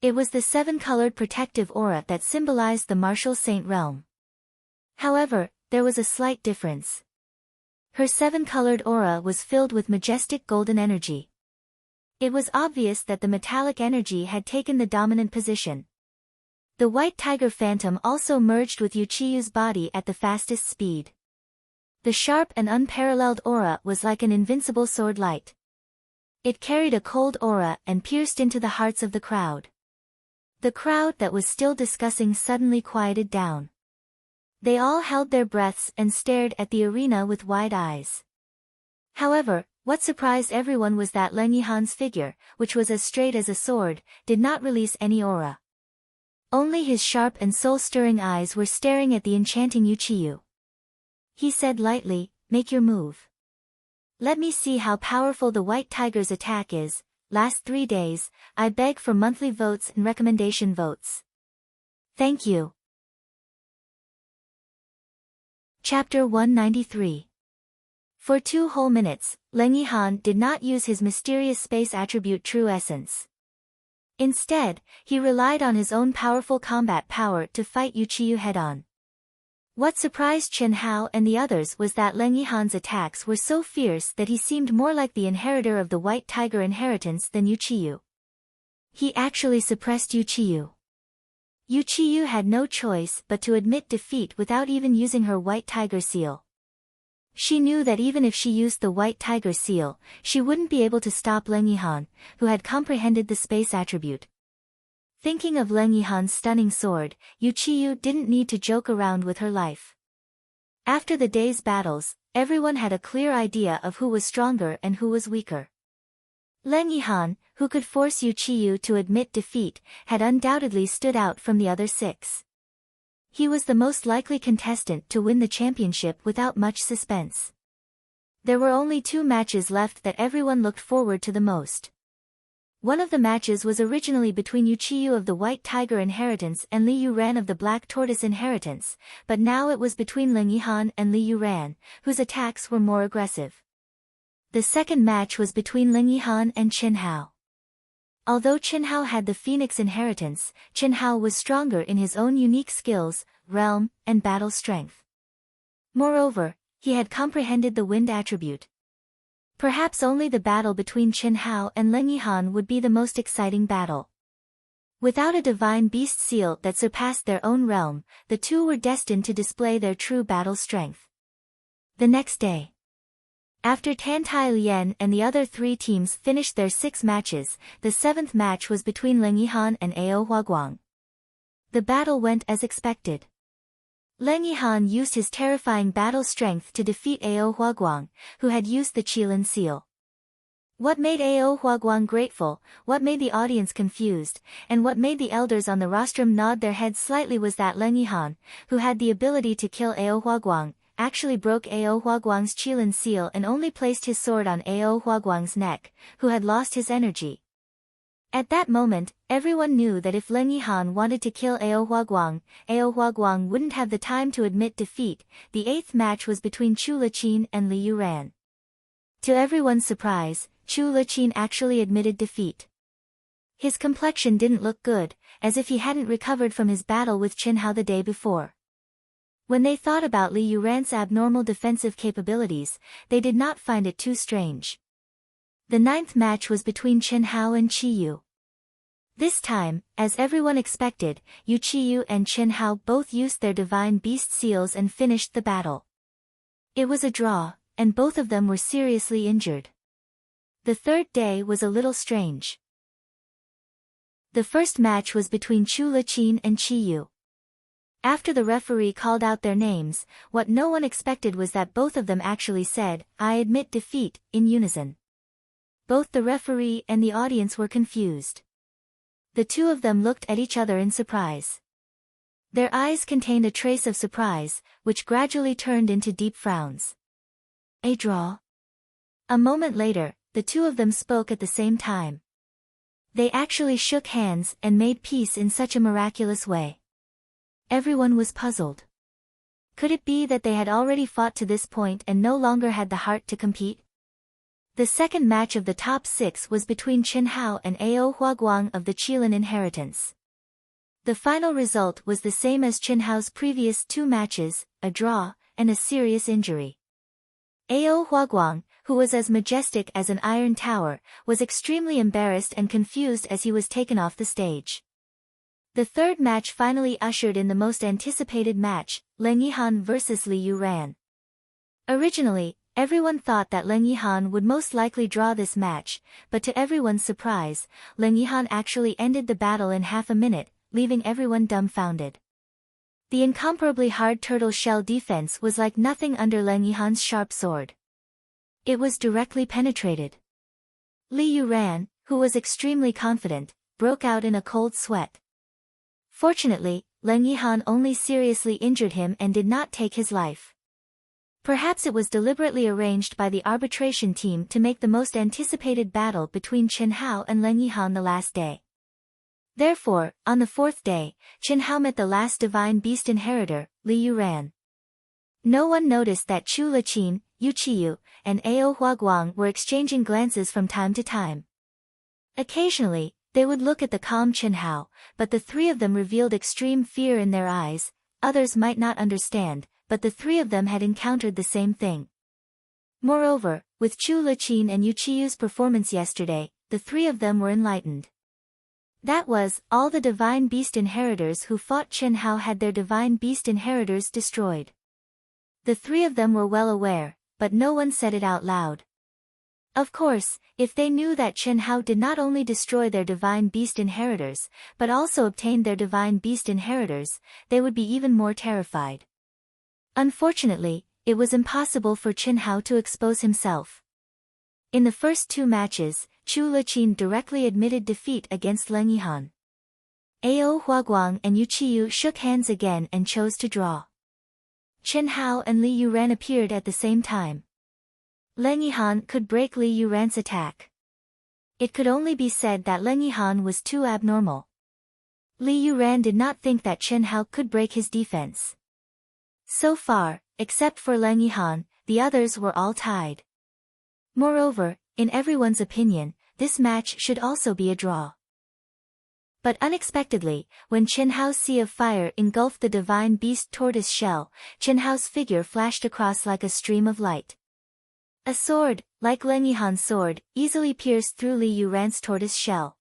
It was the 7-colored protective aura that symbolized the martial saint realm. However, there was a slight difference. Her 7-colored aura was filled with majestic golden energy. It was obvious that the metallic energy had taken the dominant position. The white tiger phantom also merged with Yu Qiyu's body at the fastest speed. The sharp and unparalleled aura was like an invincible sword light. It carried a cold aura and pierced into the hearts of the crowd. The crowd that was still discussing suddenly quieted down. They all held their breaths and stared at the arena with wide eyes. However, what surprised everyone was that Leng Yihan's figure, which was as straight as a sword, did not release any aura. Only his sharp and soul-stirring eyes were staring at the enchanting Yu Qiyu. He said lightly, "Make your move. Let me see how powerful the white tiger's attack is. Last 3 days, I beg for monthly votes and recommendation votes. Thank you." Chapter 193. For 2 whole minutes, Leng Yihan did not use his mysterious space attribute True Essence. Instead, he relied on his own powerful combat power to fight Yu Qiyu head-on. What surprised Chen Hao and the others was that Leng Yihan's attacks were so fierce that he seemed more like the inheritor of the white tiger inheritance than Yu Qiyu. He actually suppressed Yu Qiyu. Yu Qiyu had no choice but to admit defeat without even using her white tiger seal. She knew that even if she used the white tiger seal, she wouldn't be able to stop Leng Yihan, who had comprehended the space attribute. Thinking of Leng Yihan's stunning sword, Yu Qiyu didn't need to joke around with her life. After the day's battles, everyone had a clear idea of who was stronger and who was weaker. Leng Yihan, who could force Yu Qiyu to admit defeat, had undoubtedly stood out from the other 6. He was the most likely contestant to win the championship without much suspense. There were only 2 matches left that everyone looked forward to the most. One of the matches was originally between Yu Qiyu of the White Tiger Inheritance and Li Yuran of the Black Tortoise Inheritance, but now it was between Leng Yihan and Li Yuran, whose attacks were more aggressive. The second match was between Leng Yihan and Chen Hao. Although Qin Hao had the Phoenix inheritance, Qin Hao was stronger in his own unique skills, realm, and battle strength. Moreover, he had comprehended the wind attribute. Perhaps only the battle between Qin Hao and Leng Yihan would be the most exciting battle. Without a divine beast seal that surpassed their own realm, the two were destined to display their true battle strength. The next day, after Tan Tai Lian and the other three teams finished their 6 matches, the 7th match was between Leng Yihan and Ao Huaguang. The battle went as expected. Leng Yihan used his terrifying battle strength to defeat Ao Huaguang, who had used the Qilin seal. What made Ao Huaguang grateful, what made the audience confused, and what made the elders on the rostrum nod their heads slightly was that Leng Yihan, who had the ability to kill Ao Huaguang, actually broke Ao Huaguang's Qilin seal and only placed his sword on Ao Huaguang's neck, who had lost his energy. At that moment, everyone knew that if Leng Yihan wanted to kill Ao Huaguang wouldn't have the time to admit defeat. The 8th match was between Chu Liqin and Li Yuran. To everyone's surprise, Chu Liqin actually admitted defeat. His complexion didn't look good, as if he hadn't recovered from his battle with Qin Hao the day before. When they thought about Li Yuran's abnormal defensive capabilities, they did not find it too strange. The 9th match was between Qin Hao and Qi Yu. This time, as everyone expected, Qi Yu and Qin Hao both used their divine beast seals and finished the battle. It was a draw, and both of them were seriously injured. The 3rd day was a little strange. The first match was between Chu Liqin and Qi Yu. After the referee called out their names, what no one expected was that both of them actually said, "I admit defeat," in unison. Both the referee and the audience were confused. The two of them looked at each other in surprise. Their eyes contained a trace of surprise, which gradually turned into deep frowns. A draw? A moment later, the two of them spoke at the same time. They actually shook hands and made peace in such a miraculous way. Everyone was puzzled. Could it be that they had already fought to this point and no longer had the heart to compete? The second match of the top 6 was between Qin Hao and Ao Huaguang of the Qilin inheritance. The final result was the same as Qin Hao's previous 2 matches, a draw, and a serious injury. Ao Huaguang, who was as majestic as an iron tower, was extremely embarrassed and confused as he was taken off the stage. The 3rd match finally ushered in the most anticipated match, Leng Yihan vs Li Yuran. Originally, everyone thought that Leng Yihan would most likely draw this match, but to everyone's surprise, Leng Yihan actually ended the battle in half a minute, leaving everyone dumbfounded. The incomparably hard turtle shell defense was like nothing under Leng Yihan's sharp sword. It was directly penetrated. Li Yuran, who was extremely confident, broke out in a cold sweat. Fortunately, Leng Yihan only seriously injured him and did not take his life. Perhaps it was deliberately arranged by the arbitration team to make the most anticipated battle between Qin Hao and Leng Yihan the last day. Therefore, on the 4th day, Qin Hao met the last divine beast inheritor, Li Yuran. No one noticed that Chu Liqin, Qi Yu, and Ao Huaguang were exchanging glances from time to time. Occasionally, they would look at the calm Qin Hao, but the 3 of them revealed extreme fear in their eyes. Others might not understand, but the 3 of them had encountered the same thing. Moreover, with Chu Liqin and Qi Yu's performance yesterday, the 3 of them were enlightened. That was, all the divine beast inheritors who fought Qin Hao had their divine beast inheritors destroyed. The 3 of them were well aware, but no one said it out loud. Of course, if they knew that Qin Hao did not only destroy their divine beast inheritors, but also obtained their divine beast inheritors, they would be even more terrified. Unfortunately, it was impossible for Qin Hao to expose himself. In the first 2 matches, Chu Liqin directly admitted defeat against Leng Yihan. Ao Huaguang and Qi Yu shook hands again and chose to draw. Qin Hao and Li Yuran appeared at the same time. Leng Yihan could break Li Yuran's attack. It could only be said that Leng Yihan was too abnormal. Li Yuran did not think that Qin Hao could break his defense. So far, except for Leng Yihan, the others were all tied. Moreover, in everyone's opinion, this match should also be a draw. But unexpectedly, when Chen Hao's sea of fire engulfed the divine beast tortoise shell, Chen Hao's figure flashed across like a stream of light. A sword, like Leng Yihan's sword, easily pierced through Li Yuran's tortoise shell.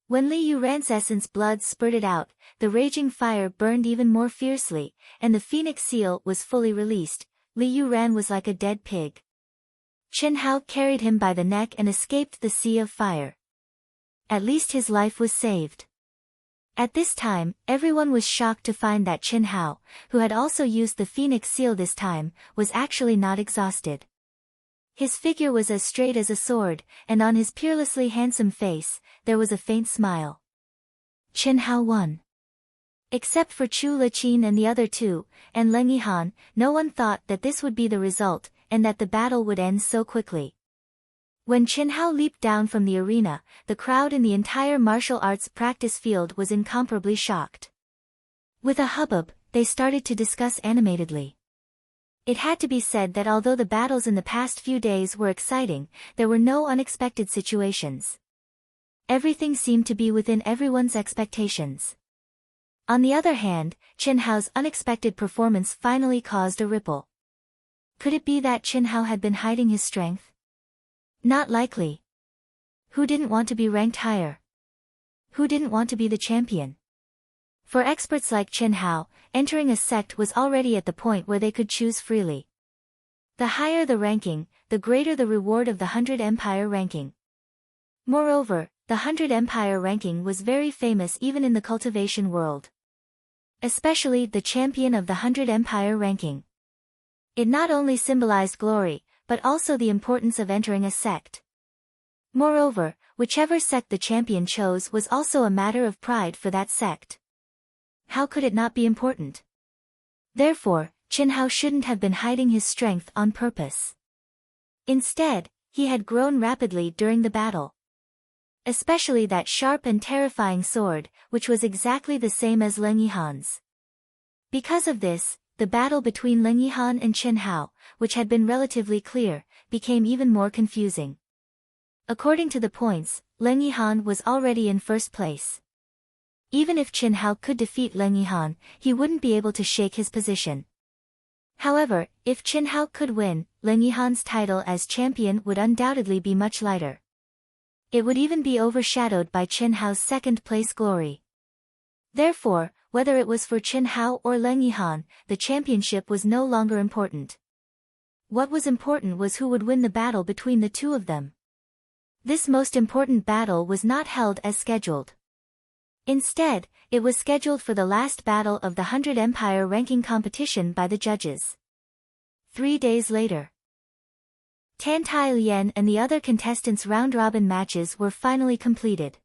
When Li Yuran's essence blood spurted out, the raging fire burned even more fiercely, and the phoenix seal was fully released. Li Yuran was like a dead pig. Chen Hao carried him by the neck and escaped the sea of fire. At least his life was saved. At this time, everyone was shocked to find that Chen Hao, who had also used the phoenix seal this time, was actually not exhausted. His figure was as straight as a sword, and on his peerlessly handsome face, there was a faint smile. Chen Hao won. Except for Chu Liqin and the other two, and Leng Yihan, no one thought that this would be the result, and that the battle would end so quickly. When Chen Hao leaped down from the arena, the crowd in the entire martial arts practice field was incomparably shocked. With a hubbub, they started to discuss animatedly. It had to be said that although the battles in the past few days were exciting, there were no unexpected situations. Everything seemed to be within everyone's expectations. On the other hand, Chen Hao's unexpected performance finally caused a ripple. Could it be that Chen Hao had been hiding his strength? Not likely. Who didn't want to be ranked higher? Who didn't want to be the champion? For experts like Chen Hao, entering a sect was already at the point where they could choose freely. The higher the ranking, the greater the reward of the 100 Empire ranking. Moreover, the 100 Empire ranking was very famous even in the cultivation world. Especially the champion of the 100 Empire ranking. It not only symbolized glory, but also the importance of entering a sect. Moreover, whichever sect the champion chose was also a matter of pride for that sect. How could it not be important? Therefore, Chen Hao shouldn't have been hiding his strength on purpose. Instead, he had grown rapidly during the battle. Especially that sharp and terrifying sword, which was exactly the same as Leng Yihan's. Because of this, the battle between Leng Yihan and Chen Hao, which had been relatively clear, became even more confusing. According to the points, Leng Yihan was already in first place. Even if Chen Hao could defeat Leng Yihan, he wouldn't be able to shake his position. However, if Chen Hao could win, Leng Yihan's title as champion would undoubtedly be much lighter. It would even be overshadowed by Chen Hao's second-place glory. Therefore, whether it was for Chen Hao or Leng Yihan, the championship was no longer important. What was important was who would win the battle between the two of them. This most important battle was not held as scheduled. Instead, it was scheduled for the last battle of the 100 Empire ranking competition by the judges. 3 days later, Tan Tai Lian and the other contestants' round-robin matches were finally completed.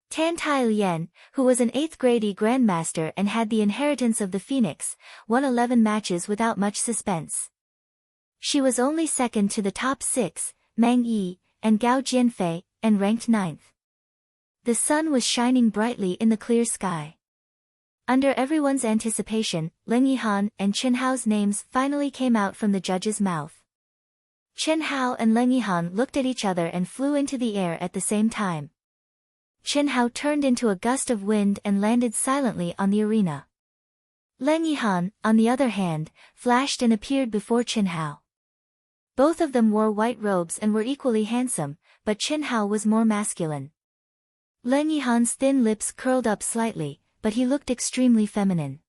Tan Tai Lian, who was an 8th grade grandmaster and had the inheritance of the Phoenix, won 11 matches without much suspense. She was only second to the top 6, Mang Yi, and Gao Jianfei, and ranked 9th. The sun was shining brightly in the clear sky. Under everyone's anticipation, Leng Yihan and Chen Hao's names finally came out from the judge's mouth. Chen Hao and Leng Yihan looked at each other and flew into the air at the same time. Chen Hao turned into a gust of wind and landed silently on the arena. Leng Yihan, on the other hand, flashed and appeared before Chen Hao. Both of them wore white robes and were equally handsome, but Chen Hao was more masculine. Leng Yihan's thin lips curled up slightly, but he looked extremely feminine.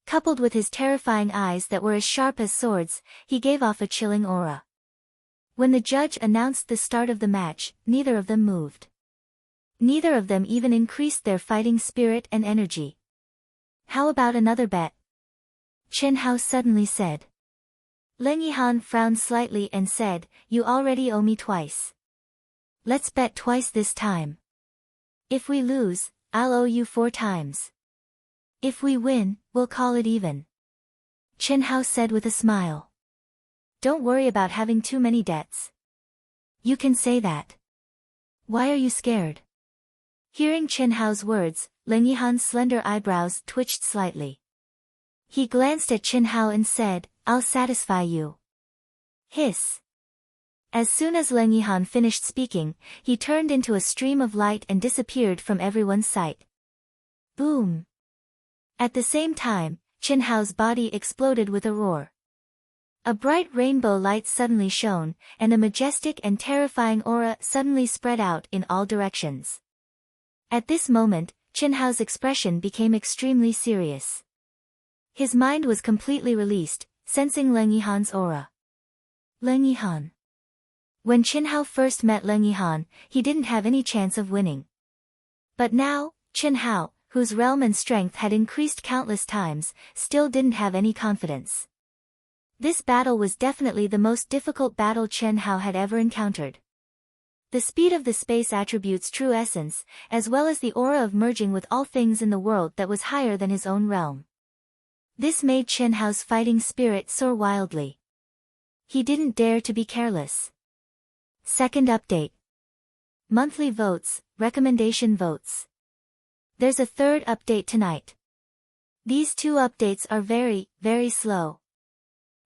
Coupled with his terrifying eyes that were as sharp as swords, he gave off a chilling aura. When the judge announced the start of the match, neither of them moved. Neither of them even increased their fighting spirit and energy. How about another bet? Chen Hao suddenly said. Leng Yihan frowned slightly and said, "You already owe me twice. Let's bet twice this time. If we lose, I'll owe you 4 times. If we win, we'll call it even." Chen Hao said with a smile. "Don't worry about having too many debts. You can say that. Why are you scared?" Hearing Chen Hao's words, Leng Yihan's slender eyebrows twitched slightly. He glanced at Chen Hao and said, "I'll satisfy you." Hiss. As soon as Leng Yihan finished speaking, he turned into a stream of light and disappeared from everyone's sight. Boom! At the same time, Qin Hao's body exploded with a roar. A bright rainbow light suddenly shone, and a majestic and terrifying aura suddenly spread out in all directions. At this moment, Qin Hao's expression became extremely serious. His mind was completely released, sensing Leng Yihan's aura. Leng Yihan. When Qin Hao first met Leng Yihan, he didn't have any chance of winning. But now, Qin Hao, whose realm and strength had increased countless times, still didn't have any confidence. This battle was definitely the most difficult battle Qin Hao had ever encountered. The speed of the space attributes true essence, as well as the aura of merging with all things in the world that was higher than his own realm. This made Qin Hao's fighting spirit soar wildly. He didn't dare to be careless. Second update. Monthly votes, recommendation votes. There's a third update tonight. These two updates are very, very slow.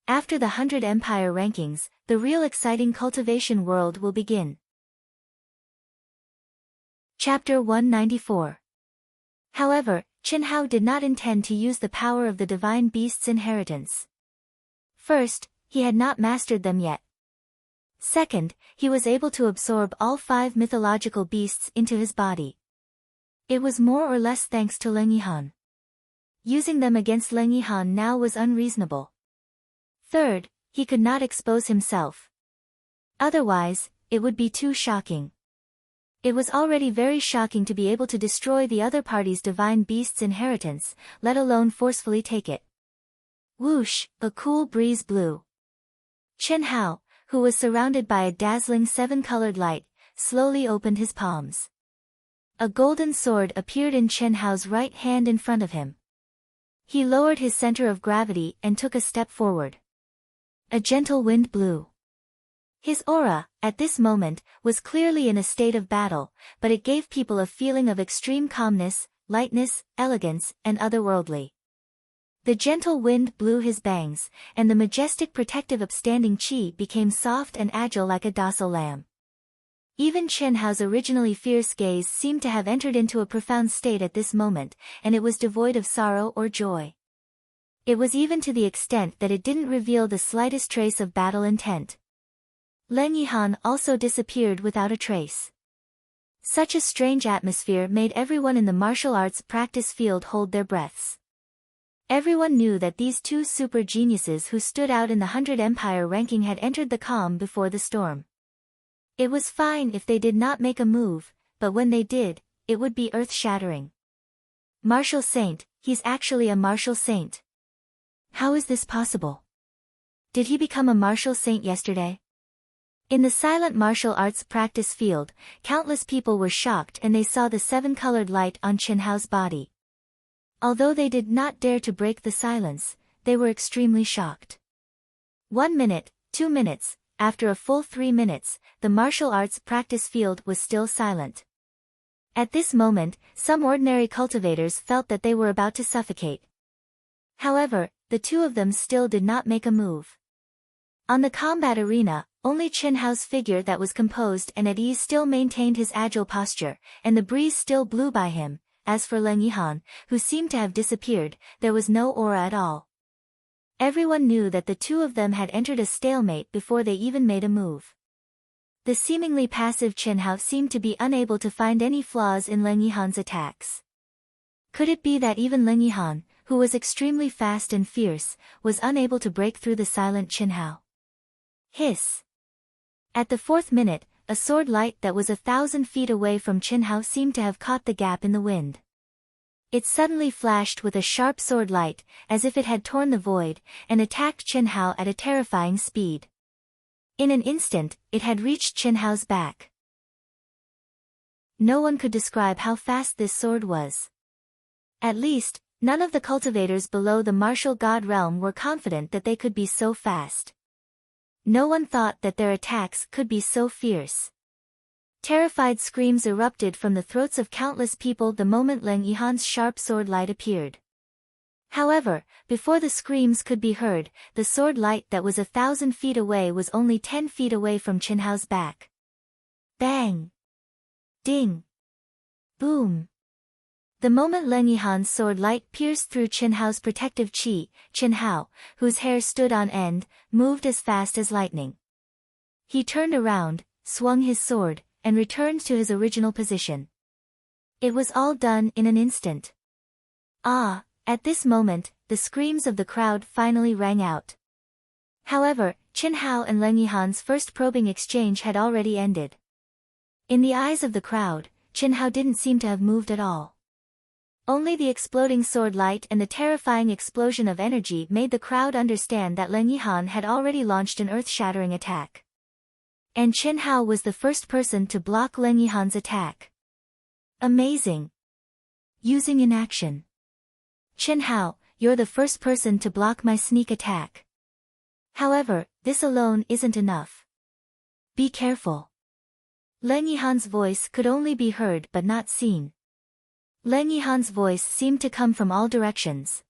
After the 100 Empire rankings, the real exciting cultivation world will begin. Chapter 194. However, Qin Hao did not intend to use the power of the divine beast's inheritance. First, he had not mastered them yet. Second, he was able to absorb all 5 mythological beasts into his body. It was more or less thanks to Leng Yihan. Using them against Leng Yihan now was unreasonable. Third, he could not expose himself. Otherwise, it would be too shocking. It was already very shocking to be able to destroy the other party's divine beast's inheritance, let alone forcefully take it. Whoosh, a cool breeze blew. Qin Hao, who was surrounded by a dazzling 7-colored light, slowly opened his palms. A golden sword appeared in Qin Hao's right hand in front of him. He lowered his center of gravity and took a step forward. A gentle wind blew. His aura, at this moment, was clearly in a state of battle, but it gave people a feeling of extreme calmness, lightness, elegance, and otherworldly. The gentle wind blew his bangs, and the majestic protective upstanding qi became soft and agile like a docile lamb. Even Qin Hao's originally fierce gaze seemed to have entered into a profound state at this moment, and it was devoid of sorrow or joy. It was even to the extent that it didn't reveal the slightest trace of battle intent. Leng Yihan also disappeared without a trace. Such a strange atmosphere made everyone in the martial arts practice field hold their breaths. Everyone knew that these two super geniuses who stood out in the 100 Empire ranking had entered the calm before the storm. It was fine if they did not make a move, but when they did, it would be earth-shattering. Martial Saint, he's actually a martial saint. How is this possible? Did he become a martial saint yesterday? In the silent martial arts practice field, countless people were shocked and they saw the 7-colored light on Qin Hao's body. Although they did not dare to break the silence, they were extremely shocked. 1 minute, 2 minutes, after a full 3 minutes, the martial arts practice field was still silent. At this moment, some ordinary cultivators felt that they were about to suffocate. However, the two of them still did not make a move. On the combat arena, only Qin Hao's figure that was composed and at ease still maintained his agile posture, and the breeze still blew by him. As for Leng Yihan, who seemed to have disappeared, there was no aura at all. Everyone knew that the two of them had entered a stalemate before they even made a move. The seemingly passive Qin Hao seemed to be unable to find any flaws in Leng Yihan's attacks. Could it be that even Leng Yihan, who was extremely fast and fierce, was unable to break through the silent Qin Hao? Hiss! At the 4th minute, a sword light that was 1,000 feet away from Qin Hao seemed to have caught the gap in the wind. It suddenly flashed with a sharp sword light, as if it had torn the void, and attacked Qin Hao at a terrifying speed. In an instant, it had reached Qin Hao's back. No one could describe how fast this sword was. At least, none of the cultivators below the martial god realm were confident that they could be so fast. No one thought that their attacks could be so fierce. Terrified screams erupted from the throats of countless people the moment Leng Yihan's sharp sword light appeared. However, before the screams could be heard, the sword light that was 1,000 feet away was only 10 feet away from Qinhao's back. Bang! Ding! Boom! The moment Leng Yihan's sword light pierced through Qinhao's protective chi, Qinhao, whose hair stood on end, moved as fast as lightning. He turned around, swung his sword, and returned to his original position. It was all done in an instant. Ah! At this moment, the screams of the crowd finally rang out. However, Qinhao and Leng Yihan's first probing exchange had already ended. In the eyes of the crowd, Qinhao didn't seem to have moved at all. Only the exploding sword light and the terrifying explosion of energy made the crowd understand that Leng Yihan had already launched an earth-shattering attack. And Qinhao was the first person to block Leng Yihan's attack. Amazing! Using in action. Qinhao, you're the first person to block my sneak attack. However, this alone isn't enough. Be careful. Leng Yihan's voice could only be heard but not seen. Leng Yihan's voice seemed to come from all directions.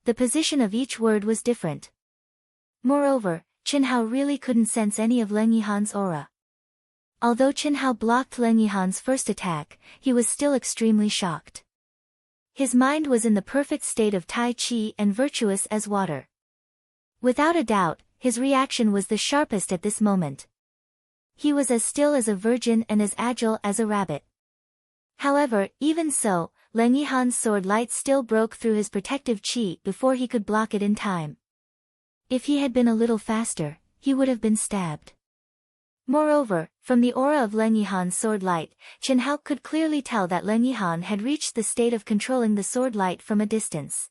The position of each word was different. Moreover, Qinhao really couldn't sense any of Leng Yihan's aura. Although Qinhao blocked Leng Yihan's first attack, he was still extremely shocked. His mind was in the perfect state of Tai Chi and virtuous as water. Without a doubt, his reaction was the sharpest at this moment. He was as still as a virgin and as agile as a rabbit. However, even so, Leng Yihan's sword light still broke through his protective chi before he could block it in time. If he had been a little faster, he would have been stabbed. Moreover, from the aura of Leng Yihan's sword light, Qinhao could clearly tell that Leng Yihan had reached the state of controlling the sword light from a distance.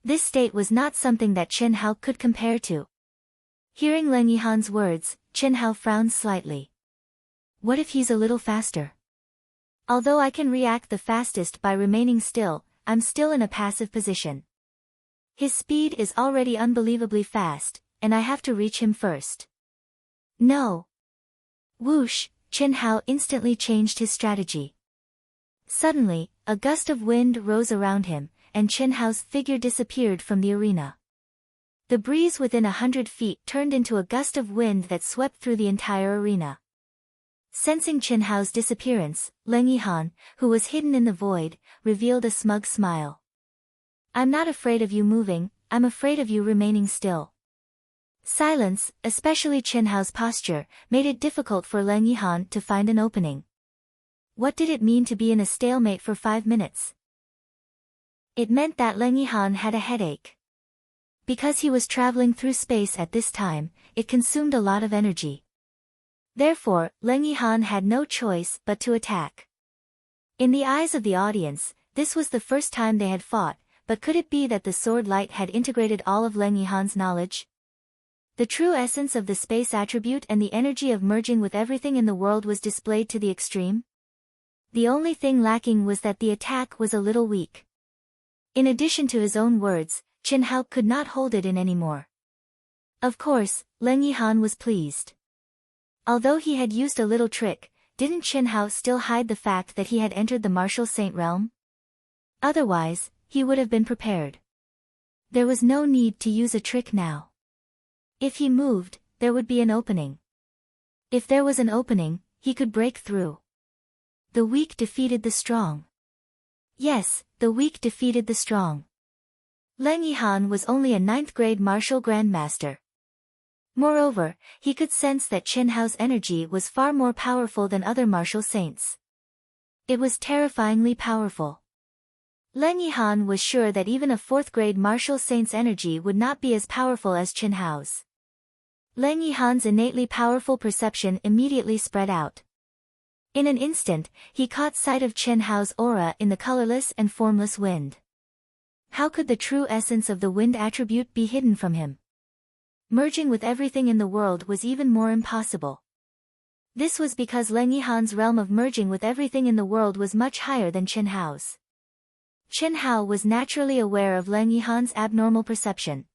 This state was not something that Qinhao could compare to. Hearing Leng Yihan's words, Qinhao frowned slightly. What if he's a little faster? Although I can react the fastest by remaining still, I'm still in a passive position. His speed is already unbelievably fast, and I have to reach him first. No. Whoosh, Qinhao instantly changed his strategy. Suddenly, a gust of wind rose around him, and Qinhao's figure disappeared from the arena. The breeze within 100 feet turned into a gust of wind that swept through the entire arena. Sensing Qinhao's disappearance, Leng Yihan, who was hidden in the void, revealed a smug smile. I'm not afraid of you moving, I'm afraid of you remaining still. Silence, especially Qinhao's posture, made it difficult for Leng Yihan to find an opening. What did it mean to be in a stalemate for 5 minutes? It meant that Leng Yihan had a headache. Because he was traveling through space at this time, it consumed a lot of energy. Therefore, Leng Yihan had no choice but to attack. In the eyes of the audience, this was the first time they had fought, but could it be that the sword light had integrated all of Leng Yihan's knowledge? The true essence of the space attribute and the energy of merging with everything in the world was displayed to the extreme? The only thing lacking was that the attack was a little weak. In addition to his own words, Qinhao could not hold it in anymore. Of course, Leng Yihan was pleased. Although he had used a little trick, didn't Qinhao still hide the fact that he had entered the martial saint realm? Otherwise, he would have been prepared. There was no need to use a trick now. If he moved, there would be an opening. If there was an opening, he could break through. The weak defeated the strong. Yes, the weak defeated the strong. Leng Yihan was only a 9th-grade martial grandmaster. Moreover, he could sense that Qinhao's energy was far more powerful than other martial saints. It was terrifyingly powerful. Leng Yihan was sure that even a 4th-grade martial saint's energy would not be as powerful as Qinhao's. Leng Yihan's innately powerful perception immediately spread out. In an instant, he caught sight of Qinhao's aura in the colorless and formless wind. How could the true essence of the wind attribute be hidden from him? Merging with everything in the world was even more impossible. This was because Leng Yihan's realm of merging with everything in the world was much higher than Qinhao's. Qinhao was naturally aware of Leng Yihan's abnormal perception.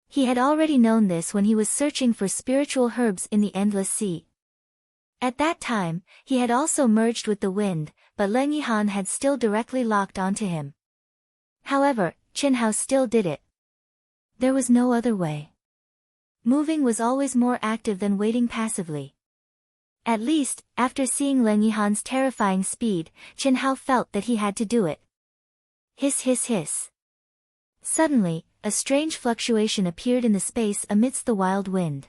He had already known this when he was searching for spiritual herbs in the Endless Sea. At that time, he had also merged with the wind, but Leng Yihan had still directly locked onto him. However, Chen Hao still did it. There was no other way. Moving was always more active than waiting passively. At least, after seeing Leng Yihan's terrifying speed, Chen Hao felt that he had to do it. Hiss hiss hiss. Suddenly, a strange fluctuation appeared in the space amidst the wild wind.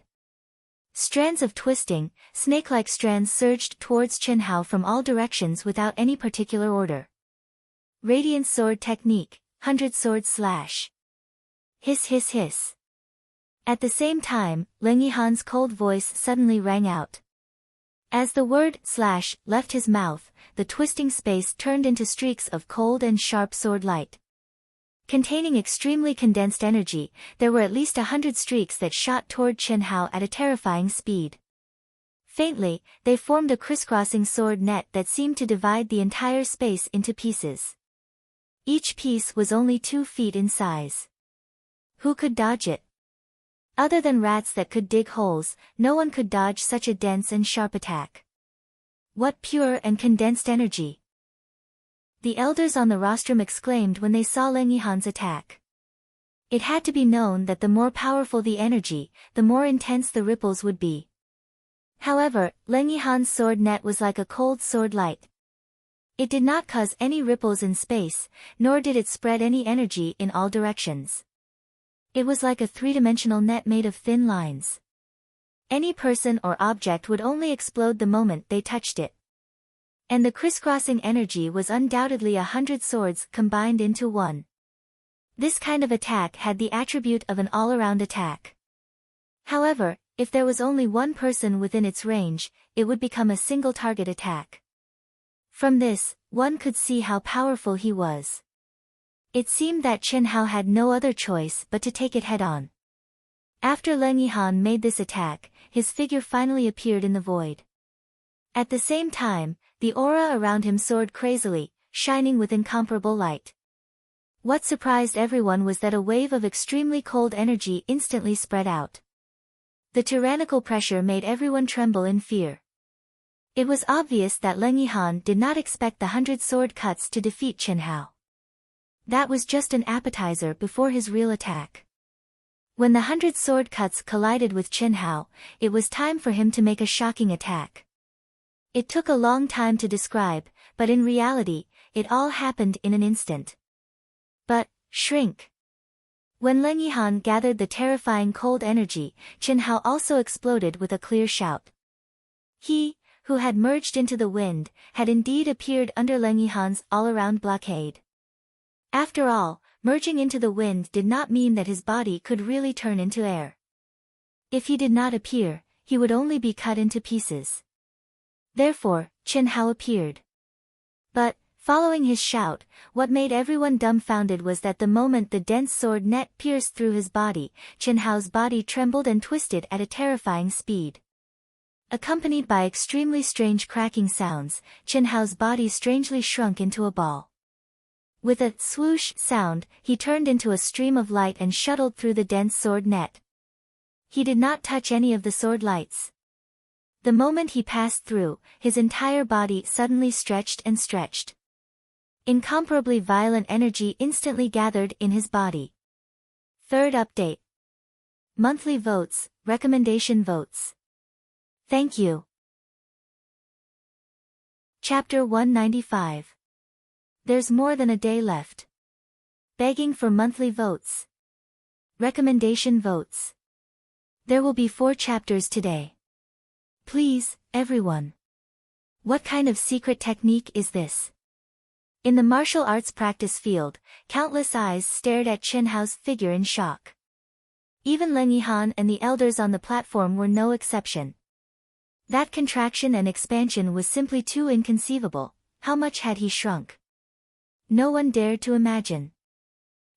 Strands of twisting, snake-like strands surged towards Chen Hao from all directions without any particular order. Radiant Sword Technique, 100 Sword Slash. Hiss hiss hiss. At the same time, Leng Yihan's cold voice suddenly rang out. As the word slash left his mouth, the twisting space turned into streaks of cold and sharp sword light. Containing extremely condensed energy, there were at least 100 streaks that shot toward Chen Hao at a terrifying speed. Faintly, they formed a crisscrossing sword net that seemed to divide the entire space into pieces. Each piece was only 2 feet in size. Who could dodge it? Other than rats that could dig holes, no one could dodge such a dense and sharp attack. What pure and condensed energy! The elders on the rostrum exclaimed when they saw Leng Yihan's attack. It had to be known that the more powerful the energy, the more intense the ripples would be. However, Leng Yihan's sword net was like a cold sword light. It did not cause any ripples in space, nor did it spread any energy in all directions. It was like a three-dimensional net made of thin lines. Any person or object would only explode the moment they touched it. And the crisscrossing energy was undoubtedly 100 swords combined into one. This kind of attack had the attribute of an all-around attack. However, if there was only one person within its range, it would become a single-target attack. From this, one could see how powerful he was. It seemed that Chen Hao had no other choice but to take it head-on. After Leng Yihan made this attack, his figure finally appeared in the void. At the same time, the aura around him soared crazily, shining with incomparable light. What surprised everyone was that a wave of extremely cold energy instantly spread out. The tyrannical pressure made everyone tremble in fear. It was obvious that Leng Yihan did not expect the 100 sword cuts to defeat Chen Hao. That was just an appetizer before his real attack. When the 100 sword cuts collided with Chen Hao, it was time for him to make a shocking attack. It took a long time to describe, but in reality, it all happened in an instant. But, shrink! When Leng Yihan gathered the terrifying cold energy, Chen Hao also exploded with a clear shout. He, who had merged into the wind, had indeed appeared under Leng Yihan's all-around blockade. After all, merging into the wind did not mean that his body could really turn into air. If he did not appear, he would only be cut into pieces. Therefore, Chen Hao appeared. But, following his shout, what made everyone dumbfounded was that the moment the dense sword net pierced through his body, Chen Hao's body trembled and twisted at a terrifying speed. Accompanied by extremely strange cracking sounds, Chen Hao's body strangely shrunk into a ball. With a swoosh sound, he turned into a stream of light and shuttled through the dense sword net. He did not touch any of the sword lights. The moment he passed through, his entire body suddenly stretched and stretched. Incomparably violent energy instantly gathered in his body. Third update. Monthly votes, recommendation votes. Thank you. Chapter 195. There's more than a day left. Begging for monthly votes. Recommendation votes. There will be 4 chapters today. Please, everyone. What kind of secret technique is this? In the martial arts practice field, countless eyes stared at Chen Hao's figure in shock. Even Leng Yihan and the elders on the platform were no exception. That contraction and expansion was simply too inconceivable. How much had he shrunk? No one dared to imagine.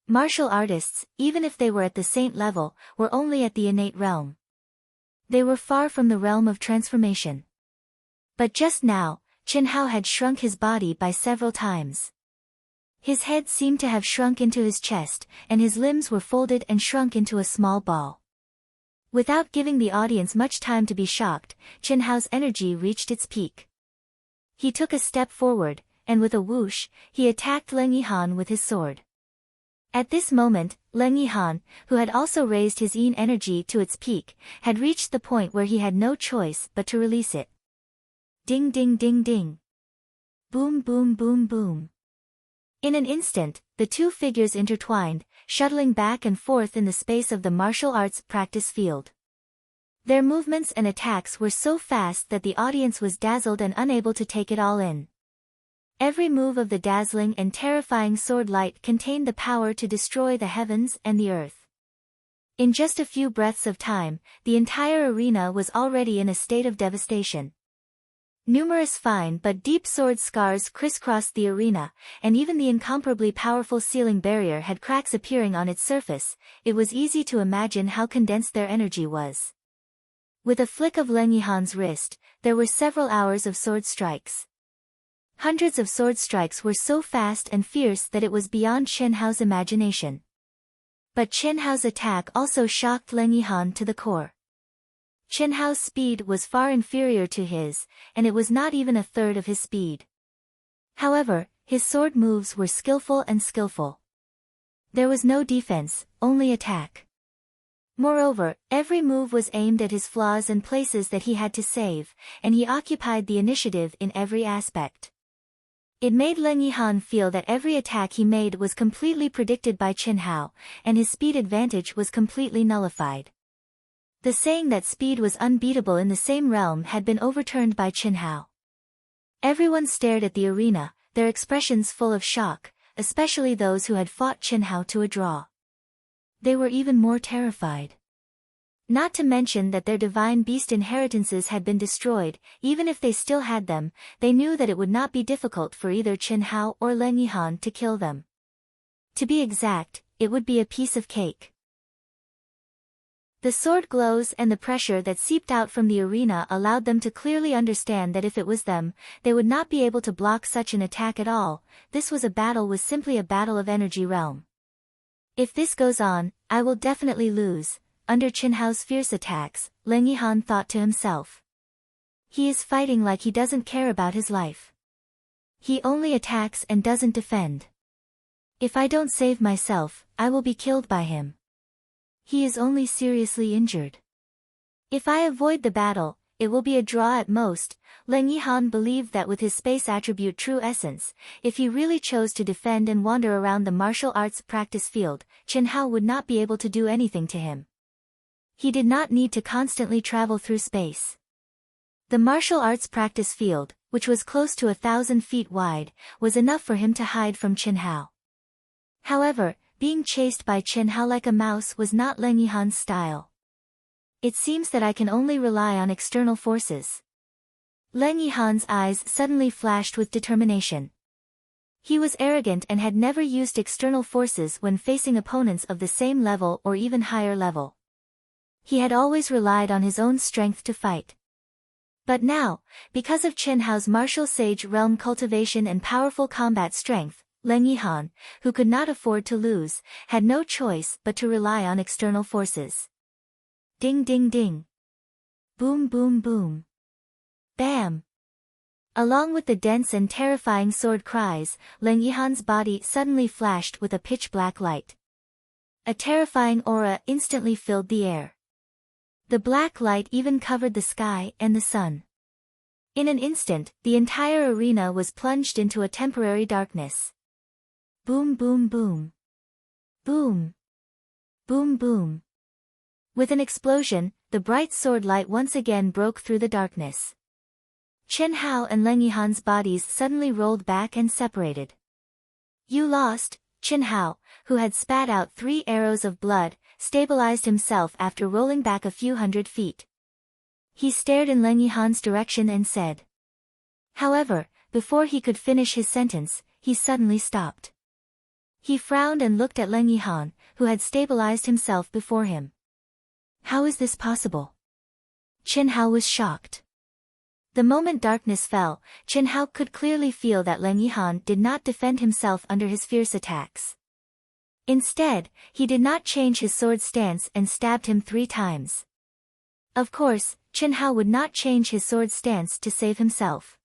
Martial artists, even if they were at the saint level, were only at the innate realm. They were far from the realm of transformation. But just now, Chen Hao had shrunk his body by several times. His head seemed to have shrunk into his chest, and his limbs were folded and shrunk into a small ball. Without giving the audience much time to be shocked, Chen Hao's energy reached its peak. He took a step forward, and with a whoosh, he attacked Leng Yihan with his sword. At this moment, Leng Yihan, who had also raised his yin energy to its peak, had reached the point where he had no choice but to release it. Ding ding ding ding. Boom boom boom boom. In an instant, the two figures intertwined, shuttling back and forth in the space of the martial arts practice field. Their movements and attacks were so fast that the audience was dazzled and unable to take it all in. Every move of the dazzling and terrifying sword light contained the power to destroy the heavens and the earth. In just a few breaths of time, the entire arena was already in a state of devastation. Numerous fine but deep sword scars crisscrossed the arena, and even the incomparably powerful ceiling barrier had cracks appearing on its surface. It was easy to imagine how condensed their energy was. With a flick of Leng Yihan's wrist, there were several hours of sword strikes. Hundreds of sword strikes were so fast and fierce that it was beyond Chen Hao's imagination. But Chen Hao's attack also shocked Leng Yihan to the core. Chen Hao's speed was far inferior to his, and it was not even a third of his speed. However, his sword moves were skillful and skillful. There was no defense, only attack. Moreover, every move was aimed at his flaws and places that he had to save, and he occupied the initiative in every aspect. It made Leng Yihan feel that every attack he made was completely predicted by Chen Hao, and his speed advantage was completely nullified. The saying that speed was unbeatable in the same realm had been overturned by Chen Hao. Everyone stared at the arena, their expressions full of shock, especially those who had fought Chen Hao to a draw. They were even more terrified. Not to mention that their divine beast inheritances had been destroyed. Even if they still had them, they knew that it would not be difficult for either Chen Hao or Leng Yihan to kill them. To be exact, it would be a piece of cake. The sword glows and the pressure that seeped out from the arena allowed them to clearly understand that if it was them, they would not be able to block such an attack at all. This was simply a battle of energy realm. If this goes on, I will definitely lose. Under Chen Hao's fierce attacks, Leng Yihan thought to himself. He is fighting like he doesn't care about his life. He only attacks and doesn't defend. If I don't save myself, I will be killed by him. He is only seriously injured. If I avoid the battle, it will be a draw at most. Leng Yihan believed that with his space attribute True Essence, if he really chose to defend and wander around the martial arts practice field, Chen Hao would not be able to do anything to him. He did not need to constantly travel through space. The martial arts practice field, which was close to 1,000 feet wide, was enough for him to hide from Chen Hao. However, being chased by Chen Hao like a mouse was not Leng Yihan's style. It seems that I can only rely on external forces. Leng Yihan's eyes suddenly flashed with determination. He was arrogant and had never used external forces when facing opponents of the same level or even higher level. He had always relied on his own strength to fight. But now, because of Chen Hao's martial sage realm cultivation and powerful combat strength, Leng Yihan, who could not afford to lose, had no choice but to rely on external forces. Ding ding ding. Boom boom boom. Bam. Along with the dense and terrifying sword cries, Leng Yihan's body suddenly flashed with a pitch-black light. A terrifying aura instantly filled the air. The black light even covered the sky and the sun. In an instant, the entire arena was plunged into a temporary darkness. Boom boom boom. Boom. Boom boom. With an explosion, the bright sword light once again broke through the darkness. Chen Hao and Leng Yihan's bodies suddenly rolled back and separated. You lost. Chen Hao, who had spat out 3 arrows of blood, stabilized himself after rolling back a few hundred feet. He stared in Leng Yihan's direction and said. However, before he could finish his sentence, he suddenly stopped. He frowned and looked at Leng Yihan, who had stabilized himself before him. How is this possible? Chen Hao was shocked. The moment darkness fell, Chen Hao could clearly feel that Leng Yihan did not defend himself under his fierce attacks. Instead, he did not change his sword stance and stabbed him 3 times. Of course, Chen Hao would not change his sword stance to save himself.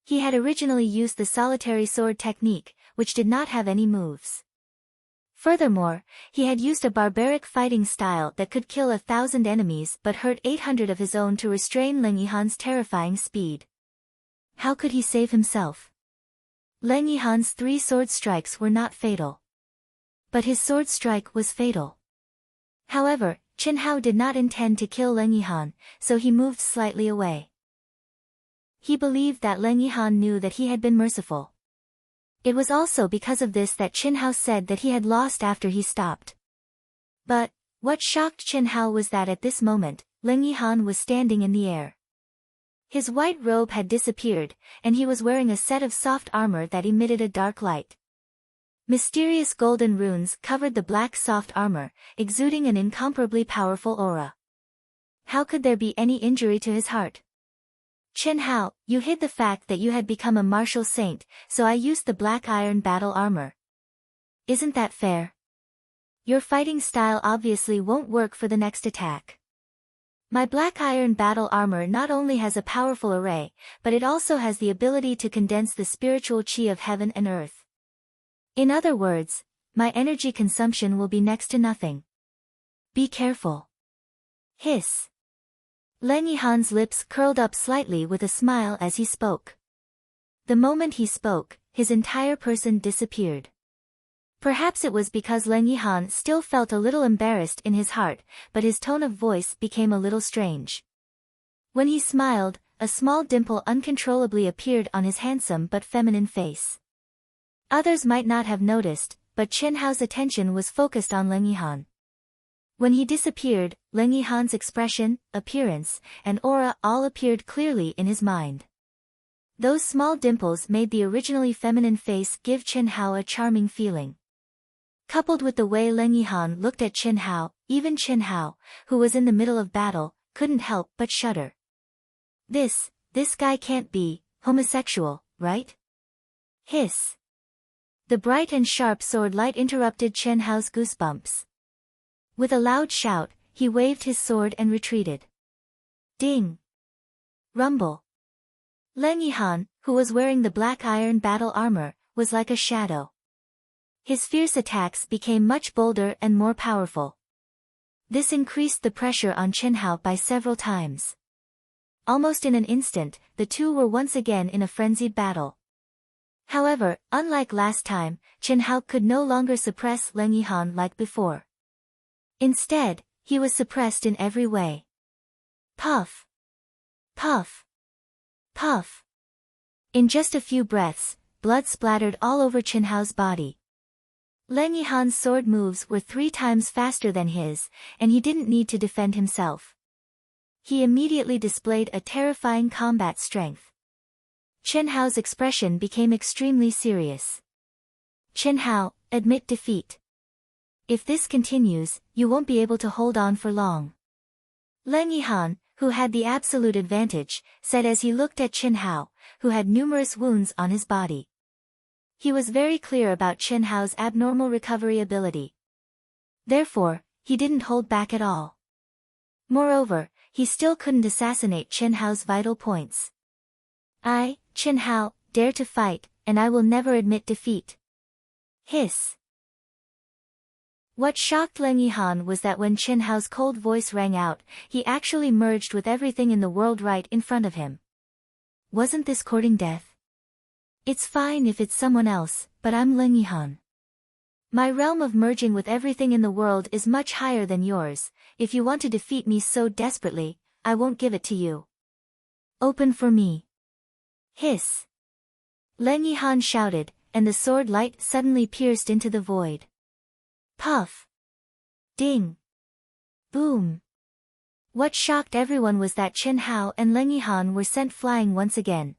He had originally used the solitary sword technique, which did not have any moves. Furthermore, he had used a barbaric fighting style that could kill 1,000 enemies but hurt 800 of his own to restrain Leng Yihan's terrifying speed. How could he save himself? Leng Yihan's 3 sword strikes were not fatal. But his sword strike was fatal. However, Chen Hao did not intend to kill Leng Yihan, so he moved slightly away. He believed that Leng Yihan knew that he had been merciful. It was also because of this that Chen Hao said that he had lost after he stopped. But, what shocked Chen Hao was that at this moment, Leng Yihan was standing in the air. His white robe had disappeared, and he was wearing a set of soft armor that emitted a dark light. Mysterious golden runes covered the black soft armor, exuding an incomparably powerful aura. How could there be any injury to his heart? Chen Hao, you hid the fact that you had become a martial saint, so I used the black iron battle armor. Isn't that fair? Your fighting style obviously won't work for the next attack. My black iron battle armor not only has a powerful array, but it also has the ability to condense the spiritual chi of heaven and earth. In other words, my energy consumption will be next to nothing. Be careful. Hiss. Leng Yihan's lips curled up slightly with a smile as he spoke. The moment he spoke, his entire person disappeared. Perhaps it was because Leng Yihan still felt a little embarrassed in his heart, but his tone of voice became a little strange. When he smiled, a small dimple uncontrollably appeared on his handsome but feminine face. Others might not have noticed, but Chen Hao's attention was focused on Leng Yihan. When he disappeared, Leng Yihan's expression, appearance, and aura all appeared clearly in his mind. Those small dimples made the originally feminine face give Chen Hao a charming feeling. Coupled with the way Leng Yihan looked at Chen Hao, even Chen Hao, who was in the middle of battle, couldn't help but shudder. This guy can't be homosexual, right? Hiss. The bright and sharp sword light interrupted Chen Hao's goosebumps. With a loud shout, he waved his sword and retreated. Ding! Rumble! Leng Yihan, who was wearing the black iron battle armor, was like a shadow. His fierce attacks became much bolder and more powerful. This increased the pressure on Chen Hao by several times. Almost in an instant, the two were once again in a frenzied battle. However, unlike last time, Chen Hao could no longer suppress Leng Yihan like before. Instead, he was suppressed in every way. Puff! Puff! Puff! In just a few breaths, blood splattered all over Chen Hao's body. Leng Yihan's sword moves were 3 times faster than his, and he didn't need to defend himself. He immediately displayed a terrifying combat strength. Chen Hao's expression became extremely serious. Chen Hao, admit defeat. If this continues, you won't be able to hold on for long. Leng Yihan, who had the absolute advantage, said as he looked at Chen Hao, who had numerous wounds on his body. He was very clear about Chen Hao's abnormal recovery ability. Therefore, he didn't hold back at all. Moreover, he still couldn't assassinate Chen Hao's vital points. I, Chen Hao, dare to fight, and I will never admit defeat. Hiss. What shocked Leng Yihan was that when Chen Hao's cold voice rang out, he actually merged with everything in the world right in front of him. Wasn't this courting death? It's fine if it's someone else, but I'm Leng Yihan. My realm of merging with everything in the world is much higher than yours. If you want to defeat me so desperately, I won't give it to you. Open for me. Hiss. Leng Yihan shouted, and the sword light suddenly pierced into the void. Puff. Ding. Boom. What shocked everyone was that Chen Hao and Leng Yihan were sent flying once again.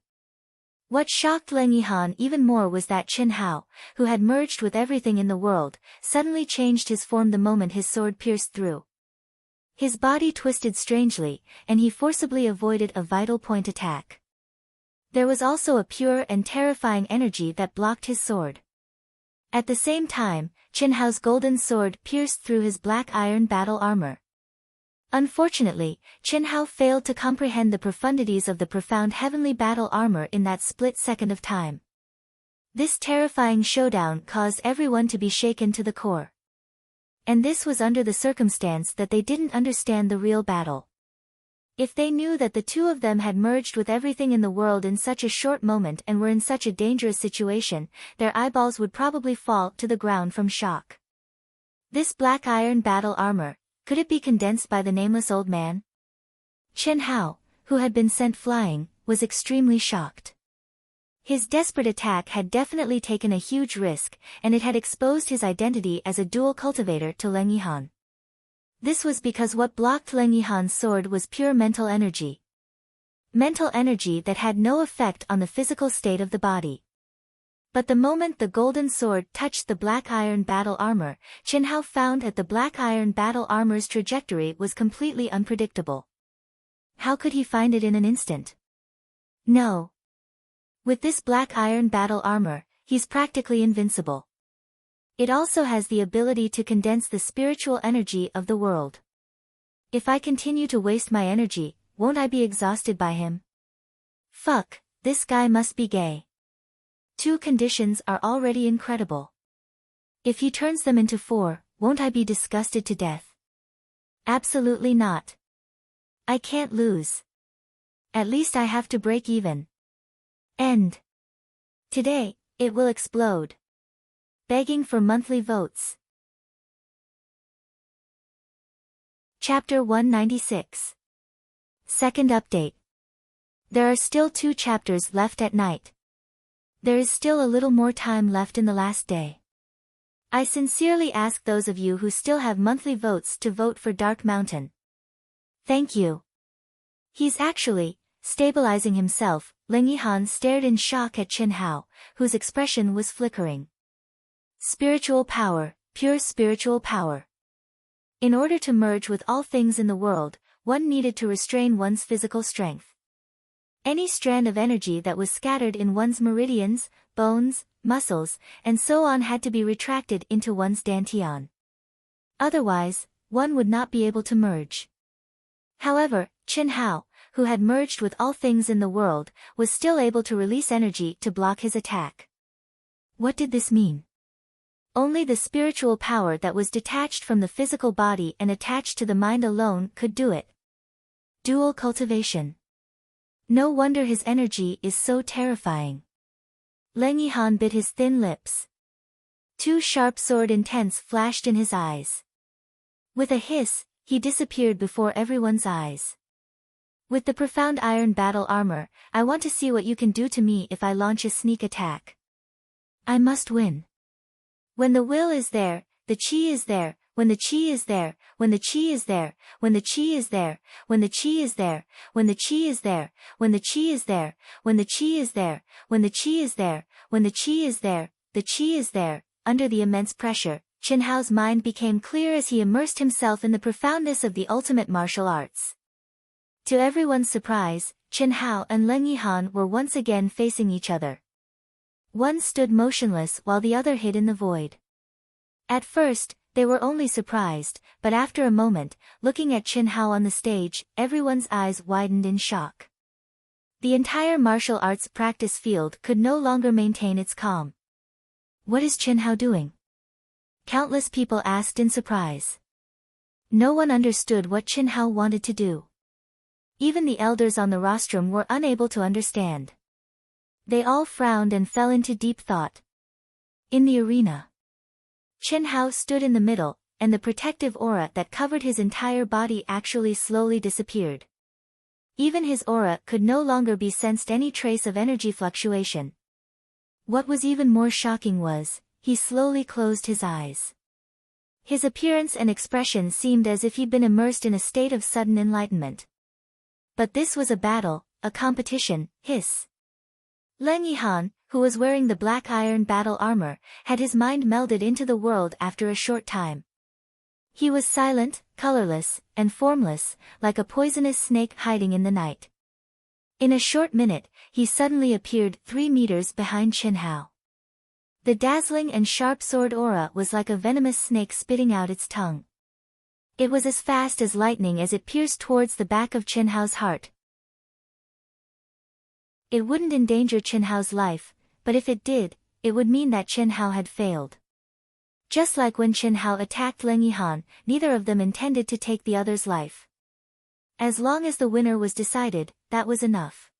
What shocked Leng Yihan even more was that Chen Hao, who had merged with everything in the world, suddenly changed his form the moment his sword pierced through. His body twisted strangely, and he forcibly avoided a vital point attack. There was also a pure and terrifying energy that blocked his sword. At the same time, Chen Hao's golden sword pierced through his black iron battle armor. Unfortunately, Chen Hao failed to comprehend the profundities of the profound heavenly battle armor in that split second of time. This terrifying showdown caused everyone to be shaken to the core. And this was under the circumstance that they didn't understand the real battle. If they knew that the two of them had merged with everything in the world in such a short moment and were in such a dangerous situation, their eyeballs would probably fall to the ground from shock. This black iron battle armor, could it be condensed by the nameless old man? Chen Hao, who had been sent flying, was extremely shocked. His desperate attack had definitely taken a huge risk, and it had exposed his identity as a dual cultivator to Leng Yihan. This was because what blocked Leng Yihan's sword was pure mental energy. Mental energy that had no effect on the physical state of the body. But the moment the golden sword touched the black iron battle armor, Chen Hao found that the black iron battle armor's trajectory was completely unpredictable. How could he find it in an instant? No. With this black iron battle armor, he's practically invincible. It also has the ability to condense the spiritual energy of the world. If I continue to waste my energy, won't I be exhausted by him? Fuck, this guy must be gay. Two conditions are already incredible. If he turns them into four, won't I be disgusted to death? Absolutely not. I can't lose. At least I have to break even. End. Today, it will explode. Begging for monthly votes. Chapter 196. Second update. There are still 2 chapters left at night. There is still a little more time left in the last day. I sincerely ask those of you who still have monthly votes to vote for Dark Mountain. Thank you. He's actually stabilizing himself. Leng Yihan stared in shock at Chen Hao, whose expression was flickering. Spiritual power, pure spiritual power. In order to merge with all things in the world, one needed to restrain one's physical strength. Any strand of energy that was scattered in one's meridians, bones, muscles, and so on had to be retracted into one's dantian. Otherwise, one would not be able to merge. However, Chen Hao, who had merged with all things in the world, was still able to release energy to block his attack. What did this mean? Only the spiritual power that was detached from the physical body and attached to the mind alone could do it. Dual cultivation. No wonder his energy is so terrifying. Leng Yihan bit his thin lips. 2 sharp sword intents flashed in his eyes. With a hiss, he disappeared before everyone's eyes. With the profound iron battle armor, I want to see what you can do to me if I launch a sneak attack. I must win. When the will is there, the chi is there, when the chi is there, when the chi is there, when the chi is there, when the chi is there, when the chi is there, when the chi is there, when the chi is there, when the chi is there, when the chi is there, the chi is there. Under the immense pressure, Chen Hao's mind became clear as he immersed himself in the profoundness of the ultimate martial arts. To everyone's surprise, Chen Hao and Leng Yihan were once again facing each other. One stood motionless while the other hid in the void. At first, they were only surprised, but after a moment, looking at Chen Hao on the stage, everyone's eyes widened in shock. The entire martial arts practice field could no longer maintain its calm. What is Chen Hao doing? Countless people asked in surprise. No one understood what Chen Hao wanted to do. Even the elders on the rostrum were unable to understand. They all frowned and fell into deep thought. In the arena, Chen Hao stood in the middle, and the protective aura that covered his entire body actually slowly disappeared. Even his aura could no longer be sensed any trace of energy fluctuation. What was even more shocking was, he slowly closed his eyes. His appearance and expression seemed as if he'd been immersed in a state of sudden enlightenment. But this was a battle, a competition. Hiss. Leng Yihan, who was wearing the black iron battle armor, had his mind melded into the world after a short time. He was silent, colorless, and formless, like a poisonous snake hiding in the night. In a short minute, he suddenly appeared 3 meters behind Chen Hao. The dazzling and sharp sword aura was like a venomous snake spitting out its tongue. It was as fast as lightning as it pierced towards the back of Chen Hao's heart. It wouldn't endanger Chen Hao's life, but if it did, it would mean that Chen Hao had failed. Just like when Chen Hao attacked Leng Yihan, neither of them intended to take the other's life. As long as the winner was decided, that was enough.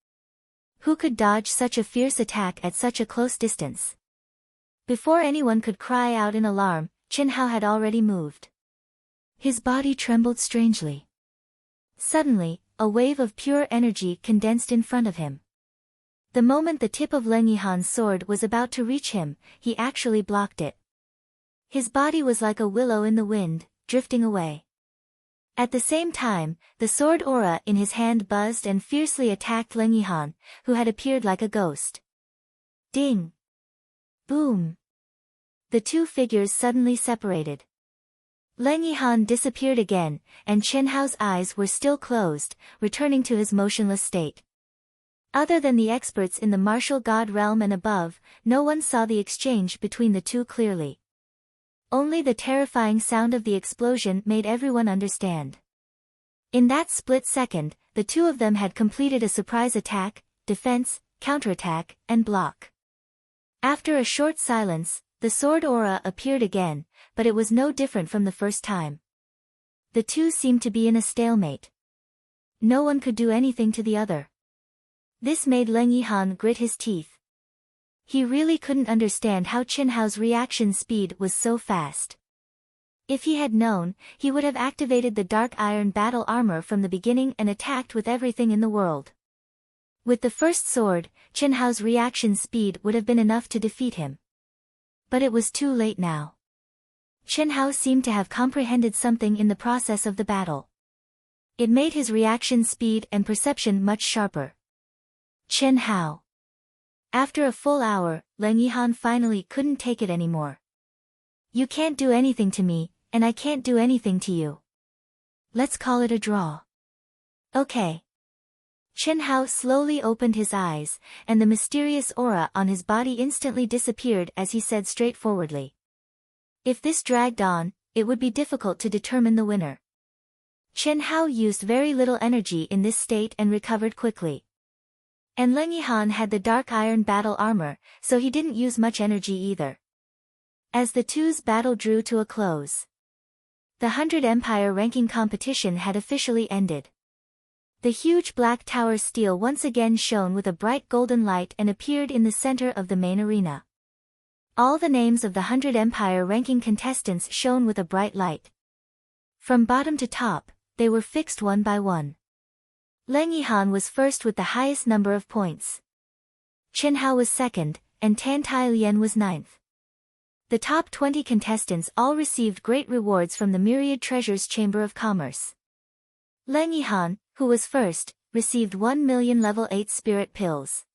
Who could dodge such a fierce attack at such a close distance? Before anyone could cry out in alarm, Chen Hao had already moved. His body trembled strangely. Suddenly, a wave of pure energy condensed in front of him. The moment the tip of Leng Yihan's sword was about to reach him, he actually blocked it. His body was like a willow in the wind, drifting away. At the same time, the sword aura in his hand buzzed and fiercely attacked Leng Yihan, who had appeared like a ghost. Ding! Boom! The two figures suddenly separated. Leng Yihan disappeared again, and Chen Hao's eyes were still closed, returning to his motionless state. Other than the experts in the martial god realm and above, no one saw the exchange between the two clearly. Only the terrifying sound of the explosion made everyone understand. In that split second, the two of them had completed a surprise attack, defense, counterattack, and block. After a short silence, the sword aura appeared again, but it was no different from the first time. The two seemed to be in a stalemate. No one could do anything to the other. This made Leng Yihan grit his teeth. He really couldn't understand how Chen Hao's reaction speed was so fast. If he had known, he would have activated the dark iron battle armor from the beginning and attacked with everything in the world. With the first sword, Chen Hao's reaction speed would have been enough to defeat him. But it was too late now. Chen Hao seemed to have comprehended something in the process of the battle. It made his reaction speed and perception much sharper. Chen Hao. After a full hour, Leng Yihan finally couldn't take it anymore. You can't do anything to me, and I can't do anything to you. Let's call it a draw. Okay. Chen Hao slowly opened his eyes, and the mysterious aura on his body instantly disappeared as he said straightforwardly. If this dragged on, it would be difficult to determine the winner. Chen Hao used very little energy in this state and recovered quickly. And Leng Yihan had the dark iron battle armor, so he didn't use much energy either. As the two's battle drew to a close, the 100 Empire ranking competition had officially ended. The huge black tower steel once again shone with a bright golden light and appeared in the center of the main arena. All the names of the 100 Empire ranking contestants shone with a bright light. From bottom to top, they were fixed one by one. Leng Yihan was first with the highest number of points. Chen Hao was second, and Tan Tai Lian was ninth. The top 20 contestants all received great rewards from the Myriad Treasures Chamber of Commerce. Leng Yihan, who was first, received 1 million level 8 spirit pills.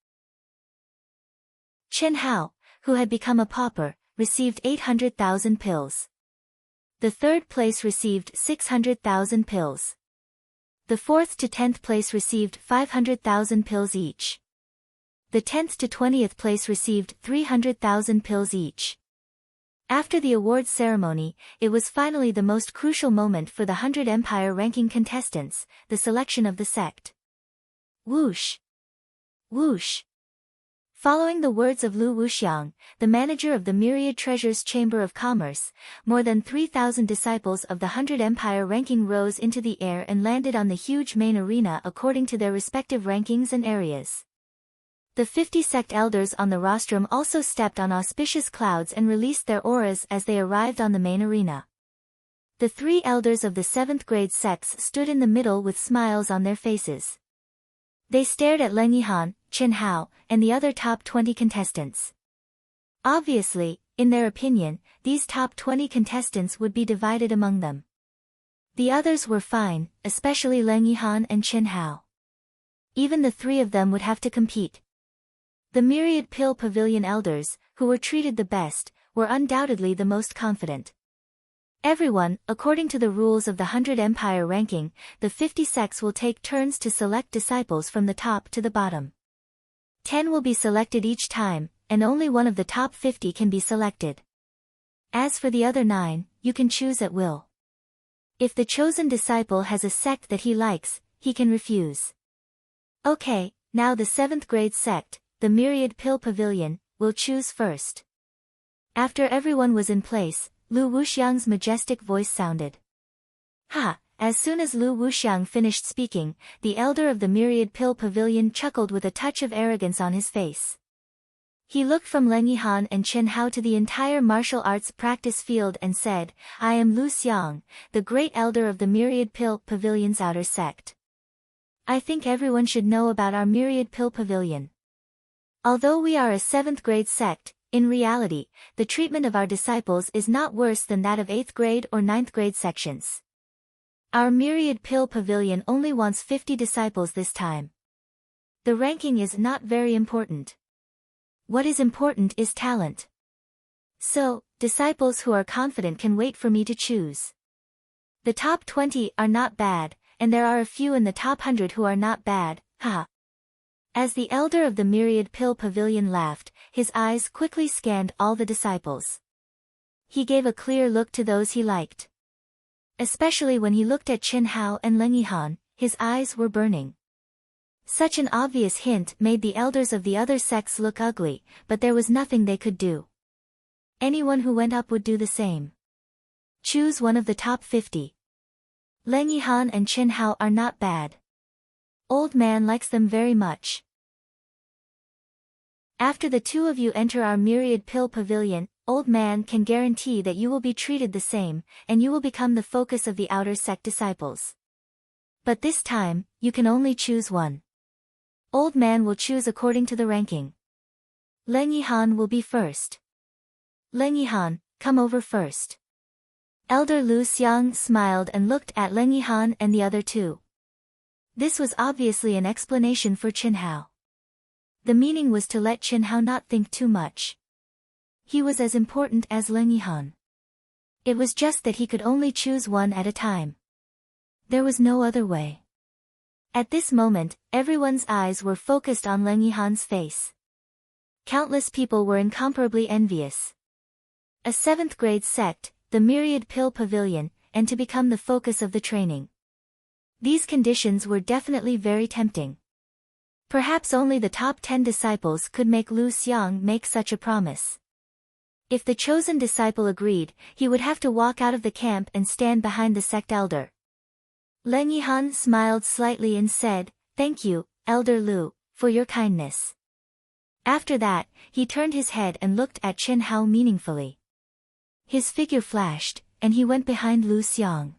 Chen Hao, who had become a pauper, received 800,000 pills. The third place received 600,000 pills. The 4th to 10th place received 500,000 pills each. The 10th to 20th place received 300,000 pills each. After the awards ceremony, it was finally the most crucial moment for the 100 Empire ranking contestants, the selection of the sect. Whoosh! Whoosh! Following the words of Lu Wuxiang, the manager of the Myriad Treasures Chamber of Commerce, more than 3,000 disciples of the 100 Empire ranking rose into the air and landed on the huge main arena according to their respective rankings and areas. The 50 sect elders on the rostrum also stepped on auspicious clouds and released their auras as they arrived on the main arena. The 3 elders of the 7th grade sects stood in the middle with smiles on their faces. They stared at Leng Yihan, Chen Hao, and the other top 20 contestants. Obviously, in their opinion, these top 20 contestants would be divided among them. The others were fine, especially Leng Yihan and Chen Hao. Even the 3 of them would have to compete. The Myriad Pill Pavilion elders, who were treated the best, were undoubtedly the most confident. Everyone, according to the rules of the 100 Empire ranking, the 50 sects will take turns to select disciples from the top to the bottom. 10 will be selected each time, and only one of the top 50 can be selected. As for the other 9, you can choose at will. If the chosen disciple has a sect that he likes, he can refuse. Okay, now the 7th grade sect, the Myriad Pill Pavilion, will choose first. After everyone was in place, Lu Wuxiang's majestic voice sounded. Ha! As soon as Lu Wuxiang finished speaking, the elder of the Myriad Pill Pavilion chuckled with a touch of arrogance on his face. He looked from Leng Yihan and Chen Hao to the entire martial arts practice field and said, I am Lu Xiang, the great elder of the Myriad Pill Pavilion's outer sect. I think everyone should know about our Myriad Pill Pavilion. Although we are a 7th grade sect, in reality, the treatment of our disciples is not worse than that of 8th grade or 9th grade sections. Our Myriad Pill Pavilion only wants 50 disciples this time. The ranking is not very important. What is important is talent. So, disciples who are confident can wait for me to choose. The top 20 are not bad, and there are a few in the top 100 who are not bad, haha. As the elder of the Myriad Pill Pavilion laughed, his eyes quickly scanned all the disciples. He gave a clear look to those he liked. Especially when he looked at Chen Hao and Leng Yihan, his eyes were burning. Such an obvious hint made the elders of the other sects look ugly, but there was nothing they could do. Anyone who went up would do the same. Choose one of the top 50. Leng Yihan and Chen Hao are not bad. Old man likes them very much. After the two of you enter our Myriad Pill Pavilion, Old Man can guarantee that you will be treated the same, and you will become the focus of the outer sect disciples. But this time, you can only choose one. Old Man will choose according to the ranking. Leng Yihan will be first. Leng Yihan, come over first. Elder Lu Xiang smiled and looked at Leng Yihan and the other two. This was obviously an explanation for Chen Hao. The meaning was to let Chen Hao not think too much. He was as important as Leng Yihan. It was just that he could only choose one at a time. There was no other way. At this moment, everyone's eyes were focused on Leng Yihan's face. Countless people were incomparably envious. A 7th grade sect, the Myriad Pill Pavilion, and to become the focus of the training. These conditions were definitely very tempting. Perhaps only the top 10 disciples could make Lu Xiang make such a promise. If the chosen disciple agreed, he would have to walk out of the camp and stand behind the sect elder. Leng Yihan smiled slightly and said, Thank you, Elder Lu, for your kindness. After that, he turned his head and looked at Chen Hao meaningfully. His figure flashed, and he went behind Lu Xiang.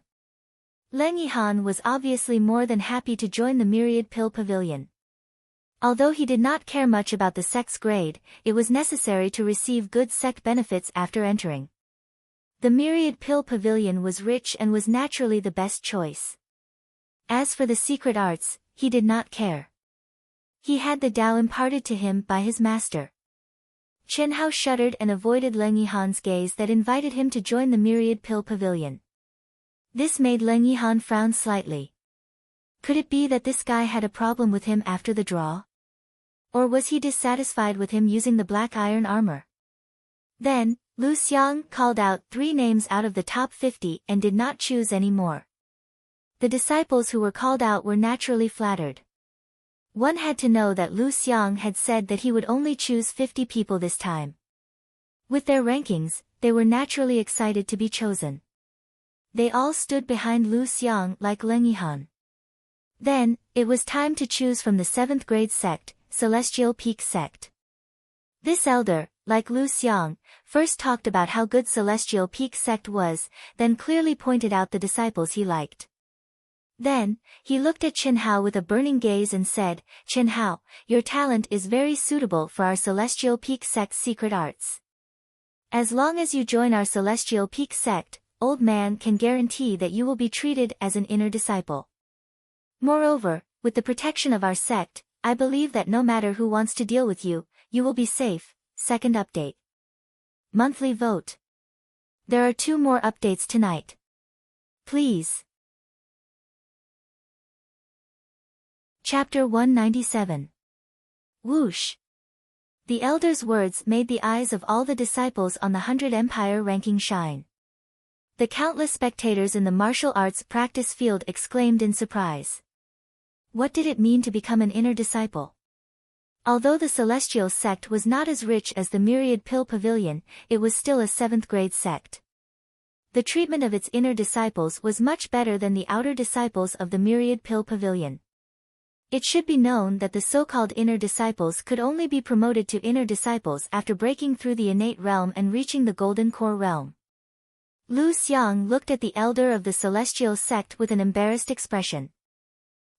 Leng Yihan was obviously more than happy to join the Myriad Pill Pavilion. Although he did not care much about the sect's grade, it was necessary to receive good sect benefits after entering. The Myriad Pill Pavilion was rich and was naturally the best choice. As for the secret arts, he did not care. He had the Tao imparted to him by his master. Chen Hao shuddered and avoided Leng Yihan's gaze that invited him to join the Myriad Pill Pavilion. This made Leng Yihan frown slightly. Could it be that this guy had a problem with him after the draw? Or was he dissatisfied with him using the black iron armor? Then, Lu Xiang called out 3 names out of the top 50 and did not choose any more. The disciples who were called out were naturally flattered. One had to know that Lu Xiang had said that he would only choose 50 people this time. With their rankings, they were naturally excited to be chosen. They all stood behind Lu Xiang like Leng Yihan. Then, it was time to choose from the 7th grade sect, Celestial Peak sect. This elder, like Lu Xiang, first talked about how good Celestial Peak sect was, then clearly pointed out the disciples he liked. Then, he looked at Chen Hao with a burning gaze and said, Chen Hao, your talent is very suitable for our Celestial Peak sect's secret arts. As long as you join our Celestial Peak sect, Old Man can guarantee that you will be treated as an inner disciple. Moreover, with the protection of our sect, I believe that no matter who wants to deal with you, you will be safe. Second update. Monthly vote. There are 2 more updates tonight. Please. Chapter 197. Whoosh. The elder's words made the eyes of all the disciples on the 100 Empire ranking shine. The countless spectators in the martial arts practice field exclaimed in surprise. What did it mean to become an inner disciple? Although the Celestial sect was not as rich as the Myriad Pill Pavilion, it was still a 7th grade sect. the treatment of its inner disciples was much better than the outer disciples of the Myriad Pill Pavilion. It should be known that the so-called inner disciples could only be promoted to inner disciples after breaking through the innate realm and reaching the golden core realm. Lu Xiang looked at the elder of the celestial sect with an embarrassed expression.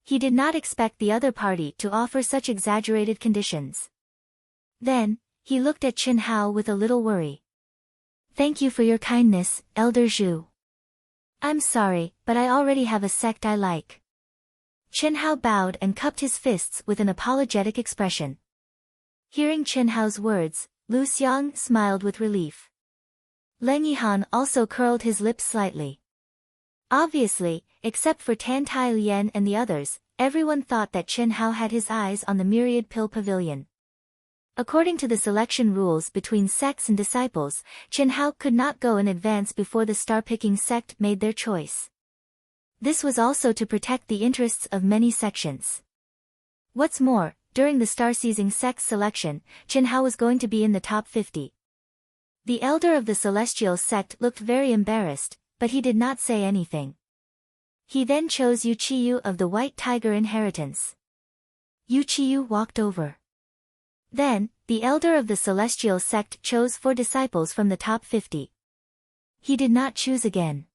He did not expect the other party to offer such exaggerated conditions. Then, he looked at Qin Hao with a little worry. Thank you for your kindness, Elder Zhu. I'm sorry, but I already have a sect I like. Qin Hao bowed and cupped his fists with an apologetic expression. Hearing Qin Hao's words, Lu Xiang smiled with relief. Leng Yihan also curled his lips slightly. Obviously, except for Tan Tai Lian and the others, everyone thought that Qin Hao had his eyes on the Myriad Pill Pavilion. According to the selection rules between sects and disciples, Qin Hao could not go in advance before the star-picking sect made their choice. This was also to protect the interests of many sections. What's more, during the star-seizing sect selection, Qin Hao was going to be in the top 50. The elder of the celestial sect looked very embarrassed, but he did not say anything. He then chose Yu Qiyu of the White Tiger inheritance. Yu Qiyu walked over. Then, the elder of the celestial sect chose 4 disciples from the top 50. He did not choose again.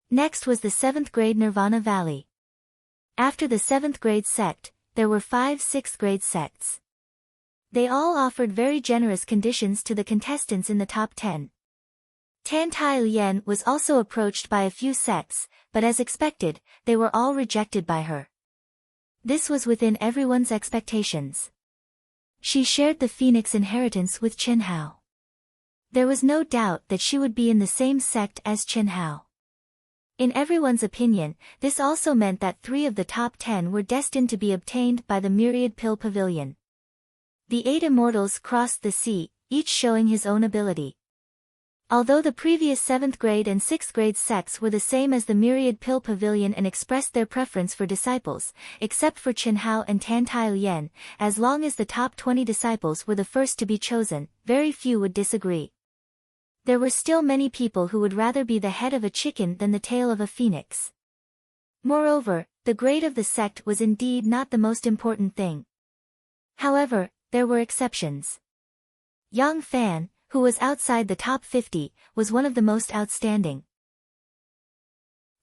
Next was the 7th grade Nirvana Valley. After the 7th grade sect, there were 5 6th grade sects. They all offered very generous conditions to the contestants in the top 10. Tan Tai Lian was also approached by a few sects, but as expected, they were all rejected by her. This was within everyone's expectations. She shared the Phoenix inheritance with Qin Hao. There was no doubt that she would be in the same sect as Qin Hao. In everyone's opinion, this also meant that 3 of the top 10 were destined to be obtained by the Myriad Pill Pavilion. The 8 immortals crossed the sea, each showing his own ability. Although the previous 7th grade and 6th grade sects were the same as the Myriad Pill Pavilion and expressed their preference for disciples, except for Qin Hao and Tan Tai Lian, as long as the top 20 disciples were the first to be chosen, very few would disagree. There were still many people who would rather be the head of a chicken than the tail of a phoenix. Moreover, the grade of the sect was indeed not the most important thing. However, there were exceptions. Yang Fan, who was outside the top 50, was one of the most outstanding.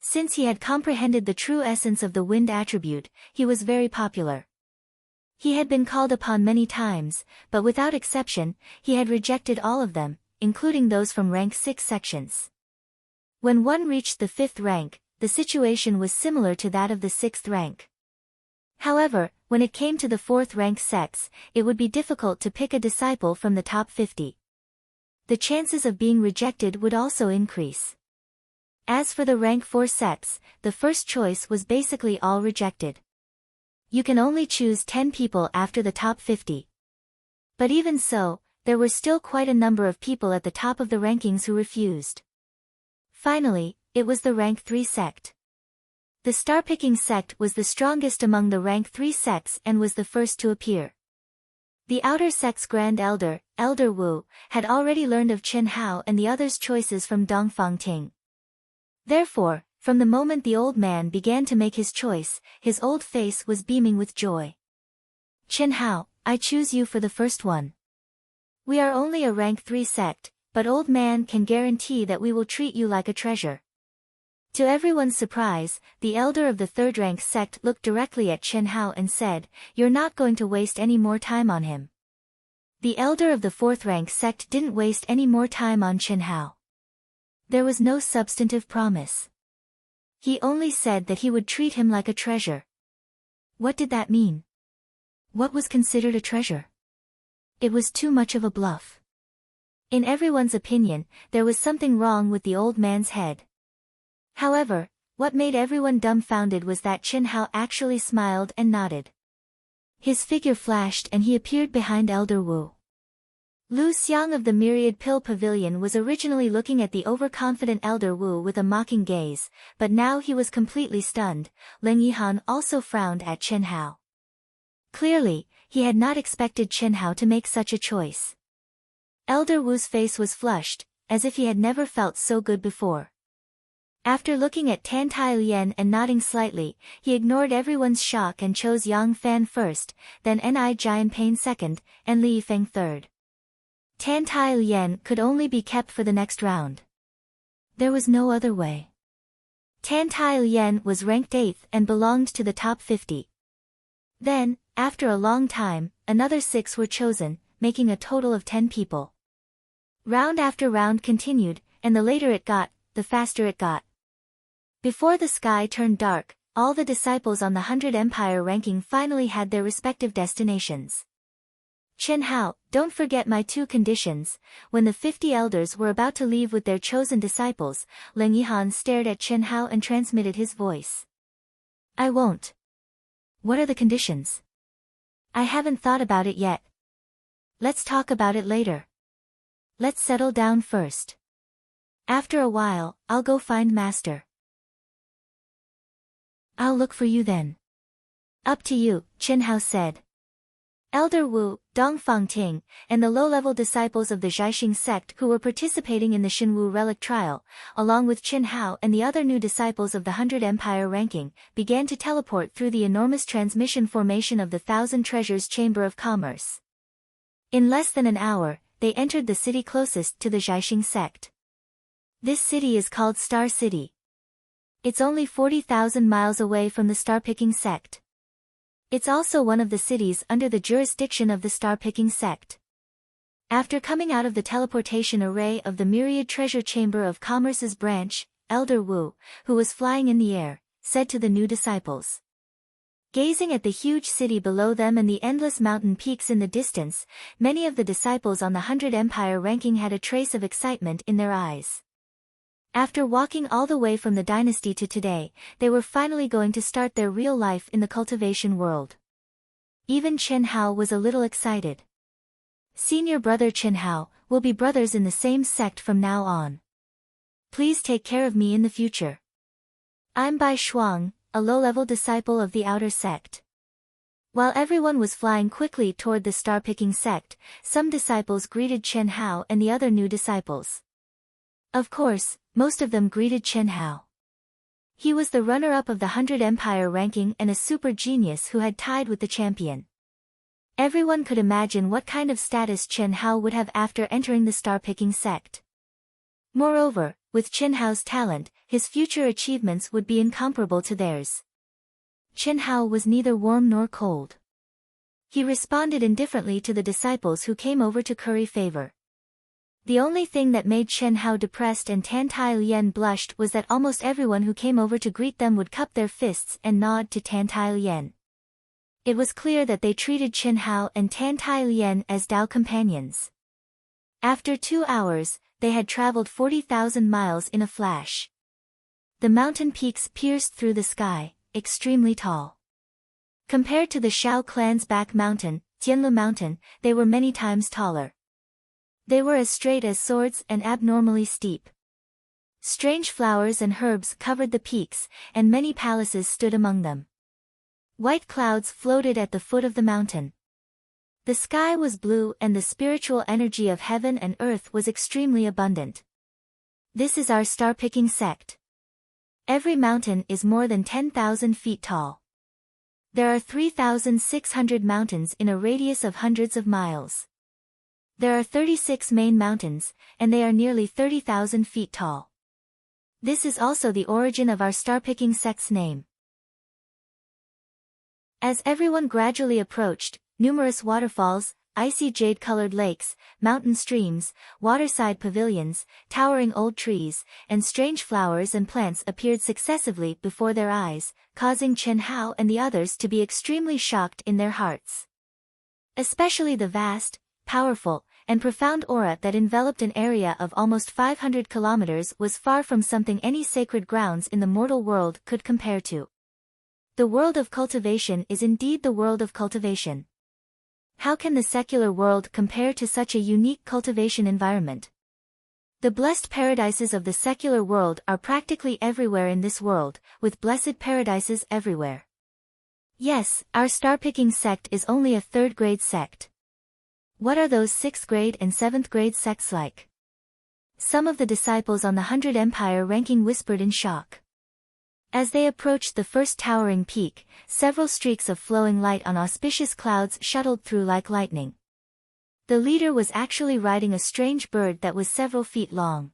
Since he had comprehended the true essence of the wind attribute, he was very popular. He had been called upon many times, but without exception, he had rejected all of them, including those from rank 6 sections. When one reached the 5th rank, the situation was similar to that of the 6th rank. However, when it came to the 4th rank sects, it would be difficult to pick a disciple from the top 50. The chances of being rejected would also increase. As for the rank 4 sects, the first choice was basically all rejected. You can only choose 10 people after the top 50. But even so, there were still quite a number of people at the top of the rankings who refused. Finally, it was the rank 3 sect. The star-picking sect was the strongest among the rank 3 sects and was the first to appear. The outer sect's grand elder, Elder Wu, had already learned of Qin Hao and the others' choices from Dongfang Ting. Therefore, from the moment the old man began to make his choice, his old face was beaming with joy. Qin Hao, I choose you for the first one. We are only a rank 3 sect, but old man can guarantee that we will treat you like a treasure. To everyone's surprise, the elder of the 3rd rank sect looked directly at Qin Hao and said, You're not going to waste any more time on him. The elder of the 4th rank sect didn't waste any more time on Qin Hao. There was no substantive promise. He only said that he would treat him like a treasure. What did that mean? What was considered a treasure? It was too much of a bluff. In everyone's opinion, there was something wrong with the old man's head. However, what made everyone dumbfounded was that Qin Hao actually smiled and nodded. His figure flashed and he appeared behind Elder Wu. Lu Xiang of the Myriad Pill Pavilion was originally looking at the overconfident Elder Wu with a mocking gaze, but now he was completely stunned. Leng Yihan also frowned at Qin Hao. Clearly, he had not expected Qin Hao to make such a choice. Elder Wu's face was flushed, as if he had never felt so good before. After looking at Tan Tai Lien and nodding slightly, he ignored everyone's shock and chose Yang Fan first, then Ni Jian Pain second, and Li Feng third. Tan Tai Lien could only be kept for the next round. There was no other way. Tan Tai Lien was ranked 8th and belonged to the top 50. Then, after a long time, another 6 were chosen, making a total of 10 people. Round after round continued, and the later it got, the faster it got. Before the sky turned dark, all the disciples on the 100 Empire ranking finally had their respective destinations. Chen Hao, don't forget my 2 conditions. When the 50 elders were about to leave with their chosen disciples, Leng Yihan stared at Chen Hao and transmitted his voice. I won't. What are the conditions? I haven't thought about it yet. Let's talk about it later. Let's settle down first. After a while, I'll go find Master. I'll look for you then. Up to you, Chen Hao said. Elder Wu, Dong Fangting, and the low-level disciples of the Zhaixing sect who were participating in the Xinwu relic trial, along with Chen Hao and the other new disciples of the 100 Empire ranking, began to teleport through the enormous transmission formation of the Thousand Treasures Chamber of Commerce. In less than an hour, they entered the city closest to the Zhaixing sect. This city is called Star City. It's only 40,000 miles away from the star-picking sect. It's also one of the cities under the jurisdiction of the star-picking sect. After coming out of the teleportation array of the Myriad Treasure Chamber of Commerce's branch, Elder Wu, who was flying in the air, said to the new disciples. Gazing at the huge city below them and the endless mountain peaks in the distance, many of the disciples on the 100 Empire ranking had a trace of excitement in their eyes. After walking all the way from the dynasty to today, they were finally going to start their real life in the cultivation world. Even Chen Hao was a little excited. Senior brother Chen Hao, we'll be brothers in the same sect from now on. Please take care of me in the future. I'm Bai Shuang, a low-level disciple of the outer sect. While everyone was flying quickly toward the star-picking sect, some disciples greeted Chen Hao and the other new disciples. Of course, most of them greeted Chen Hao. He was the runner-up of the 100 Empire ranking and a super genius who had tied with the champion. Everyone could imagine what kind of status Chen Hao would have after entering the star-picking sect. Moreover, with Chen Hao's talent, his future achievements would be incomparable to theirs. Chen Hao was neither warm nor cold. He responded indifferently to the disciples who came over to curry favor. The only thing that made Chen Hao depressed and Tan Tai Lien blushed was that almost everyone who came over to greet them would cup their fists and nod to Tan Tai Lien. It was clear that they treated Chen Hao and Tan Tai Lien as Dao companions. After 2 hours, they had traveled 40,000 miles in a flash. The mountain peaks pierced through the sky, extremely tall. Compared to the Shao clan's back mountain, Tianlu Mountain, they were many times taller. They were as straight as swords and abnormally steep. Strange flowers and herbs covered the peaks, and many palaces stood among them. White clouds floated at the foot of the mountain. The sky was blue and the spiritual energy of heaven and earth was extremely abundant. This is our star-picking sect. Every mountain is more than 10,000 feet tall. There are 3,600 mountains in a radius of hundreds of miles. There are 36 main mountains, and they are nearly 30,000 feet tall. This is also the origin of our star-picking sect's name. As everyone gradually approached, numerous waterfalls, icy jade-colored lakes, mountain streams, waterside pavilions, towering old trees, and strange flowers and plants appeared successively before their eyes, causing Chen Hao and the others to be extremely shocked in their hearts. Especially the vast, powerful, and profound aura that enveloped an area of almost 500 kilometers was far from something any sacred grounds in the mortal world could compare to. The world of cultivation is indeed the world of cultivation. How can the secular world compare to such a unique cultivation environment? The blessed paradises of the secular world are practically everywhere in this world, with blessed paradises everywhere. Yes, our star-picking sect is only a third-grade sect. What are those 6th grade and 7th grade sects like? some of the disciples on the 100 Empire ranking whispered in shock. As they approached the first towering peak, several streaks of flowing light on auspicious clouds shuttled through like lightning. The leader was actually riding a strange bird that was several feet long.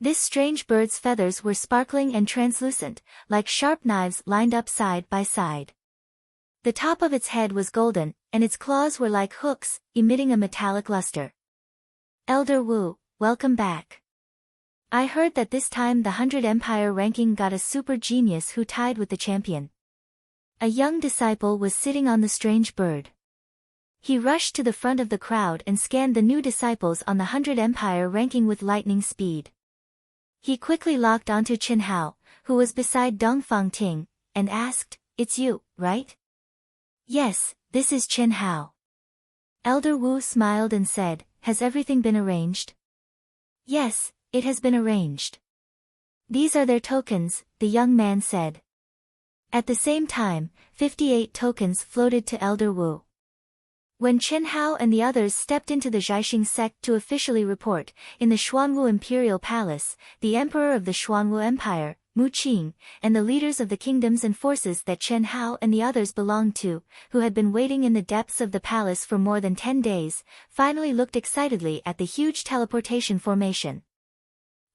This strange bird's feathers were sparkling and translucent, like sharp knives lined up side by side. The top of its head was golden, and its claws were like hooks, emitting a metallic luster. Elder Wu, welcome back. I heard that this time the 100 Empire ranking got a super genius who tied with the champion. A young disciple was sitting on the strange bird. He rushed to the front of the crowd and scanned the new disciples on the 100 Empire ranking with lightning speed. He quickly locked onto Chen Hao, who was beside Dongfang Ting, and asked, "It's you, right?" "Yes, this is Chen Hao." Elder Wu smiled and said, "Has everything been arranged?" "Yes, it has been arranged." "These are their tokens," the young man said. At the same time, 58 tokens floated to Elder Wu. When Chen Hao and the others stepped into the Jiaxing sect to officially report, in the Xuanwu Imperial Palace, the Emperor of the Xuanwu Empire, Mu Qing, and the leaders of the kingdoms and forces that Chen Hao and the others belonged to, who had been waiting in the depths of the palace for more than 10 days, finally looked excitedly at the huge teleportation formation.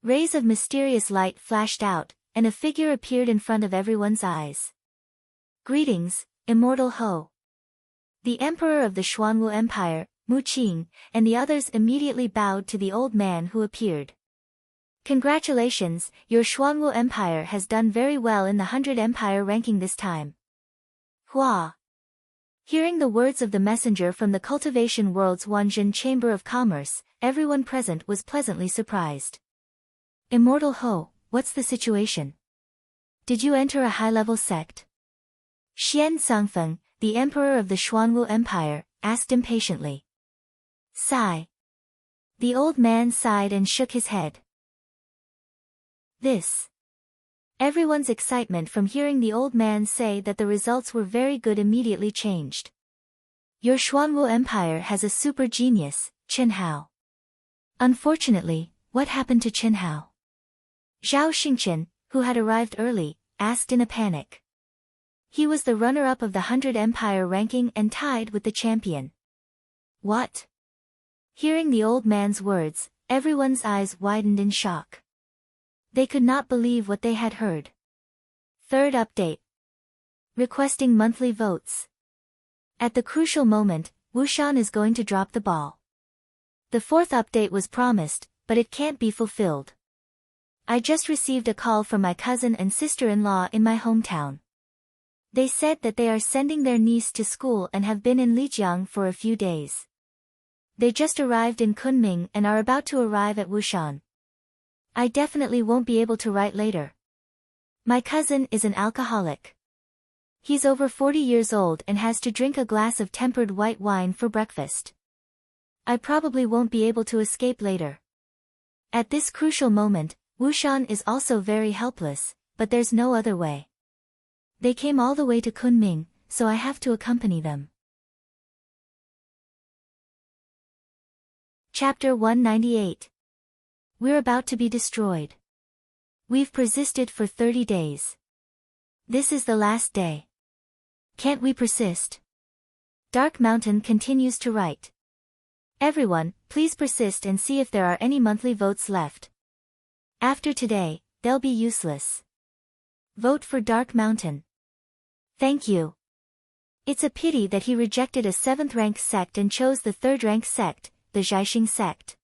Rays of mysterious light flashed out, and a figure appeared in front of everyone's eyes. "Greetings, Immortal Ho." The Emperor of the Xuanwu Empire, Mu Qing, and the others immediately bowed to the old man who appeared. "Congratulations, your Xuanwu Empire has done very well in the 100 Empire ranking this time." Hua. Hearing the words of the messenger from the Cultivation World's Wanzhen Chamber of Commerce, everyone present was pleasantly surprised. "Immortal Ho, what's the situation? Did you enter a high-level sect?" Xian Sangfeng, the Emperor of the Xuanwu Empire, asked impatiently. Sigh. The old man sighed and shook his head. Everyone's excitement from hearing the old man say that the results were very good immediately changed. "Your Xuanwu Empire has a super genius, Chen Hao." "Unfortunately, what happened to Chen Hao?" Zhao Xingchen, who had arrived early, asked in a panic. "He was the runner-up of the 100 Empire ranking and tied with the champion." "What?" Hearing the old man's words, everyone's eyes widened in shock. They could not believe what they had heard. Third update. Requesting monthly votes. At the crucial moment, Wushan is going to drop the ball. The fourth update was promised, but it can't be fulfilled. I just received a call from my cousin and sister-in-law in my hometown. They said that they are sending their niece to school and have been in Lijiang for a few days. They just arrived in Kunming and are about to arrive at Wushan. I definitely won't be able to write later. My cousin is an alcoholic. He's over 40 years old and has to drink a glass of tempered white wine for breakfast. I probably won't be able to escape later. At this crucial moment, Wushan is also very helpless, but there's no other way. They came all the way to Kunming, so I have to accompany them. Chapter 198. We're about to be destroyed. We've persisted for 30 days. This is the last day. Can't we persist? Dark Mountain continues to write. Everyone, please persist and see if there are any monthly votes left. After today, they'll be useless. Vote for Dark Mountain. Thank you. It's a pity that he rejected a 7th-rank sect and chose the 3rd-rank sect, the Jiaxing sect.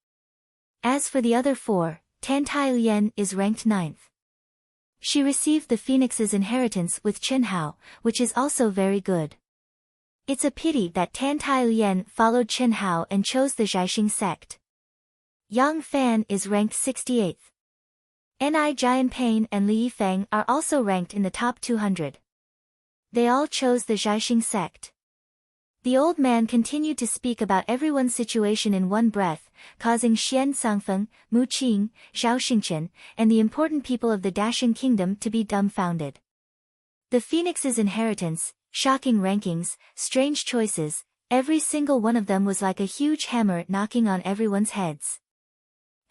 As for the other 4, Tan Tai Lian is ranked 9th. She received the Phoenix's inheritance with Chen Hao, which is also very good. It's a pity that Tan Tai Lian followed Chen Hao and chose the Jiaxing sect. Yang Fan is ranked 68th. Ni Jianpain and Li Yifeng are also ranked in the top 200. They all chose the Jiaxing sect. The old man continued to speak about everyone's situation in one breath, causing Xian Sangfeng, Mu Qing, Zhao Xingchen, and the important people of the Dacian kingdom to be dumbfounded. The Phoenix's inheritance, shocking rankings, strange choices, every single one of them was like a huge hammer knocking on everyone's heads.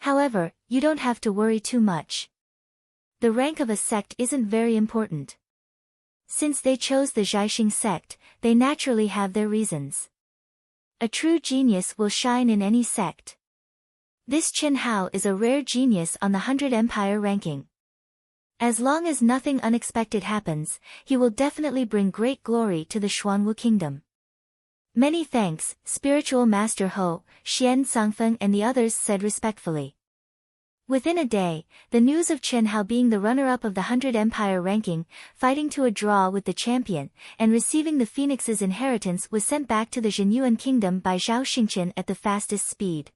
However, you don't have to worry too much. The rank of a sect isn't very important. Since they chose the Jiaxing sect, they naturally have their reasons. A true genius will shine in any sect. This Qin Hao is a rare genius on the 100 Empire ranking. As long as nothing unexpected happens, he will definitely bring great glory to the Xuanwu kingdom. Many thanks, Spiritual Master Ho, Xian Sangfeng and the others said respectfully. Within a day, the news of Qin Hao being the runner-up of the 100 Empire ranking, fighting to a draw with the champion, and receiving the Phoenix's inheritance was sent back to the Zhenyuan kingdom by Zhao Xingqian at the fastest speed.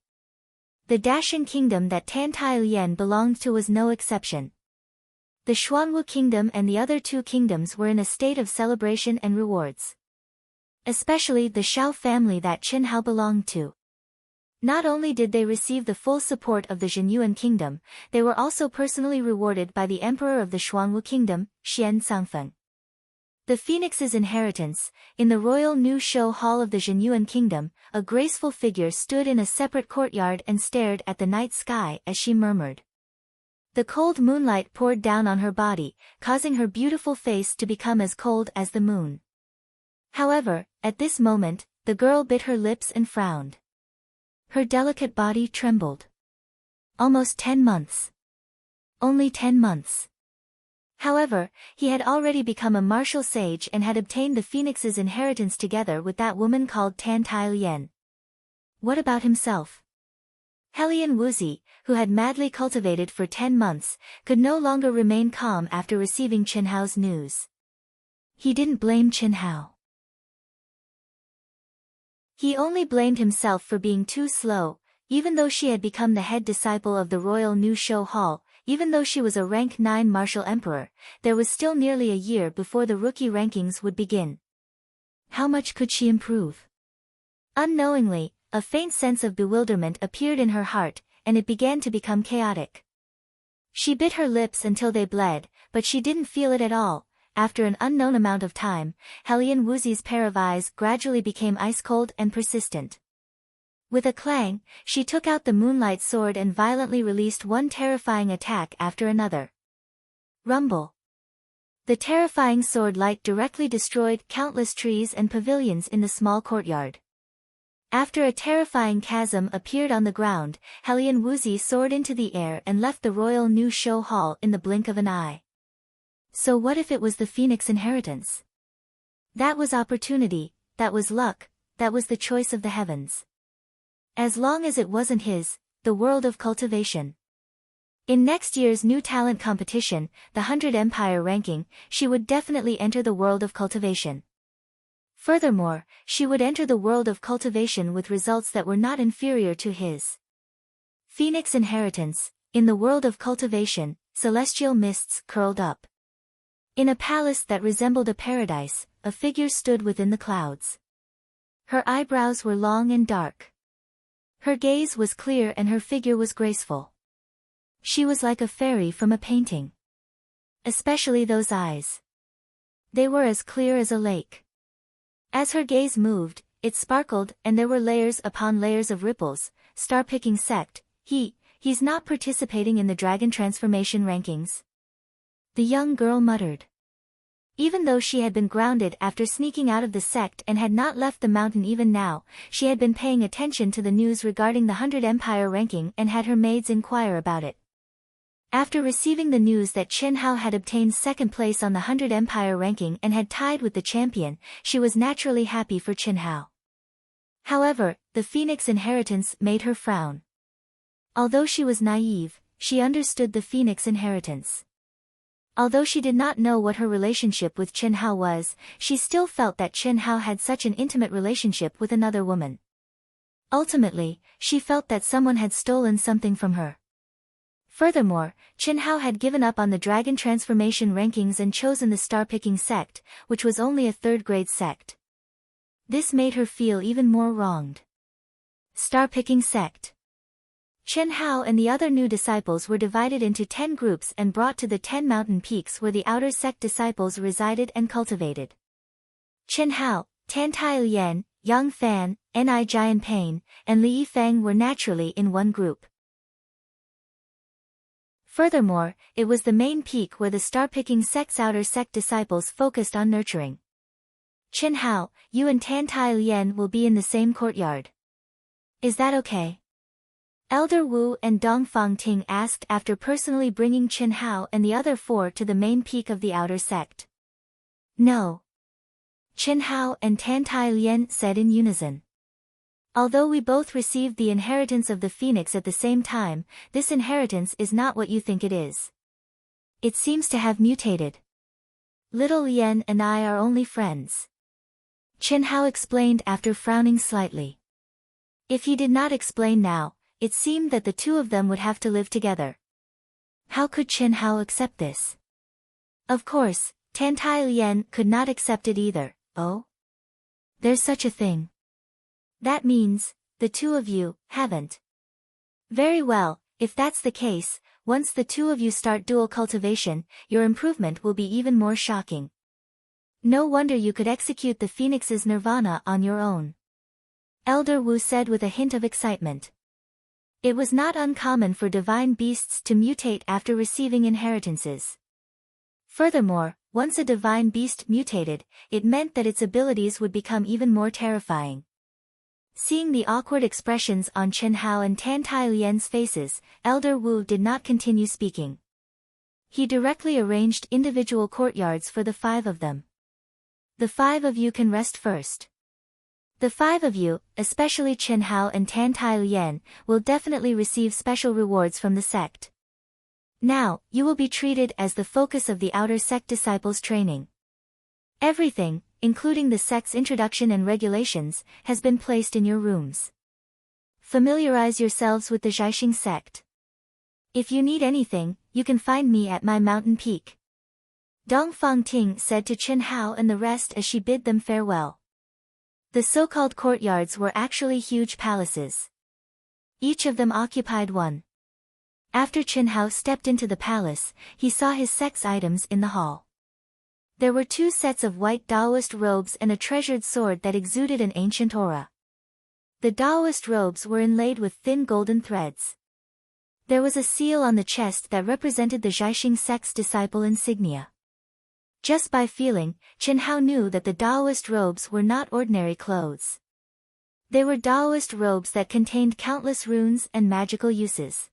The Dacian kingdom that Tan Tailian belonged to was no exception. The Xuanwu kingdom and the other two kingdoms were in a state of celebration and rewards. Especially the Shao family that Qin Hao belonged to. Not only did they receive the full support of the Zhenyuan kingdom, they were also personally rewarded by the emperor of the Xuanwu kingdom, Xian Sangfeng. The Phoenix's inheritance. In the royal new show hall of the Zhenyuan kingdom, a graceful figure stood in a separate courtyard and stared at the night sky as she murmured. The cold moonlight poured down on her body, causing her beautiful face to become as cold as the moon. However, at this moment, the girl bit her lips and frowned. Her delicate body trembled. Almost 10 months. Only 10 months. However, he had already become a martial sage and had obtained the Phoenix's inheritance together with that woman called Tan Tailian. What about himself? Helian Wuzi, who had madly cultivated for 10 months, could no longer remain calm after receiving Qin Hao's news. He didn't blame Qin Hao. He only blamed himself for being too slow. Even though she had become the head disciple of the royal new show hall, even though she was a rank 9 martial emperor, there was still nearly a year before the rookie rankings would begin. How much could she improve? Unknowingly, a faint sense of bewilderment appeared in her heart, and it began to become chaotic. She bit her lips until they bled, but she didn't feel it at all. After an unknown amount of time, Helian Wuzi's pair of eyes gradually became ice-cold and persistent. With a clang, she took out the moonlight sword and violently released one terrifying attack after another. Rumble. The terrifying sword light directly destroyed countless trees and pavilions in the small courtyard. After a terrifying chasm appeared on the ground, Helian Wuzi soared into the air and left the royal new show hall in the blink of an eye. So what if it was the Phoenix inheritance? That was opportunity, that was luck, that was the choice of the heavens. As long as it wasn't his, the world of cultivation. In next year's new talent competition, the 100 Empire ranking, she would definitely enter the world of cultivation. Furthermore, she would enter the world of cultivation with results that were not inferior to his. Phoenix inheritance. In the world of cultivation, celestial mists curled up. In a palace that resembled a paradise, a figure stood within the clouds. Her eyebrows were long and dark. Her gaze was clear and her figure was graceful. She was like a fairy from a painting. Especially those eyes. They were as clear as a lake. As her gaze moved, it sparkled and there were layers upon layers of ripples. Star-picking sect, he's not participating in the dragon transformation rankings. The young girl muttered. Even though she had been grounded after sneaking out of the sect and had not left the mountain even now, she had been paying attention to the news regarding the 100 Empire ranking and had her maids inquire about it. After receiving the news that Qin Hao had obtained second place on the 100 Empire ranking and had tied with the champion, she was naturally happy for Qin Hao. However, the Phoenix inheritance made her frown. Although she was naive, she understood the Phoenix inheritance. Although she did not know what her relationship with Qin Hao was, she still felt that Qin Hao had such an intimate relationship with another woman. Ultimately, she felt that someone had stolen something from her. Furthermore, Qin Hao had given up on the dragon transformation rankings and chosen the star-picking sect, which was only a third-grade sect. This made her feel even more wronged. Star-picking sect. Qin Hao and the other new disciples were divided into 10 groups and brought to the 10 mountain peaks where the outer sect disciples resided and cultivated. Qin Hao, Tan Tailian, Yang Fan, Ni Jianping, and Li Yifeng were naturally in one group. Furthermore, it was the main peak where the star-picking sect's outer sect disciples focused on nurturing. Qin Hao, you and Tan Tai Lian will be in the same courtyard. Is that okay? Elder Wu and Dongfang Ting asked after personally bringing Qin Hao and the other four to the main peak of the outer sect. No. Qin Hao and Tan Tai Lian said in unison. Although we both received the inheritance of the phoenix at the same time, this inheritance is not what you think it is. It seems to have mutated. Little Lien and I are only friends. Qin Hao explained after frowning slightly. If he did not explain now, it seemed that the two of them would have to live together. How could Qin Hao accept this? Of course, Tan Tai Lian could not accept it either. Oh? There's such a thing. That means, the two of you haven't. Very well, if that's the case, once the two of you start dual cultivation, your improvement will be even more shocking. No wonder you could execute the phoenix's nirvana on your own. Elder Wu said with a hint of excitement. It was not uncommon for divine beasts to mutate after receiving inheritances. Furthermore, once a divine beast mutated, it meant that its abilities would become even more terrifying. Seeing the awkward expressions on Qin Hao and Tan Tai Lian's faces, Elder Wu did not continue speaking. He directly arranged individual courtyards for the 5 of them. The 5 of you can rest first. The 5 of you, especially Qin Hao and Tan Tai Lian, will definitely receive special rewards from the sect. Now, you will be treated as the focus of the outer sect disciples' training. Everything, including the sect's introduction and regulations, has been placed in your rooms. Familiarize yourselves with the Jiaxing sect. If you need anything, you can find me at my mountain peak. Dongfang Ting said to Qin Hao and the rest as she bid them farewell. The so-called courtyards were actually huge palaces. Each of them occupied one. After Qin Hao stepped into the palace, he saw his sect's items in the hall. There were 2 sets of white Taoist robes and a treasured sword that exuded an ancient aura. The Taoist robes were inlaid with thin golden threads. There was a seal on the chest that represented the Jiaxing sect's disciple insignia. Just by feeling, Qin Hao knew that the Taoist robes were not ordinary clothes. They were Taoist robes that contained countless runes and magical uses.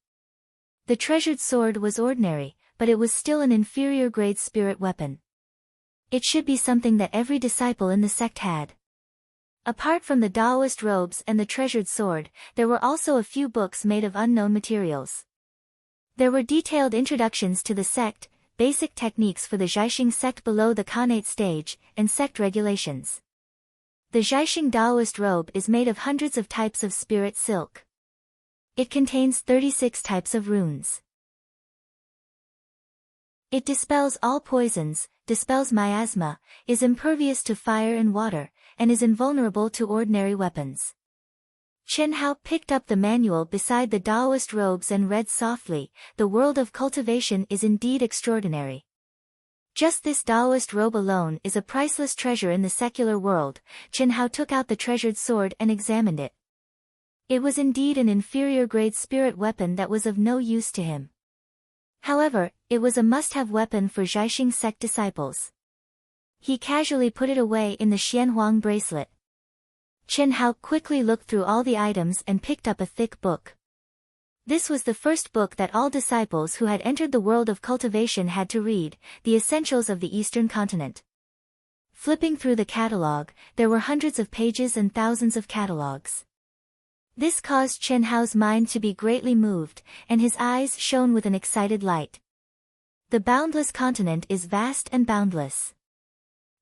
The treasured sword was ordinary, but it was still an inferior grade spirit weapon. It should be something that every disciple in the sect had. Apart from the Taoist robes and the treasured sword, there were also a few books made of unknown materials. There were detailed introductions to the sect, basic techniques for the Jiaxing sect below the Khanate stage, and sect regulations. The Jiaxing Taoist robe is made of hundreds of types of spirit silk. It contains 36 types of runes. It dispels all poisons, dispels miasma, is impervious to fire and water, and is invulnerable to ordinary weapons. Qin Hao picked up the manual beside the Taoist robes and read softly, "The world of cultivation is indeed extraordinary. Just this Taoist robe alone is a priceless treasure in the secular world." Qin Hao took out the treasured sword and examined it. It was indeed an inferior grade spirit weapon that was of no use to him. However, it was a must-have weapon for Jiaxing sect disciples. He casually put it away in the Xianhuang bracelet. Qin Hao quickly looked through all the items and picked up a thick book. This was the first book that all disciples who had entered the world of cultivation had to read, the essentials of the Eastern continent. Flipping through the catalog, there were hundreds of pages and thousands of catalogs. This caused Qin Hao's mind to be greatly moved, and his eyes shone with an excited light. The boundless continent is vast and boundless.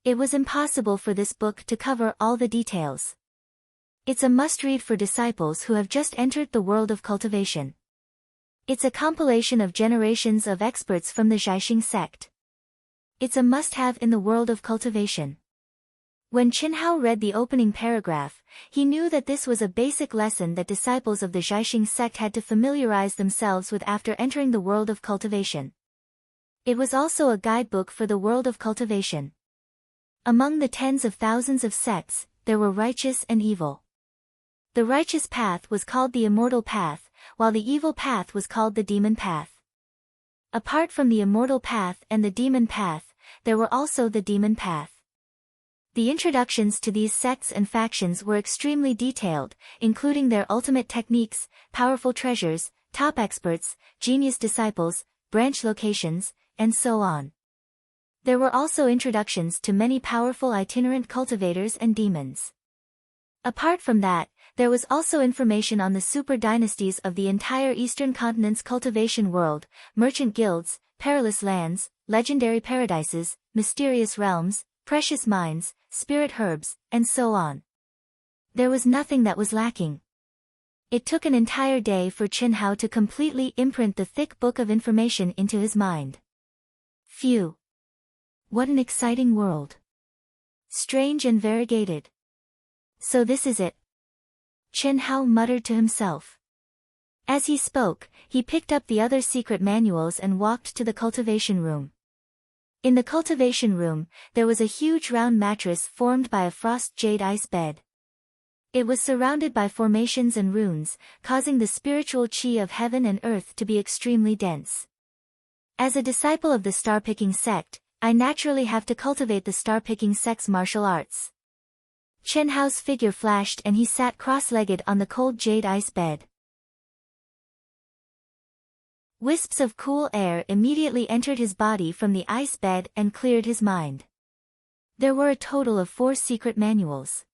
It was impossible for this book to cover all the details. It's a must-read for disciples who have just entered the world of cultivation. It's a compilation of generations of experts from the Jiaxing sect. It's a must-have in the world of cultivation. When Qin Hao read the opening paragraph, he knew that this was a basic lesson that disciples of the Jiaxing sect had to familiarize themselves with after entering the world of cultivation. It was also a guidebook for the world of cultivation. Among the tens of thousands of sects, there were righteous and evil. The righteous path was called the immortal path, while the evil path was called the demon path. Apart from the immortal path and the demon path, there were also the demon path. The introductions to these sects and factions were extremely detailed, including their ultimate techniques, powerful treasures, top experts, genius disciples, branch locations, and so on. There were also introductions to many powerful itinerant cultivators and demons. Apart from that, there was also information on the super dynasties of the entire eastern continent's cultivation world, merchant guilds, perilous lands, legendary paradises, mysterious realms, precious mines, spirit herbs, and so on. There was nothing that was lacking. It took an entire day for Chen Hao to completely imprint the thick book of information into his mind. Phew! What an exciting world! Strange and variegated. So this is it. Chen Hao muttered to himself. As he spoke, he picked up the other secret manuals and walked to the cultivation room. In the cultivation room, there was a huge round mattress formed by a frost jade ice bed. It was surrounded by formations and runes, causing the spiritual qi of heaven and earth to be extremely dense. As a disciple of the star-picking sect, I naturally have to cultivate the star-picking sect's martial arts. Chen Hao's figure flashed and he sat cross-legged on the cold jade ice bed. Wisps of cool air immediately entered his body from the ice bed and cleared his mind. There were a total of 4 secret manuals.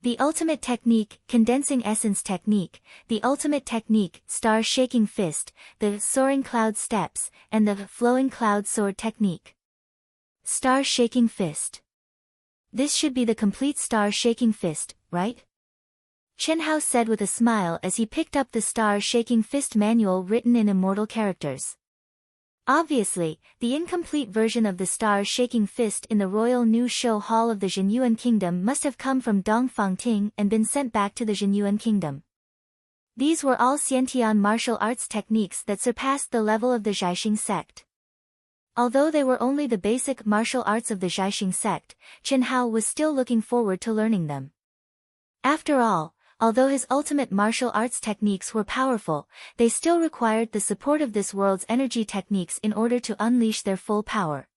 The ultimate technique, condensing essence technique, the ultimate technique, star shaking fist, the soaring cloud steps, and the flowing cloud sword technique. Star shaking fist. This should be the complete star shaking fist, right? Chen Hao said with a smile as he picked up the star shaking fist manual written in immortal characters. Obviously, the incomplete version of the star shaking fist in the Royal New Show Hall of the Zhenyuan Kingdom must have come from Dongfang Ting and been sent back to the Zhenyuan Kingdom. These were all Xiantian martial arts techniques that surpassed the level of the Zhaixing sect. Although they were only the basic martial arts of the Zhaixing sect, Chen Hao was still looking forward to learning them. After all, although his ultimate martial arts techniques were powerful, they still required the support of this world's energy techniques in order to unleash their full power.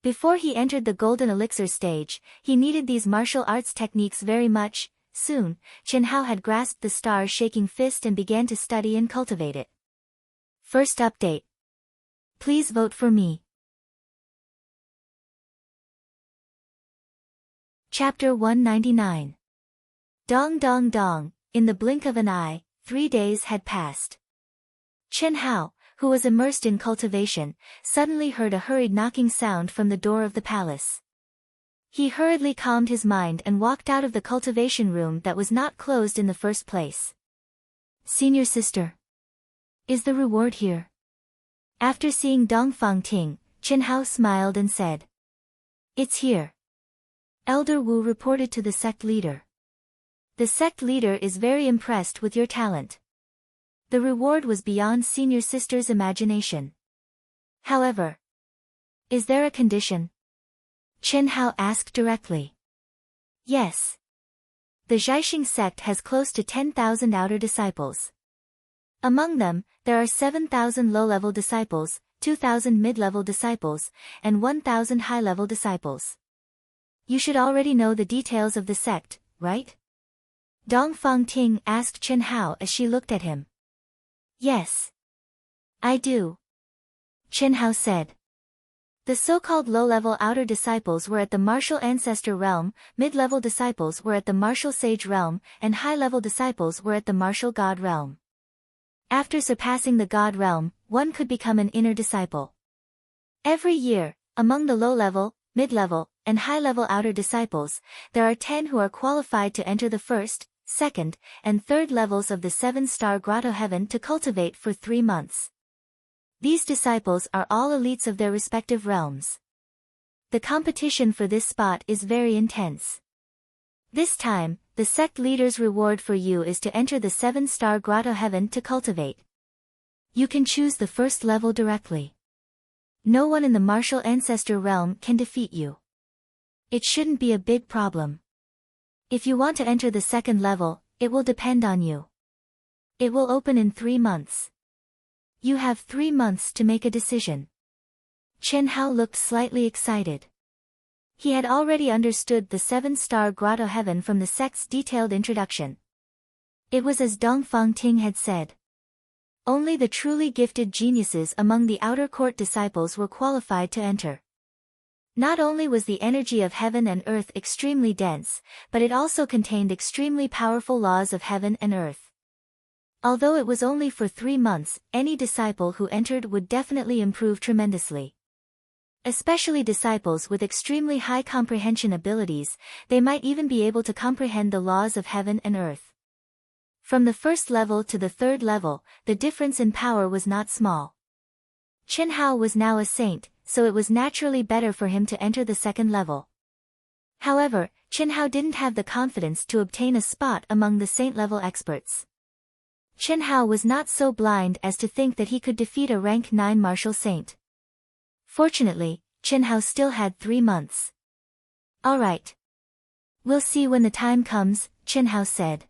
Before he entered the Golden Elixir stage, he needed these martial arts techniques very much. Soon, Chen Hao had grasped the star shaking fist and began to study and cultivate it. First update. Please vote for me. Chapter 199. Dong dong dong, in the blink of an eye, 3 days had passed. Chen Hao, who was immersed in cultivation, suddenly heard a hurried knocking sound from the door of the palace. He hurriedly calmed his mind and walked out of the cultivation room that was not closed in the first place. Senior sister. Is the reward here? After seeing Dongfang Ting, Chen Hao smiled and said. It's here. Elder Wu reported to the sect leader. The sect leader is very impressed with your talent. The reward was beyond senior sister's imagination. However, is there a condition? Chen Hao asked directly. Yes. The Zhaixing sect has close to 10,000 outer disciples. Among them, there are 7,000 low-level disciples, 2,000 mid-level disciples, and 1,000 high-level disciples. You should already know the details of the sect, right? Dongfang Ting asked Chen Hao as she looked at him. Yes. I do. Chen Hao said. The so-called low-level outer disciples were at the martial ancestor realm, mid-level disciples were at the martial sage realm, and high-level disciples were at the martial god realm. After surpassing the god realm, one could become an inner disciple. Every year, among the low-level, mid-level, and high-level outer disciples, there are 10 who are qualified to enter the first, second, and third levels of the 7-star grotto heaven to cultivate for 3 months. These disciples are all elites of their respective realms. The competition for this spot is very intense. This time, the sect leader's reward for you is to enter the 7-star grotto heaven to cultivate. You can choose the first level directly. No one in the martial ancestor realm can defeat you. It shouldn't be a big problem. If you want to enter the second level, it will depend on you. It will open in 3 months. You have 3 months to make a decision. Chen Hao looked slightly excited. He had already understood the 7-star grotto heaven from the sect's detailed introduction. It was as Dongfang Ting had said. Only the truly gifted geniuses among the outer court disciples were qualified to enter. Not only was the energy of heaven and earth extremely dense, but it also contained extremely powerful laws of heaven and earth. Although it was only for 3 months, any disciple who entered would definitely improve tremendously. Especially disciples with extremely high comprehension abilities, they might even be able to comprehend the laws of heaven and earth. From the first level to the 3rd level, the difference in power was not small. Chen Hao was now a saint, so it was naturally better for him to enter the 2nd level. However, Chen Hao didn't have the confidence to obtain a spot among the saint-level experts. Chen Hao was not so blind as to think that he could defeat a rank 9 martial saint. Fortunately, Chen Hao still had 3 months. Alright. We'll see when the time comes, Chen Hao said.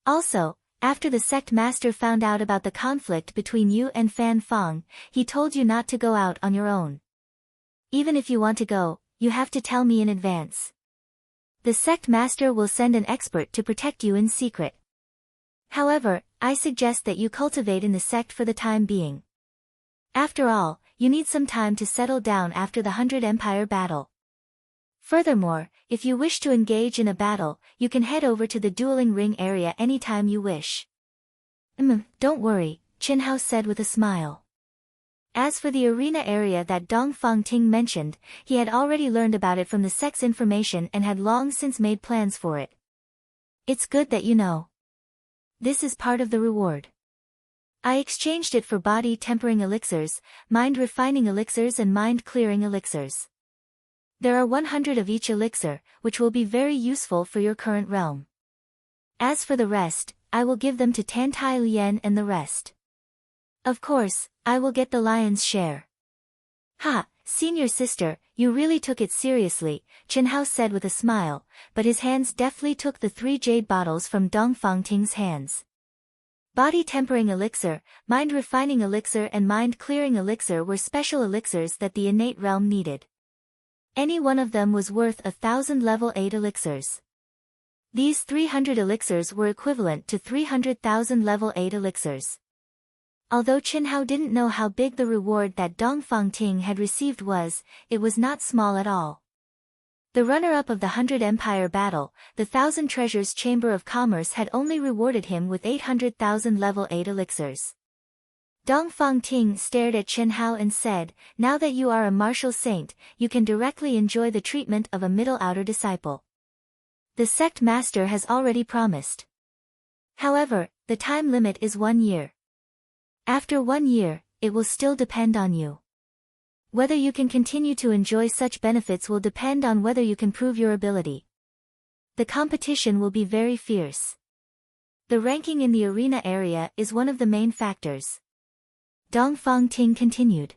Also, after the sect master found out about the conflict between you and Fan Fang, he told you not to go out on your own. Even if you want to go, you have to tell me in advance. The sect master will send an expert to protect you in secret. However, I suggest that you cultivate in the sect for the time being. After all, you need some time to settle down after the 100 Empire battle. Furthermore, if you wish to engage in a battle, you can head over to the dueling ring area anytime you wish. Don't worry, Chen Hao said with a smile. As for the arena area that Dongfang Ting mentioned, he had already learned about it from the sect's information and had long since made plans for it. It's good that you know. This is part of the reward. I exchanged it for body-tempering elixirs, mind-refining elixirs and mind-clearing elixirs. There are 100 of each elixir, which will be very useful for your current realm. As for the rest, I will give them to Tantai Lien and the rest. Of course, I will get the lion's share. Ha, senior sister, you really took it seriously, Chen Hao said with a smile, but his hands deftly took the 3 jade bottles from Dongfang Ting's hands. Body-tempering elixir, mind-refining elixir and mind-clearing elixir were special elixirs that the innate realm needed. Any one of them was worth 1,000 level 8 elixirs. These 300 elixirs were equivalent to 300,000 level 8 elixirs. Although Chen Hao didn't know how big the reward that Dongfang Ting had received was, it was not small at all. The runner-up of the 100 Empire battle, the 1,000 Treasures Chamber of Commerce had only rewarded him with 800,000 level 8 elixirs. Dongfang Ting stared at Chen Hao and said, now that you are a martial saint, you can directly enjoy the treatment of a middle outer disciple. The sect master has already promised. However, the time limit is 1 year. After 1 year, it will still depend on you. Whether you can continue to enjoy such benefits will depend on whether you can prove your ability. The competition will be very fierce. The ranking in the arena area is one of the main factors. Dongfang Ting continued.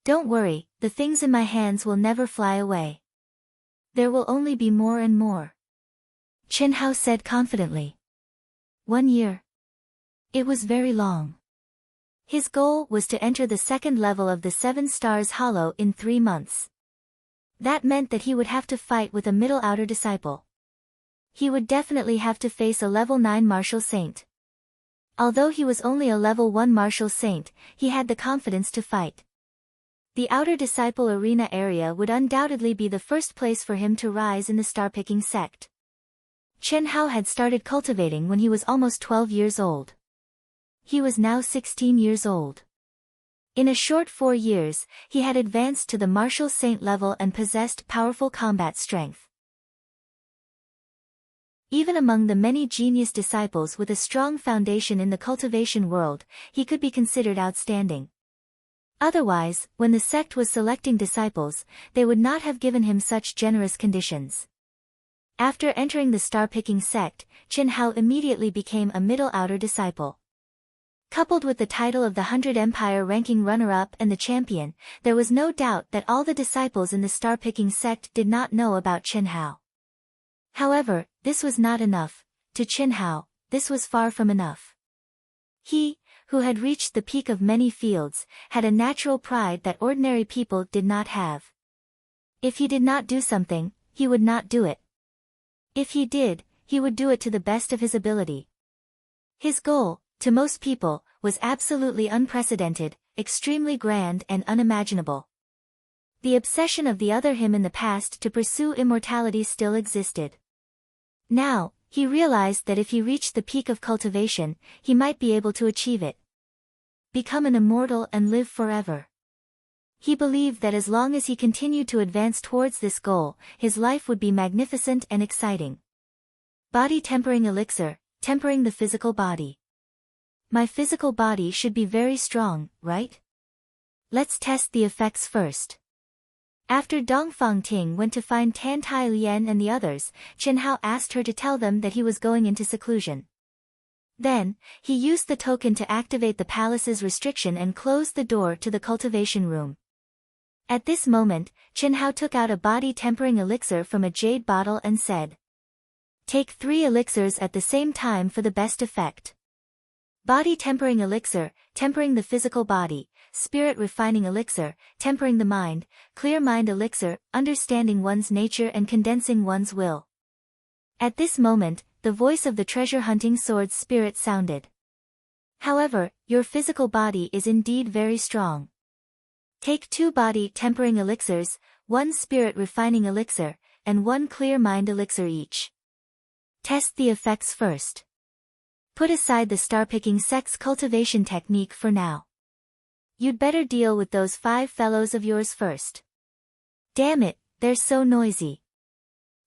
Don't worry, the things in my hands will never fly away. There will only be more and more. Chen Hao said confidently. 1 year. It was very long. His goal was to enter the 2nd level of the 7 Stars Hollow in 3 months. That meant that he would have to fight with a middle outer disciple. He would definitely have to face a level 9 martial saint. Although he was only a level 1 martial saint, he had the confidence to fight. The outer disciple arena area would undoubtedly be the first place for him to rise in the star-picking sect. Chen Hao had started cultivating when he was almost 12 years old. He was now 16 years old. In a short 4 years, he had advanced to the martial saint level and possessed powerful combat strength. Even among the many genius disciples with a strong foundation in the cultivation world, he could be considered outstanding. Otherwise, when the sect was selecting disciples, they would not have given him such generous conditions. After entering the star-picking sect, Chen Hao immediately became a middle outer disciple. Coupled with the title of the 100 Empire ranking runner-up and the champion, there was no doubt that all the disciples in the star-picking sect did not know about Chen Hao. However, this was not enough. To Chen Hao, this was far from enough. He, who had reached the peak of many fields, had a natural pride that ordinary people did not have. If he did not do something, he would not do it. If he did, he would do it to the best of his ability. His goal, to most people, was absolutely unprecedented, extremely grand and unimaginable. The obsession of the other him in the past to pursue immortality still existed. Now, he realized that if he reached the peak of cultivation, he might be able to achieve it. Become an immortal and live forever. He believed that as long as he continued to advance towards this goal, his life would be magnificent and exciting. Body tempering elixir, tempering the physical body. My physical body should be very strong, right? Let's test the effects first. After Dongfang Ting went to find Tan Tai Lian and the others, Chen Hao asked her to tell them that he was going into seclusion. Then, he used the token to activate the palace's restriction and closed the door to the cultivation room. At this moment, Chen Hao took out a body-tempering elixir from a jade bottle and said, "Take 3 elixirs at the same time for the best effect. Body-tempering elixir, tempering the physical body. Spirit-refining elixir, tempering the mind. Clear mind elixir, understanding one's nature and condensing one's will." At this moment, the voice of the treasure-hunting sword spirit sounded. "However, your physical body is indeed very strong. Take 2 body-tempering elixirs, 1 spirit-refining elixir, and 1 clear mind elixir each. Test the effects first. Put aside the star-picking sex cultivation technique for now. You'd better deal with those 5 fellows of yours first. Damn it, they're so noisy.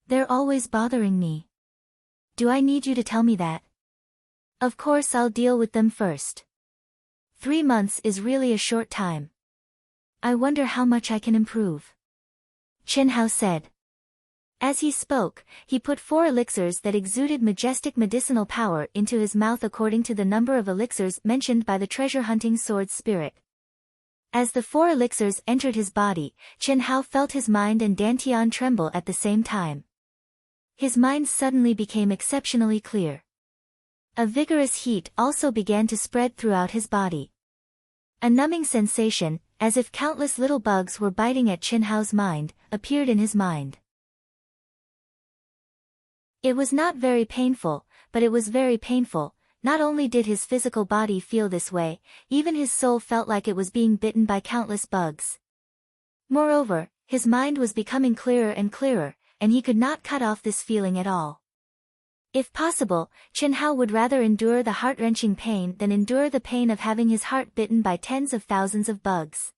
They're always bothering me. Do I need you to tell me that? Of course I'll deal with them first. 3 months is really a short time. I wonder how much I can improve." Chen Hao said. As he spoke, he put 4 elixirs that exuded majestic medicinal power into his mouth according to the number of elixirs mentioned by the treasure-hunting sword spirit. As the 4 elixirs entered his body, Chen Hao felt his mind and dantian tremble at the same time. His mind suddenly became exceptionally clear. A vigorous heat also began to spread throughout his body. A numbing sensation, as if countless little bugs were biting at Chen Hao's mind, appeared in his mind. It was not very painful, but it was very painful. Not only did his physical body feel this way, even his soul felt like it was being bitten by countless bugs. Moreover, his mind was becoming clearer and clearer, and he could not cut off this feeling at all. If possible, Chen Hao would rather endure the heart-wrenching pain than endure the pain of having his heart bitten by tens of thousands of bugs.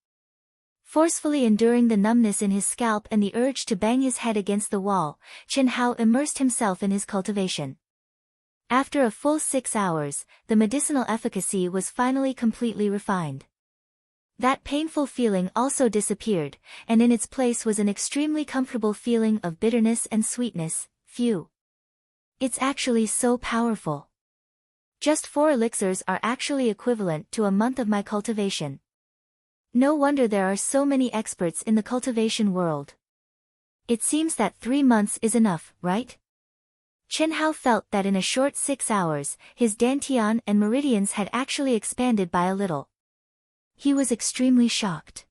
Forcefully enduring the numbness in his scalp and the urge to bang his head against the wall, Chen Hao immersed himself in his cultivation. After a full 6 hours, the medicinal efficacy was finally completely refined. That painful feeling also disappeared, and in its place was an extremely comfortable feeling of bitterness and sweetness. Phew. It's actually so powerful. Just 4 elixirs are actually equivalent to a month of my cultivation. No wonder there are so many experts in the cultivation world. It seems that 3 months is enough, right? Chen Hao felt that in a short 6 hours, his dantian and meridians had actually expanded by a little. He was extremely shocked.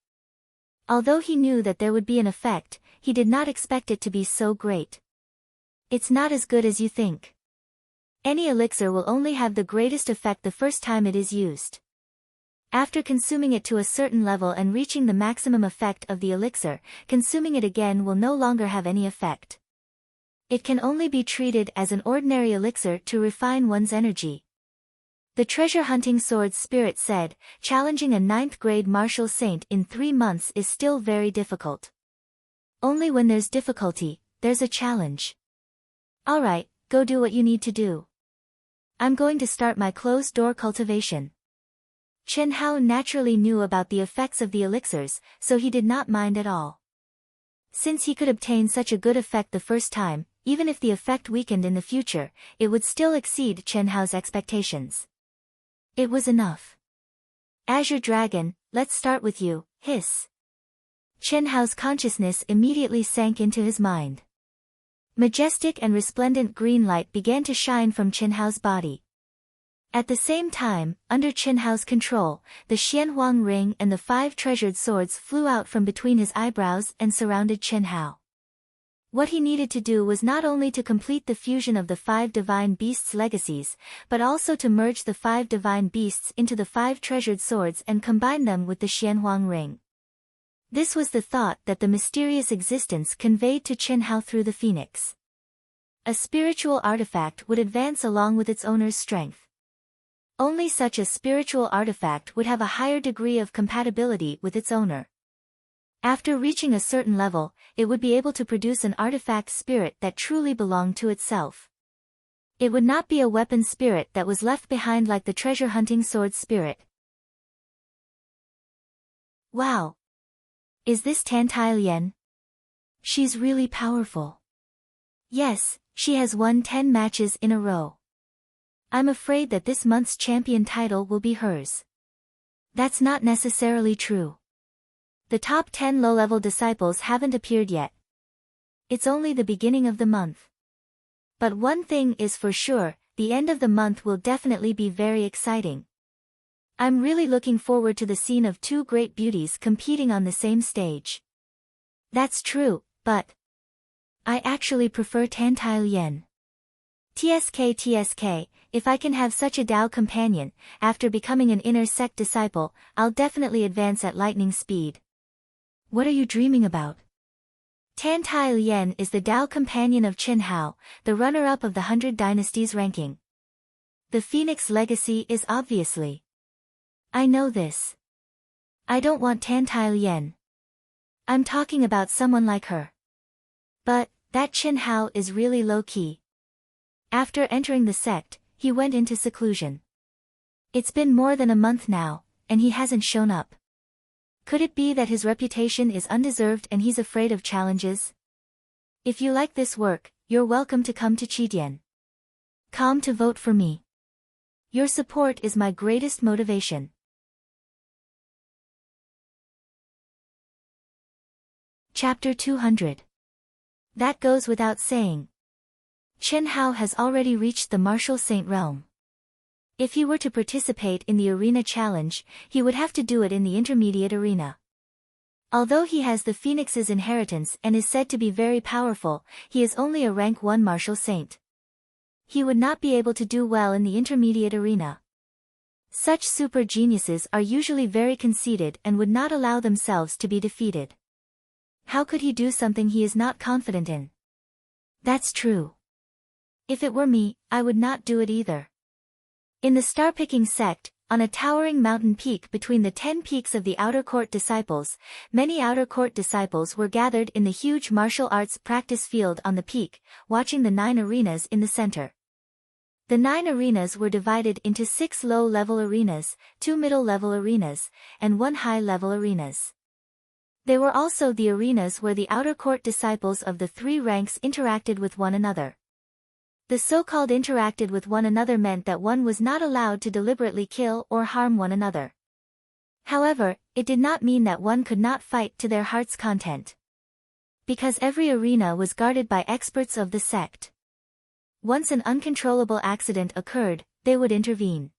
Although he knew that there would be an effect, he did not expect it to be so great. It's not as good as you think. Any elixir will only have the greatest effect the first time it is used. After consuming it to a certain level and reaching the maximum effect of the elixir, consuming it again will no longer have any effect. It can only be treated as an ordinary elixir to refine one's energy. The treasure-hunting sword spirit said, challenging a 9th-grade martial saint in 3 months is still very difficult. Only when there's difficulty, there's a challenge. Alright, go do what you need to do. I'm going to start my closed-door cultivation. Chen Hao naturally knew about the effects of the elixirs, so he did not mind at all. Since he could obtain such a good effect the first time, even if the effect weakened in the future, it would still exceed Chen Hao's expectations. It was enough. Azure Dragon, let's start with you, hiss. Chen Hao's consciousness immediately sank into his mind. Majestic and resplendent green light began to shine from Chen Hao's body. At the same time, under Qin Hao's control, the Xianhuang ring and the 5 treasured swords flew out from between his eyebrows and surrounded Qin Hao. What he needed to do was not only to complete the fusion of the 5 divine beasts' legacies, but also to merge the 5 divine beasts into the 5 treasured swords and combine them with the Xianhuang ring. This was the thought that the mysterious existence conveyed to Qin Hao through the phoenix. A spiritual artifact would advance along with its owner's strength. Only such a spiritual artifact would have a higher degree of compatibility with its owner. After reaching a certain level, it would be able to produce an artifact spirit that truly belonged to itself. It would not be a weapon spirit that was left behind like the treasure-hunting sword spirit. Wow! Is this Tantai-Lien? She's really powerful. Yes, she has won 10 matches in a row. I'm afraid that this month's champion title will be hers. That's not necessarily true. The top 10 low-level disciples haven't appeared yet. It's only the beginning of the month. But one thing is for sure, the end of the month will definitely be very exciting. I'm really looking forward to the scene of 2 great beauties competing on the same stage. That's true, but I actually prefer Tantai-Lien. TSK, if I can have such a Tao companion, after becoming an inner sect disciple, I'll definitely advance at lightning speed. What are you dreaming about? Tantai-Lien is the Tao companion of Qin Hao, the runner-up of the 100 Dynasties ranking. The Phoenix legacy is obviously. I know this. I don't want Tantai-Lien. I'm talking about someone like her. But, that Qin Hao is really low-key. After entering the sect, he went into seclusion. It's been more than a month now, and he hasn't shown up. Could it be that his reputation is undeserved and he's afraid of challenges? If you like this work, you're welcome to come to Qidian. Come to vote for me. Your support is my greatest motivation. Chapter 200. That goes without saying. Qin Hao has already reached the martial saint realm. If he were to participate in the arena challenge, he would have to do it in the intermediate arena. Although he has the Phoenix's inheritance and is said to be very powerful, he is only a rank 1 martial saint. He would not be able to do well in the intermediate arena. Such super geniuses are usually very conceited and would not allow themselves to be defeated. How could he do something he is not confident in? That's true. If it were me, I would not do it either. In the star-picking sect, on a towering mountain peak between the 10 peaks of the outer court disciples, many outer court disciples were gathered in the huge martial arts practice field on the peak, watching the 9 arenas in the center. The 9 arenas were divided into 6 low-level arenas, 2 middle-level arenas, and 1 high-level arenas. They were also the arenas where the outer court disciples of the 3 ranks interacted with one another. The so-called interacted with one another meant that one was not allowed to deliberately kill or harm one another. However, it did not mean that one could not fight to their heart's content. Because every arena was guarded by experts of the sect. Once an uncontrollable accident occurred, they would intervene.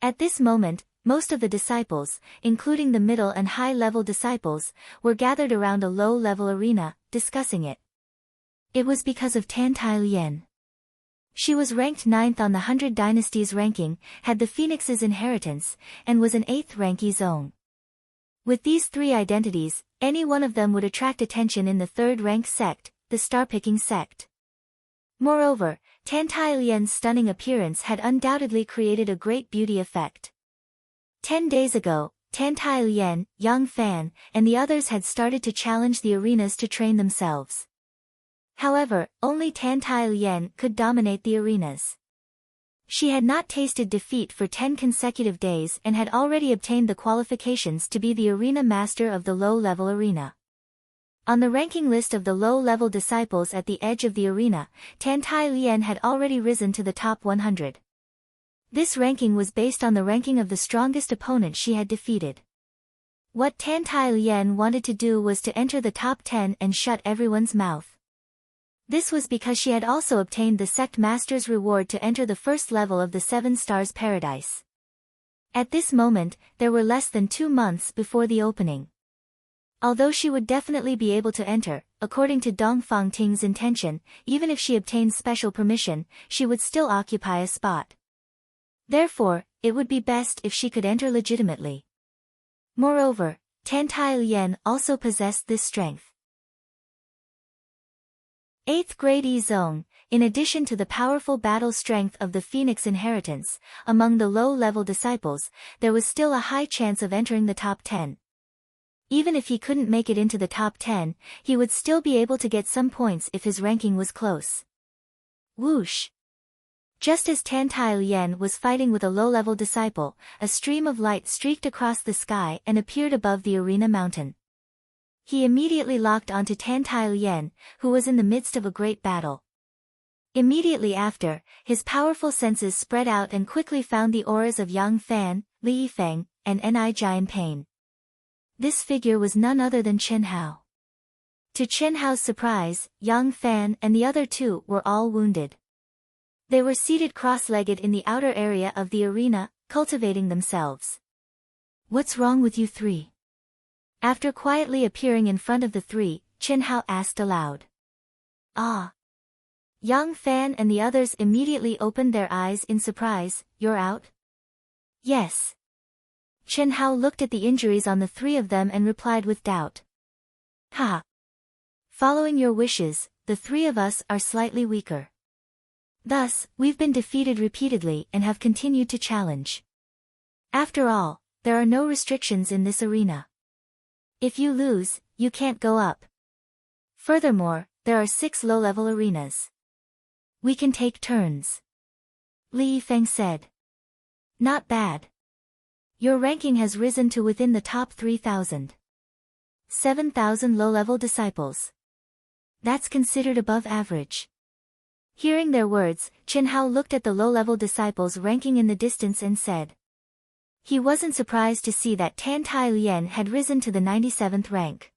At this moment, most of the disciples, including the middle and high-level disciples, were gathered around a low-level arena, discussing it. It was because of Tantai-Lien. She was ranked 9th on the 100 Dynasties ranking, had the Phoenix's inheritance, and was an 8th ranky zone. With these 3 identities, any one of them would attract attention in the 3rd rank sect, the star-picking sect. Moreover, Tantai-Lien's stunning appearance had undoubtedly created a great beauty effect. 10 days ago, Tantai-Lien, Yang Fan, and the others had started to challenge the arenas to train themselves. However, only Tantai-Lien could dominate the arenas. She had not tasted defeat for 10 consecutive days and had already obtained the qualifications to be the arena master of the low-level arena. On the ranking list of the low-level disciples at the edge of the arena, Tantai-Lien had already risen to the top 100. This ranking was based on the ranking of the strongest opponent she had defeated. What Tantai-Lien wanted to do was to enter the top 10 and shut everyone's mouth. This was because she had also obtained the sect master's reward to enter the first level of the 7 stars paradise. At this moment, there were less than 2 months before the opening. Although she would definitely be able to enter, according to Dong Fangting's intention, even if she obtained special permission, she would still occupy a spot. Therefore, it would be best if she could enter legitimately. Moreover, Tan Tai Lien also possessed this strength. 8th grade Yi Zong, in addition to the powerful battle strength of the Phoenix inheritance, among the low-level disciples, there was still a high chance of entering the top 10. Even if he couldn't make it into the top 10, he would still be able to get some points if his ranking was close. Whoosh! Just as Tan Tai Lien was fighting with a low-level disciple, a stream of light streaked across the sky and appeared above the arena mountain. He immediately locked onto Tan Tai Lien, who was in the midst of a great battle. Immediately after, his powerful senses spread out and quickly found the auras of Yang Fan, Li Yifeng, and Ni Jianpain. This figure was none other than Chen Hao. To Chen Hao's surprise, Yang Fan and the other two were all wounded. They were seated cross-legged in the outer area of the arena, cultivating themselves. "What's wrong with you three?" After quietly appearing in front of the three, Chen Hao asked aloud. "Ah." Yang Fan and the others immediately opened their eyes in surprise. "You're out?" "Yes." Chen Hao looked at the injuries on the three of them and replied with doubt. "Ha! Following your wishes, the three of us are slightly weaker. Thus, we've been defeated repeatedly and have continued to challenge. After all, there are no restrictions in this arena. If you lose, you can't go up. Furthermore, there are 6 low-level arenas. We can take turns." Li Yifeng said. "Not bad. Your ranking has risen to within the top 3,000. 7,000 low-level disciples. That's considered above average." Hearing their words, Chen Hao looked at the low-level disciples ranking in the distance and said. He wasn't surprised to see that Tan Tai Lien had risen to the 97th rank.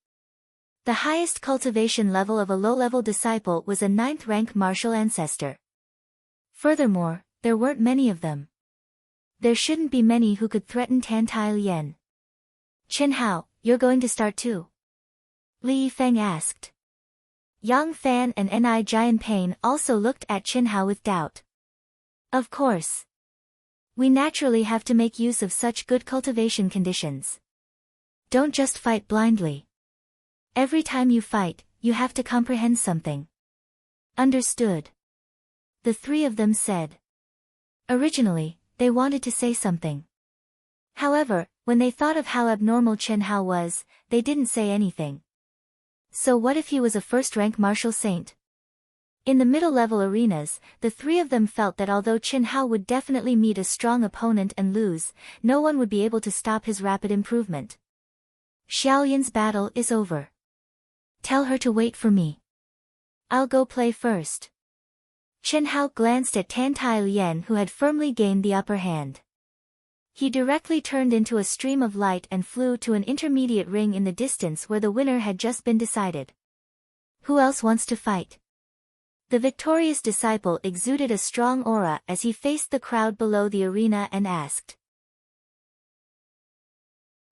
The highest cultivation level of a low-level disciple was a 9th rank martial ancestor. Furthermore, there weren't many of them. There shouldn't be many who could threaten Tan Tai Lien. "Chen Hao, you're going to start too?" Li Yifeng asked. Yang Fan and Ni Jianpain also looked at Chen Hao with doubt. "Of course. We naturally have to make use of such good cultivation conditions. Don't just fight blindly. Every time you fight, you have to comprehend something." "Understood." The three of them said. Originally, they wanted to say something. However, when they thought of how abnormal Chen Hao was, they didn't say anything. So what if he was a first-rank martial saint? In the middle-level arenas, the three of them felt that although Chen Hao would definitely meet a strong opponent and lose, no one would be able to stop his rapid improvement. "Xiaoyan's battle is over. Tell her to wait for me. I'll go play first." Chen Hao glanced at Tan Tai Lien, who had firmly gained the upper hand. He directly turned into a stream of light and flew to an intermediate ring in the distance where the winner had just been decided. "Who else wants to fight?" The victorious disciple exuded a strong aura as he faced the crowd below the arena and asked.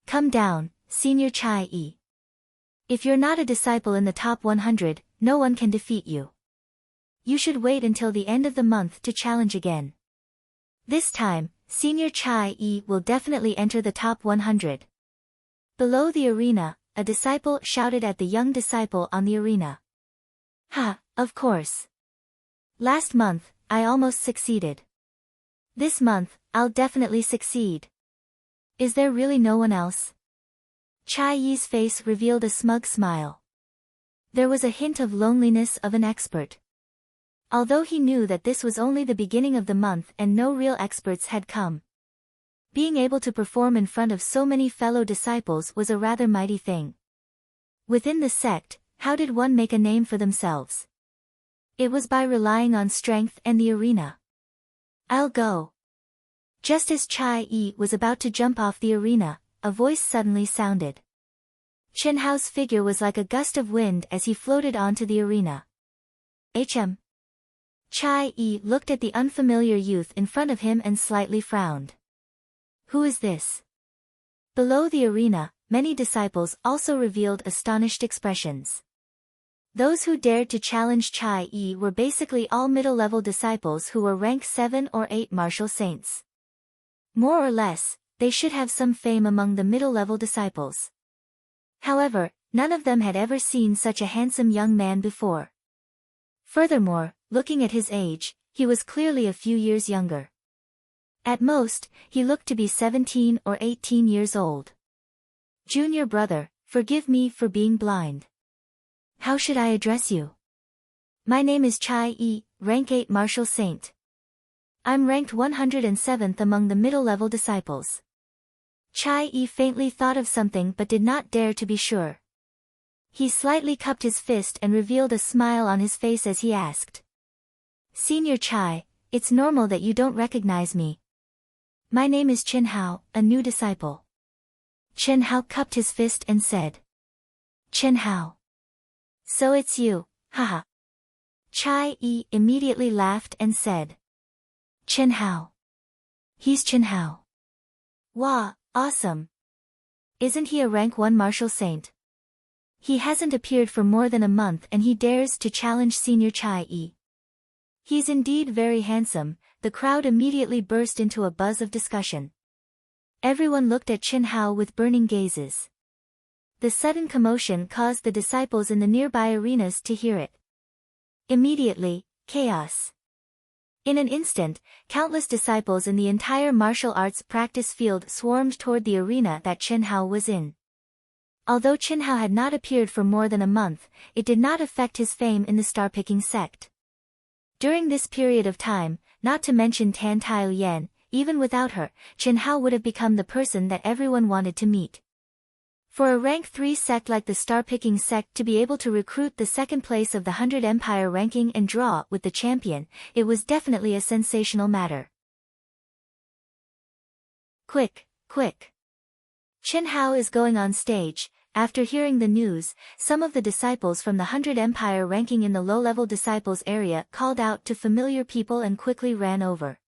"Come down, Senior Chai Yi. If you're not a disciple in the top 100, no one can defeat you. You should wait until the end of the month to challenge again. This time, Senior Chai Yi will definitely enter the top 100. Below the arena, a disciple shouted at the young disciple on the arena. "Ha, of course. Last month, I almost succeeded. This month, I'll definitely succeed. Is there really no one else?" Chai Yi's face revealed a smug smile. There was a hint of loneliness of an expert. Although he knew that this was only the beginning of the month and no real experts had come. Being able to perform in front of so many fellow disciples was a rather mighty thing. Within the sect, how did one make a name for themselves? It was by relying on strength and the arena. "I'll go." Just as Chai Yi was about to jump off the arena, a voice suddenly sounded. Chen Hao's figure was like a gust of wind as he floated onto the arena. Chai Yi looked at the unfamiliar youth in front of him and slightly frowned. Who is this? Below the arena, many disciples also revealed astonished expressions. Those who dared to challenge Chai Yi were basically all middle-level disciples who were rank 7 or 8 martial saints. More or less, they should have some fame among the middle-level disciples. However, none of them had ever seen such a handsome young man before. Furthermore, looking at his age, he was clearly a few years younger. At most, he looked to be 17 or 18 years old. Junior brother, forgive me for being blind. How should I address you? My name is Chai Yi, rank 8 martial saint. I'm ranked 107th among the middle-level disciples. Chai Yi faintly thought of something but did not dare to be sure. He slightly cupped his fist and revealed a smile on his face as he asked. Senior Chai, it's normal that you don't recognize me. My name is Chen Hao, a new disciple. Chen Hao cupped his fist and said. Chen Hao. So it's you, haha. Chai Yi immediately laughed and said. Chen Hao. He's Chen Hao. Wow, awesome. Isn't he a rank 1 martial saint? He hasn't appeared for more than a month and he dares to challenge Senior Chai Yi. He's indeed very handsome. The crowd immediately burst into a buzz of discussion. Everyone looked at Chen Hao with burning gazes. The sudden commotion caused the disciples in the nearby arenas to hear it. Immediately, chaos. In an instant, countless disciples in the entire martial arts practice field swarmed toward the arena that Chen Hao was in. Although Chen Hao had not appeared for more than a month, it did not affect his fame in the star-picking sect. During this period of time, not to mention Tan Taoyan, even without her, Chen Hao would have become the person that everyone wanted to meet. For a rank 3 sect like the star-picking sect to be able to recruit the second place of the 100 Empire ranking and draw with the champion, it was definitely a sensational matter. Quick, quick. Chen Hao is going on stage. After hearing the news, some of the disciples from the 100 Empire ranking in the low-level disciples area called out to familiar people and quickly ran over.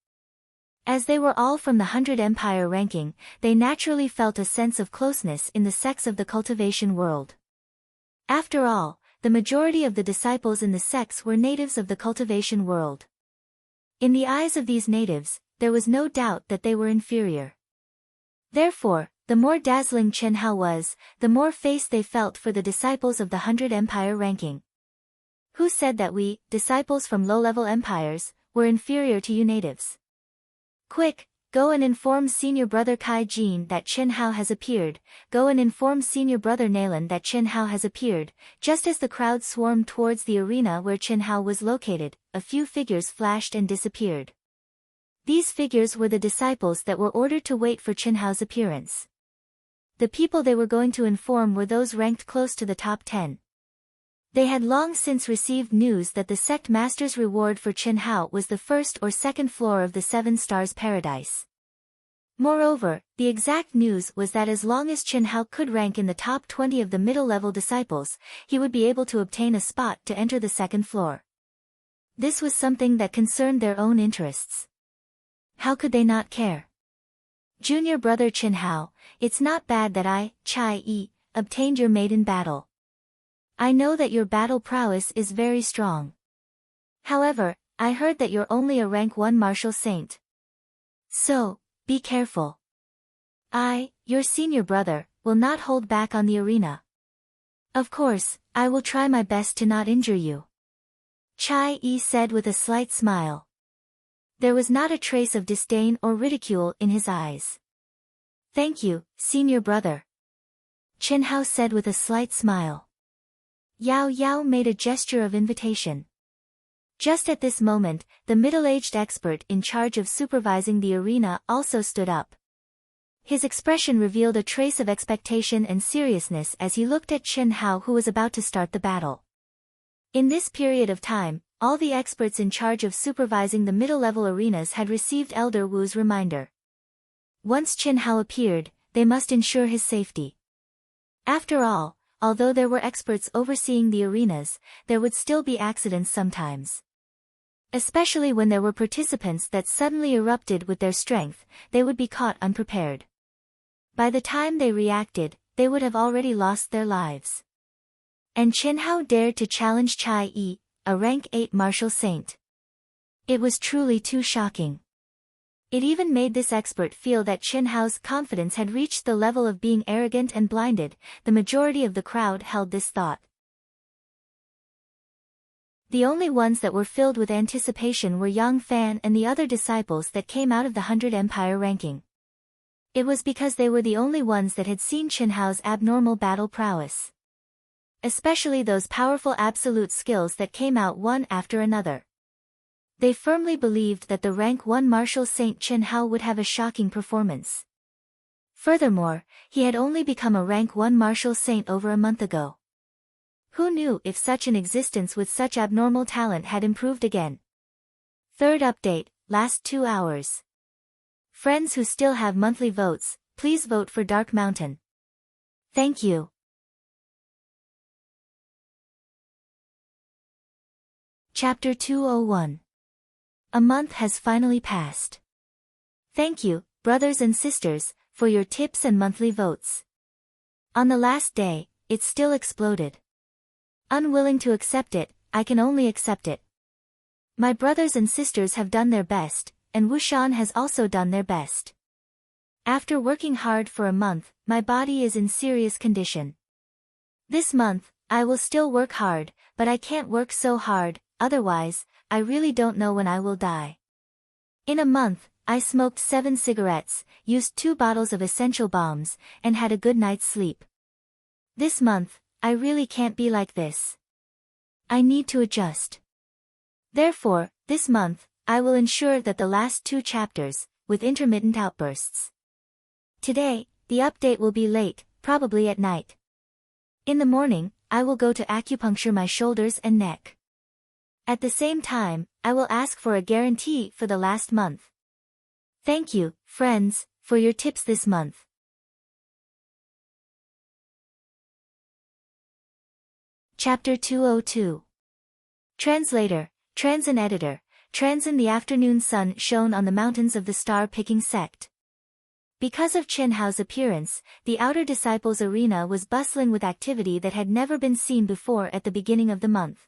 As they were all from the 100 Empire ranking, they naturally felt a sense of closeness in the sects of the cultivation world. After all, the majority of the disciples in the sects were natives of the cultivation world. In the eyes of these natives, there was no doubt that they were inferior. Therefore, the more dazzling Chen Hao was, the more face they felt for the disciples of the 100 Empire ranking. Who said that we, disciples from low-level empires, were inferior to you natives? Quick, go and inform senior brother Kai Jin that Chen Hao has appeared, go and inform senior brother Nalan that Chen Hao has appeared. Just as the crowd swarmed towards the arena where Chen Hao was located, a few figures flashed and disappeared. These figures were the disciples that were ordered to wait for Chen Hao's appearance. The people they were going to inform were those ranked close to the top 10. They had long since received news that the sect master's reward for Chen Hao was the first or second floor of the 7 Stars Paradise. Moreover, the exact news was that as long as Chen Hao could rank in the top 20 of the middle-level disciples, he would be able to obtain a spot to enter the second floor. This was something that concerned their own interests. How could they not care? Junior brother Chen Hao, it's not bad that I, Chai Yi, obtained your maiden battle. I know that your battle prowess is very strong. However, I heard that you're only a rank 1 martial saint. So, be careful. I, your senior brother, will not hold back on the arena. Of course, I will try my best to not injure you. Chai Yi said with a slight smile. There was not a trace of disdain or ridicule in his eyes. Thank you, senior brother. Chen Hao said with a slight smile. Yao Yao made a gesture of invitation. Just at this moment, the middle-aged expert in charge of supervising the arena also stood up. His expression revealed a trace of expectation and seriousness as he looked at Chen Hao, who was about to start the battle. In this period of time, all the experts in charge of supervising the middle-level arenas had received Elder Wu's reminder. Once Chen Hao appeared, they must ensure his safety. After all, although there were experts overseeing the arenas, there would still be accidents sometimes. Especially when there were participants that suddenly erupted with their strength, they would be caught unprepared. By the time they reacted, they would have already lost their lives. And Chen Hao dared to challenge Chai Yi, a rank 8 martial saint. It was truly too shocking. It even made this expert feel that Chen Hao's confidence had reached the level of being arrogant and blinded. The majority of the crowd held this thought. The only ones that were filled with anticipation were Yang Fan and the other disciples that came out of the 100 Empire ranking. It was because they were the only ones that had seen Chen Hao's abnormal battle prowess. Especially those powerful absolute skills that came out one after another. They firmly believed that the rank 1 martial saint Chen Hao would have a shocking performance. Furthermore, he had only become a rank 1 martial saint over a month ago. Who knew if such an existence with such abnormal talent had improved again? Third update, last 2 hours. Friends who still have monthly votes, please vote for Dark Mountain. Thank you. Chapter 201. A month has finally passed. Thank you, brothers and sisters, for your tips and monthly votes. On the last day, it still exploded. Unwilling to accept it, I can only accept it. My brothers and sisters have done their best, and Wushan has also done their best. After working hard for a month, my body is in serious condition. This month, I will still work hard, but I can't work so hard, otherwise, I really don't know when I will die. In a month, I smoked 7 cigarettes, used 2 bottles of essential bombs, and had a good night's sleep. This month, I really can't be like this. I need to adjust. Therefore, this month, I will ensure that the last 2 chapters, with intermittent outbursts. Today, the update will be late, probably at night. In the morning, I will go to acupuncture my shoulders and neck. At the same time, I will ask for a guarantee for the last month. Thank you, friends, for your tips this month. Chapter 202. Translator, Transin Editor, Transin. The afternoon sun shone on the mountains of the star-picking sect. Because of Chen Hao's appearance, the outer disciples' arena was bustling with activity that had never been seen before at the beginning of the month.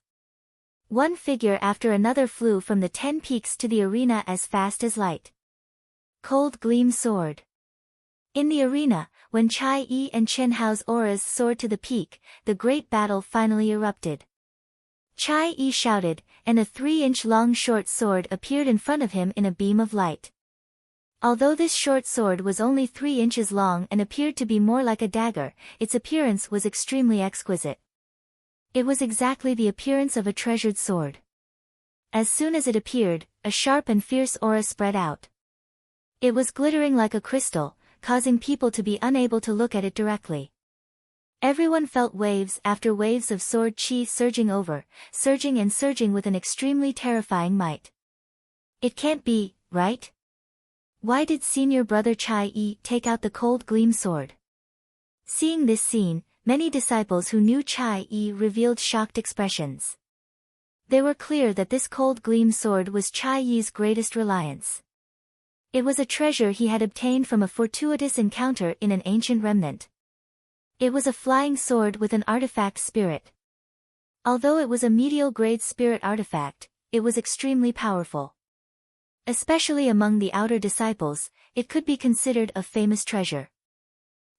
One figure after another flew from the 10 peaks to the arena as fast as light. Cold Gleam Sword. In the arena, when Chai Yi and Chen Hao's auras soared to the peak, the great battle finally erupted. Chai Yi shouted, and a 3-inch long short sword appeared in front of him in a beam of light. Although this short sword was only 3 inches long and appeared to be more like a dagger, its appearance was extremely exquisite. It was exactly the appearance of a treasured sword. As soon as it appeared, a sharp and fierce aura spread out. It was glittering like a crystal, causing people to be unable to look at it directly. Everyone felt waves after waves of sword chi surging with an extremely terrifying might. It can't be, right? Why did senior brother Chai Yi take out the cold gleam sword? Seeing this scene, many disciples who knew Chai Yi revealed shocked expressions. They were clear that this cold gleam sword was Chai Yi's greatest reliance. It was a treasure he had obtained from a fortuitous encounter in an ancient remnant. It was a flying sword with an artifact spirit. Although it was a medial-grade spirit artifact, it was extremely powerful. Especially among the outer disciples, it could be considered a famous treasure.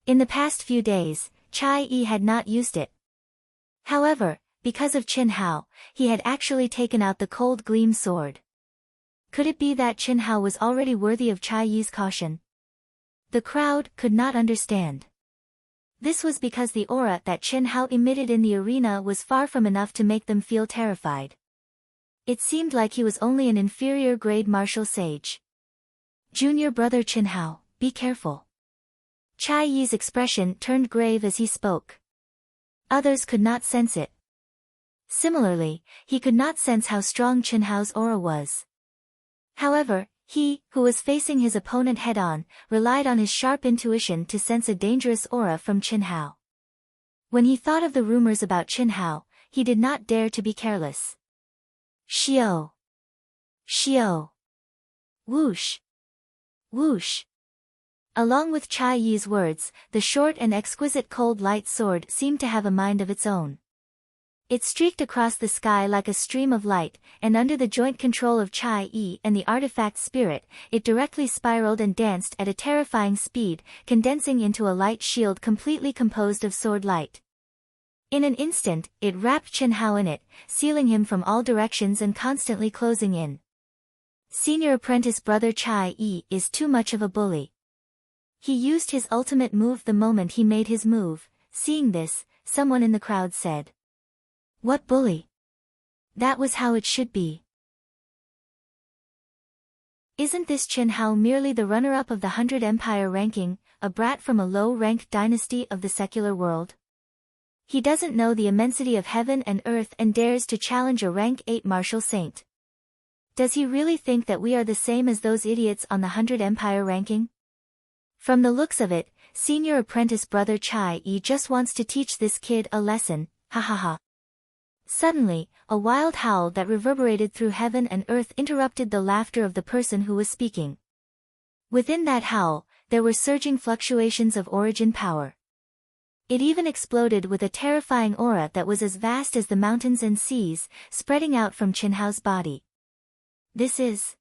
In the past few days, Chai Yi had not used it. However, because of Chen Hao, he had actually taken out the cold gleam sword. Could it be that Chen Hao was already worthy of Chai Yi's caution? The crowd could not understand. This was because the aura that Chen Hao emitted in the arena was far from enough to make them feel terrified. It seemed like he was only an inferior grade martial sage. Junior brother Chen Hao, be careful. Chai Yi's expression turned grave as he spoke. Others could not sense it. Similarly, he could not sense how strong Chen Hao's aura was. However, he, who was facing his opponent head-on, relied on his sharp intuition to sense a dangerous aura from Chen Hao. When he thought of the rumors about Qin Hao, he did not dare to be careless. Xiao! Xiao! Whoosh! Whoosh! Along with Chai Yi's words, the short and exquisite cold light sword seemed to have a mind of its own. It streaked across the sky like a stream of light, and under the joint control of Chai Yi and the artifact spirit, it directly spiraled and danced at a terrifying speed, condensing into a light shield completely composed of sword light. In an instant, it wrapped Qin Hao in it, sealing him from all directions and constantly closing in. Senior apprentice brother Chai Yi is too much of a bully. He used his ultimate move the moment he made his move. Seeing this, someone in the crowd said, "What bully? That was how it should be. Isn't this Qin Hao merely the runner-up of the 100 Empire ranking, a brat from a low-ranked dynasty of the secular world? He doesn't know the immensity of heaven and earth and dares to challenge a rank 8 martial saint. Does he really think that we are the same as those idiots on the 100 Empire ranking? From the looks of it, senior apprentice brother Chai Yi just wants to teach this kid a lesson, ha ha ha." Suddenly, a wild howl that reverberated through heaven and earth interrupted the laughter of the person who was speaking. Within that howl, there were surging fluctuations of origin power. It even exploded with a terrifying aura that was as vast as the mountains and seas, spreading out from Qin Hao's body. This is...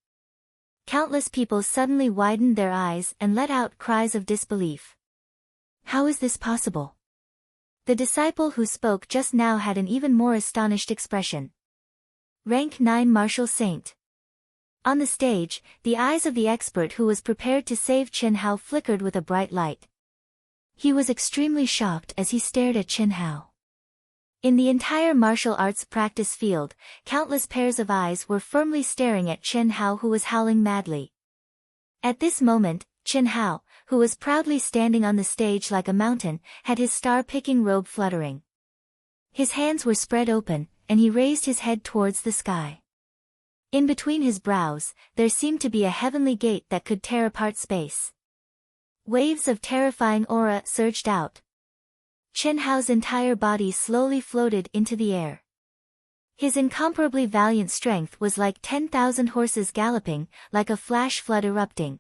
Countless people suddenly widened their eyes and let out cries of disbelief. How is this possible? The disciple who spoke just now had an even more astonished expression. Rank 9 martial saint. On the stage, the eyes of the expert who was prepared to save Qin Hao flickered with a bright light. He was extremely shocked as he stared at Qin Hao. In the entire martial arts practice field, countless pairs of eyes were firmly staring at Qin Hao, who was howling madly. At this moment, Qin Hao, who was proudly standing on the stage like a mountain, had his star-picking robe fluttering. His hands were spread open, and he raised his head towards the sky. In between his brows, there seemed to be a heavenly gate that could tear apart space. Waves of terrifying aura surged out. Qin Hao's entire body slowly floated into the air. His incomparably valiant strength was like 10,000 horses galloping, like a flash flood erupting.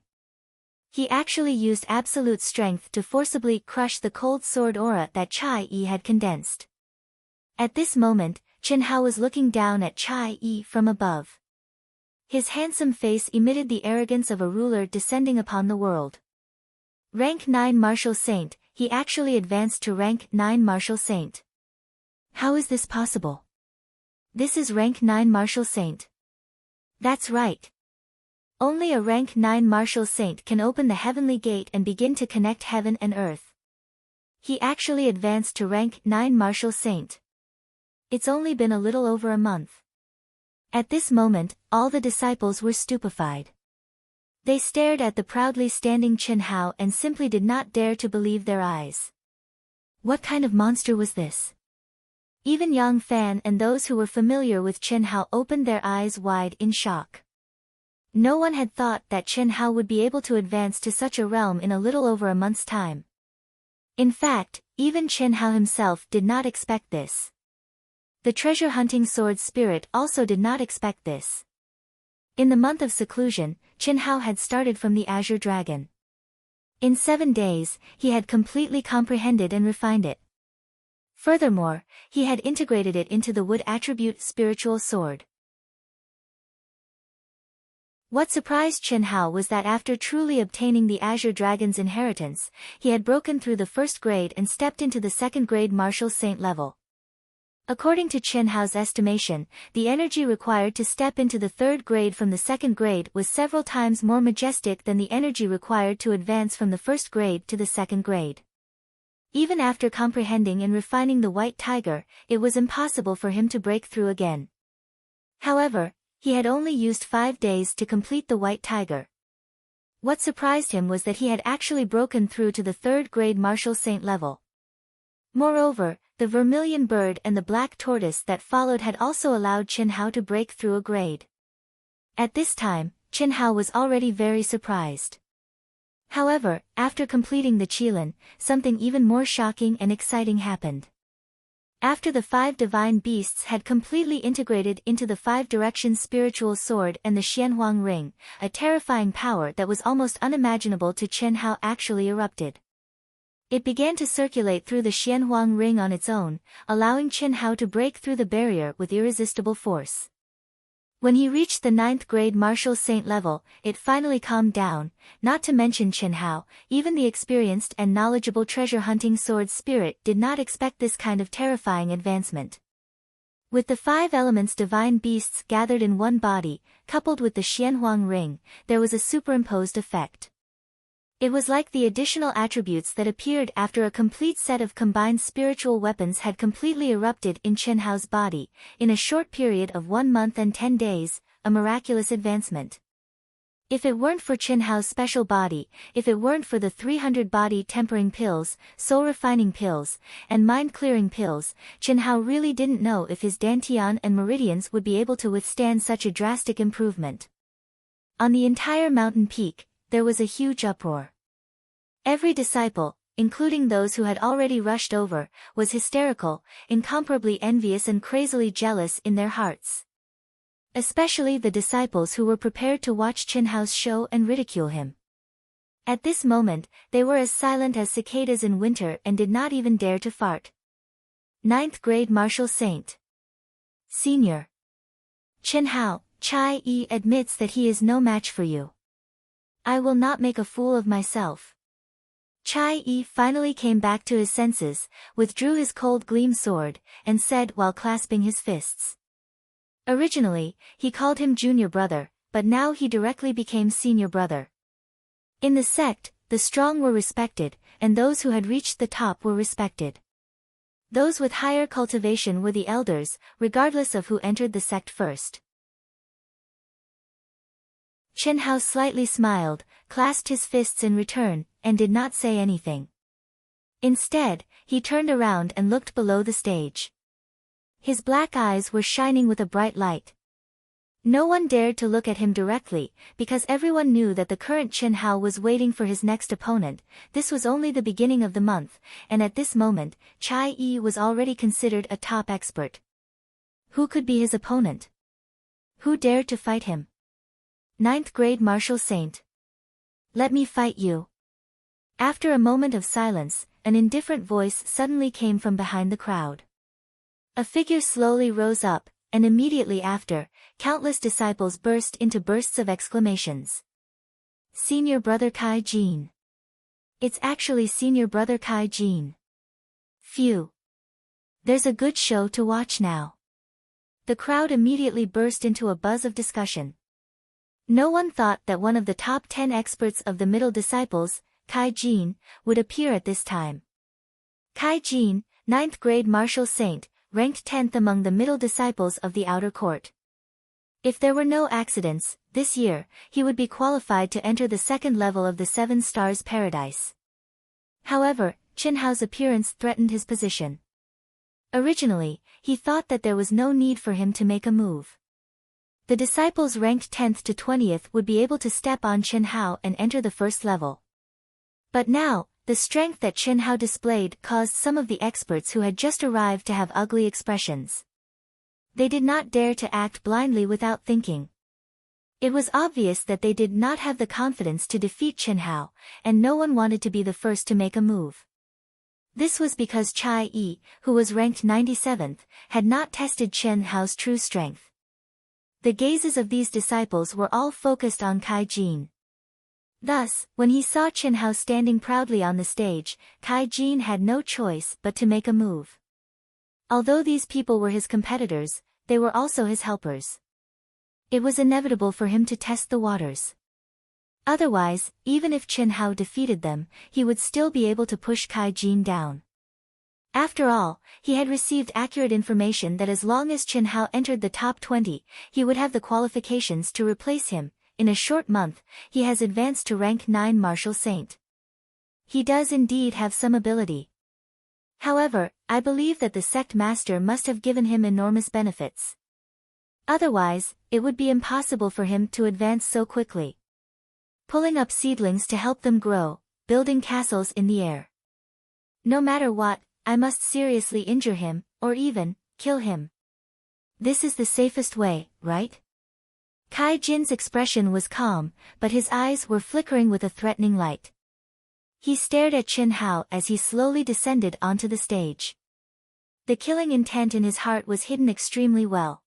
He actually used absolute strength to forcibly crush the cold sword aura that Chai Yi had condensed. At this moment, Qin Hao was looking down at Chai Yi from above. His handsome face emitted the arrogance of a ruler descending upon the world. Rank 9 martial saint, he actually advanced to rank 9 martial saint. How is this possible? This is rank 9 martial saint. That's right. Only a rank 9 martial saint can open the heavenly gate and begin to connect heaven and earth. He actually advanced to rank 9 martial saint. It's only been a little over a month. At this moment, all the disciples were stupefied. They stared at the proudly standing Qin Hao and simply did not dare to believe their eyes. What kind of monster was this? Even Yang Fan and those who were familiar with Qin Hao opened their eyes wide in shock. No one had thought that Qin Hao would be able to advance to such a realm in a little over a month's time. In fact, even Qin Hao himself did not expect this. The treasure-hunting sword spirit also did not expect this. In the month of seclusion, Qin Hao had started from the Azure Dragon. In 7 days, he had completely comprehended and refined it. Furthermore, he had integrated it into the wood attribute spiritual sword. What surprised Qin Hao was that after truly obtaining the Azure Dragon's inheritance, he had broken through the first grade and stepped into the second grade martial saint level. According to Qin Hao's estimation, the energy required to step into the third grade from the second grade was several times more majestic than the energy required to advance from the first grade to the second grade. Even after comprehending and refining the White Tiger, it was impossible for him to break through again. However, he had only used 5 days to complete the White Tiger. What surprised him was that he had actually broken through to the third grade martial saint level. Moreover, the vermilion bird and the black tortoise that followed had also allowed Qin Hao to break through a grade. At this time, Qin Hao was already very surprised. However, after completing the Qilin, something even more shocking and exciting happened. After the 5 divine beasts had completely integrated into the 5 directions spiritual sword and the Xianhuang ring, a terrifying power that was almost unimaginable to Chen Hao actually erupted. It began to circulate through the Xianhuang ring on its own, allowing Chen Hao to break through the barrier with irresistible force. When he reached the 9th grade martial saint level, it finally calmed down, not to mention Chen Hao, even the experienced and knowledgeable treasure-hunting sword spirit did not expect this kind of terrifying advancement. With the 5 elements divine beasts gathered in one body, coupled with the Xianhuang ring, there was a superimposed effect. It was like the additional attributes that appeared after a complete set of combined spiritual weapons had completely erupted in Chen Hao's body, in a short period of 1 month and 10 days, a miraculous advancement. If it weren't for Chen Hao's special body, if it weren't for the 300 body tempering pills, soul refining pills, and mind clearing pills, Chen Hao really didn't know if his dantian and meridians would be able to withstand such a drastic improvement. On the entire mountain peak, there was a huge uproar. Every disciple, including those who had already rushed over, was hysterical, incomparably envious and crazily jealous in their hearts. Especially the disciples who were prepared to watch Chen Hao's show and ridicule him. At this moment, they were as silent as cicadas in winter and did not even dare to fart. 9th grade martial saint. Senior. Chen Hao, Chai Yi admits that he is no match for you. I will not make a fool of myself. Chai Yi finally came back to his senses, withdrew his cold gleam sword, and said while clasping his fists. Originally, he called him junior brother, but now he directly became senior brother. In the sect, the strong were respected, and those who had reached the top were respected. Those with higher cultivation were the elders, regardless of who entered the sect first. Chen Hao slightly smiled, clasped his fists in return, and did not say anything. Instead, he turned around and looked below the stage. His black eyes were shining with a bright light. No one dared to look at him directly, because everyone knew that the current Chen Hao was waiting for his next opponent. This was only the beginning of the month, and at this moment, Chai Yi was already considered a top expert. Who could be his opponent? Who dared to fight him? 9th grade martial saint. Let me fight you. After a moment of silence, an indifferent voice suddenly came from behind the crowd. A figure slowly rose up, and immediately after, countless disciples burst into bursts of exclamations. Senior brother Kai Jin. It's actually senior brother Kai Jin. Phew. There's a good show to watch now. The crowd immediately burst into a buzz of discussion. No one thought that one of the top 10 experts of the middle disciples, Kai Jin, would appear at this time. Kai Jin, 9th grade martial saint, ranked 10th among the middle disciples of the outer court. If there were no accidents, this year, he would be qualified to enter the 2nd level of the 7 Stars Paradise. However, Chen Hao's appearance threatened his position. Originally, he thought that there was no need for him to make a move. The disciples ranked 10th to 20th would be able to step on Chen Hao and enter the 1st level. But now, the strength that Chen Hao displayed caused some of the experts who had just arrived to have ugly expressions. They did not dare to act blindly without thinking. It was obvious that they did not have the confidence to defeat Chen Hao, and no one wanted to be the first to make a move. This was because Chai Yi, who was ranked 97th, had not tested Chen Hao's true strength. The gazes of these disciples were all focused on Kai Jin. Thus, when he saw Chen Hao standing proudly on the stage, Kai Jin had no choice but to make a move. Although these people were his competitors, they were also his helpers. It was inevitable for him to test the waters. Otherwise, even if Chen Hao defeated them, he would still be able to push Kai Jin down. After all, he had received accurate information that as long as Chen Hao entered the top 20, he would have the qualifications to replace him. In a short month, he has advanced to rank 9 martial saint. He does indeed have some ability. However, I believe that the sect master must have given him enormous benefits. Otherwise, it would be impossible for him to advance so quickly. Pulling up seedlings to help them grow, building castles in the air. No matter what, I must seriously injure him, or even, kill him. This is the safest way, right? Kai Jin's expression was calm, but his eyes were flickering with a threatening light. He stared at Chen Hao as he slowly descended onto the stage. The killing intent in his heart was hidden extremely well.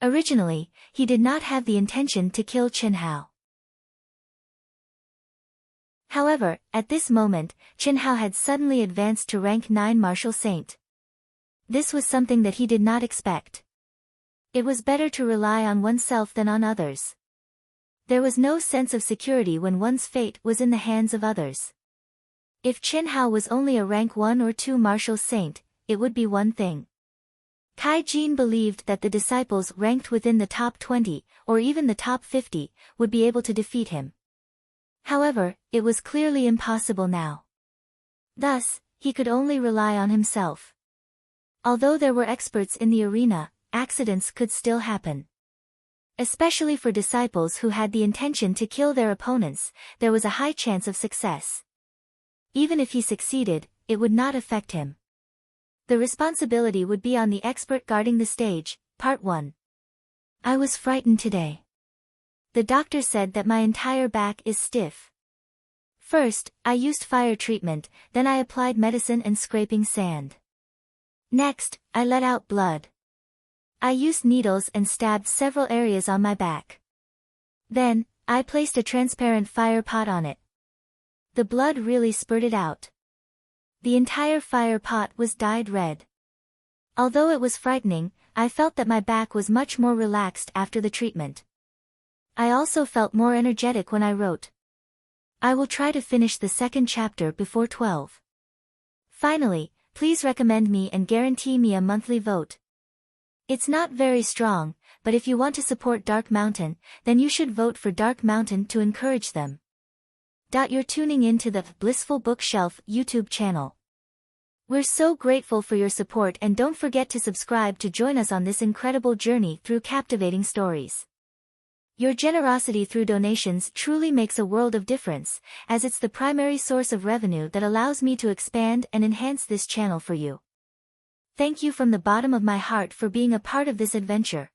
Originally, he did not have the intention to kill Chen Hao. However, at this moment, Chen Hao had suddenly advanced to rank 9 martial saint. This was something that he did not expect. It was better to rely on oneself than on others. There was no sense of security when one's fate was in the hands of others. If Chen Hao was only a rank 1 or 2 martial saint, it would be one thing. Kai Jin believed that the disciples ranked within the top 20, or even the top 50, would be able to defeat him. However, it was clearly impossible now. Thus, he could only rely on himself. Although there were experts in the arena, accidents could still happen. Especially for disciples who had the intention to kill their opponents, there was a high chance of success. Even if he succeeded, it would not affect him. The responsibility would be on the expert guarding the stage. Part 1. I was frightened today. The doctor said that my entire back is stiff. First, I used fire treatment, then I applied medicine and scraping sand. Next, I let out blood. I used needles and stabbed several areas on my back. Then, I placed a transparent fire pot on it. The blood really spurted out. The entire fire pot was dyed red. Although it was frightening, I felt that my back was much more relaxed after the treatment. I also felt more energetic when I wrote. I will try to finish the second chapter before 12. Finally, please recommend me and guarantee me a monthly vote. It's not very strong, but if you want to support Dark Mountain, then you should vote for Dark Mountain to encourage them. You're tuning in to the Blissful Bookshelf YouTube channel. We're so grateful for your support, and don't forget to subscribe to join us on this incredible journey through captivating stories. Your generosity through donations truly makes a world of difference, as it's the primary source of revenue that allows me to expand and enhance this channel for you. Thank you from the bottom of my heart for being a part of this adventure.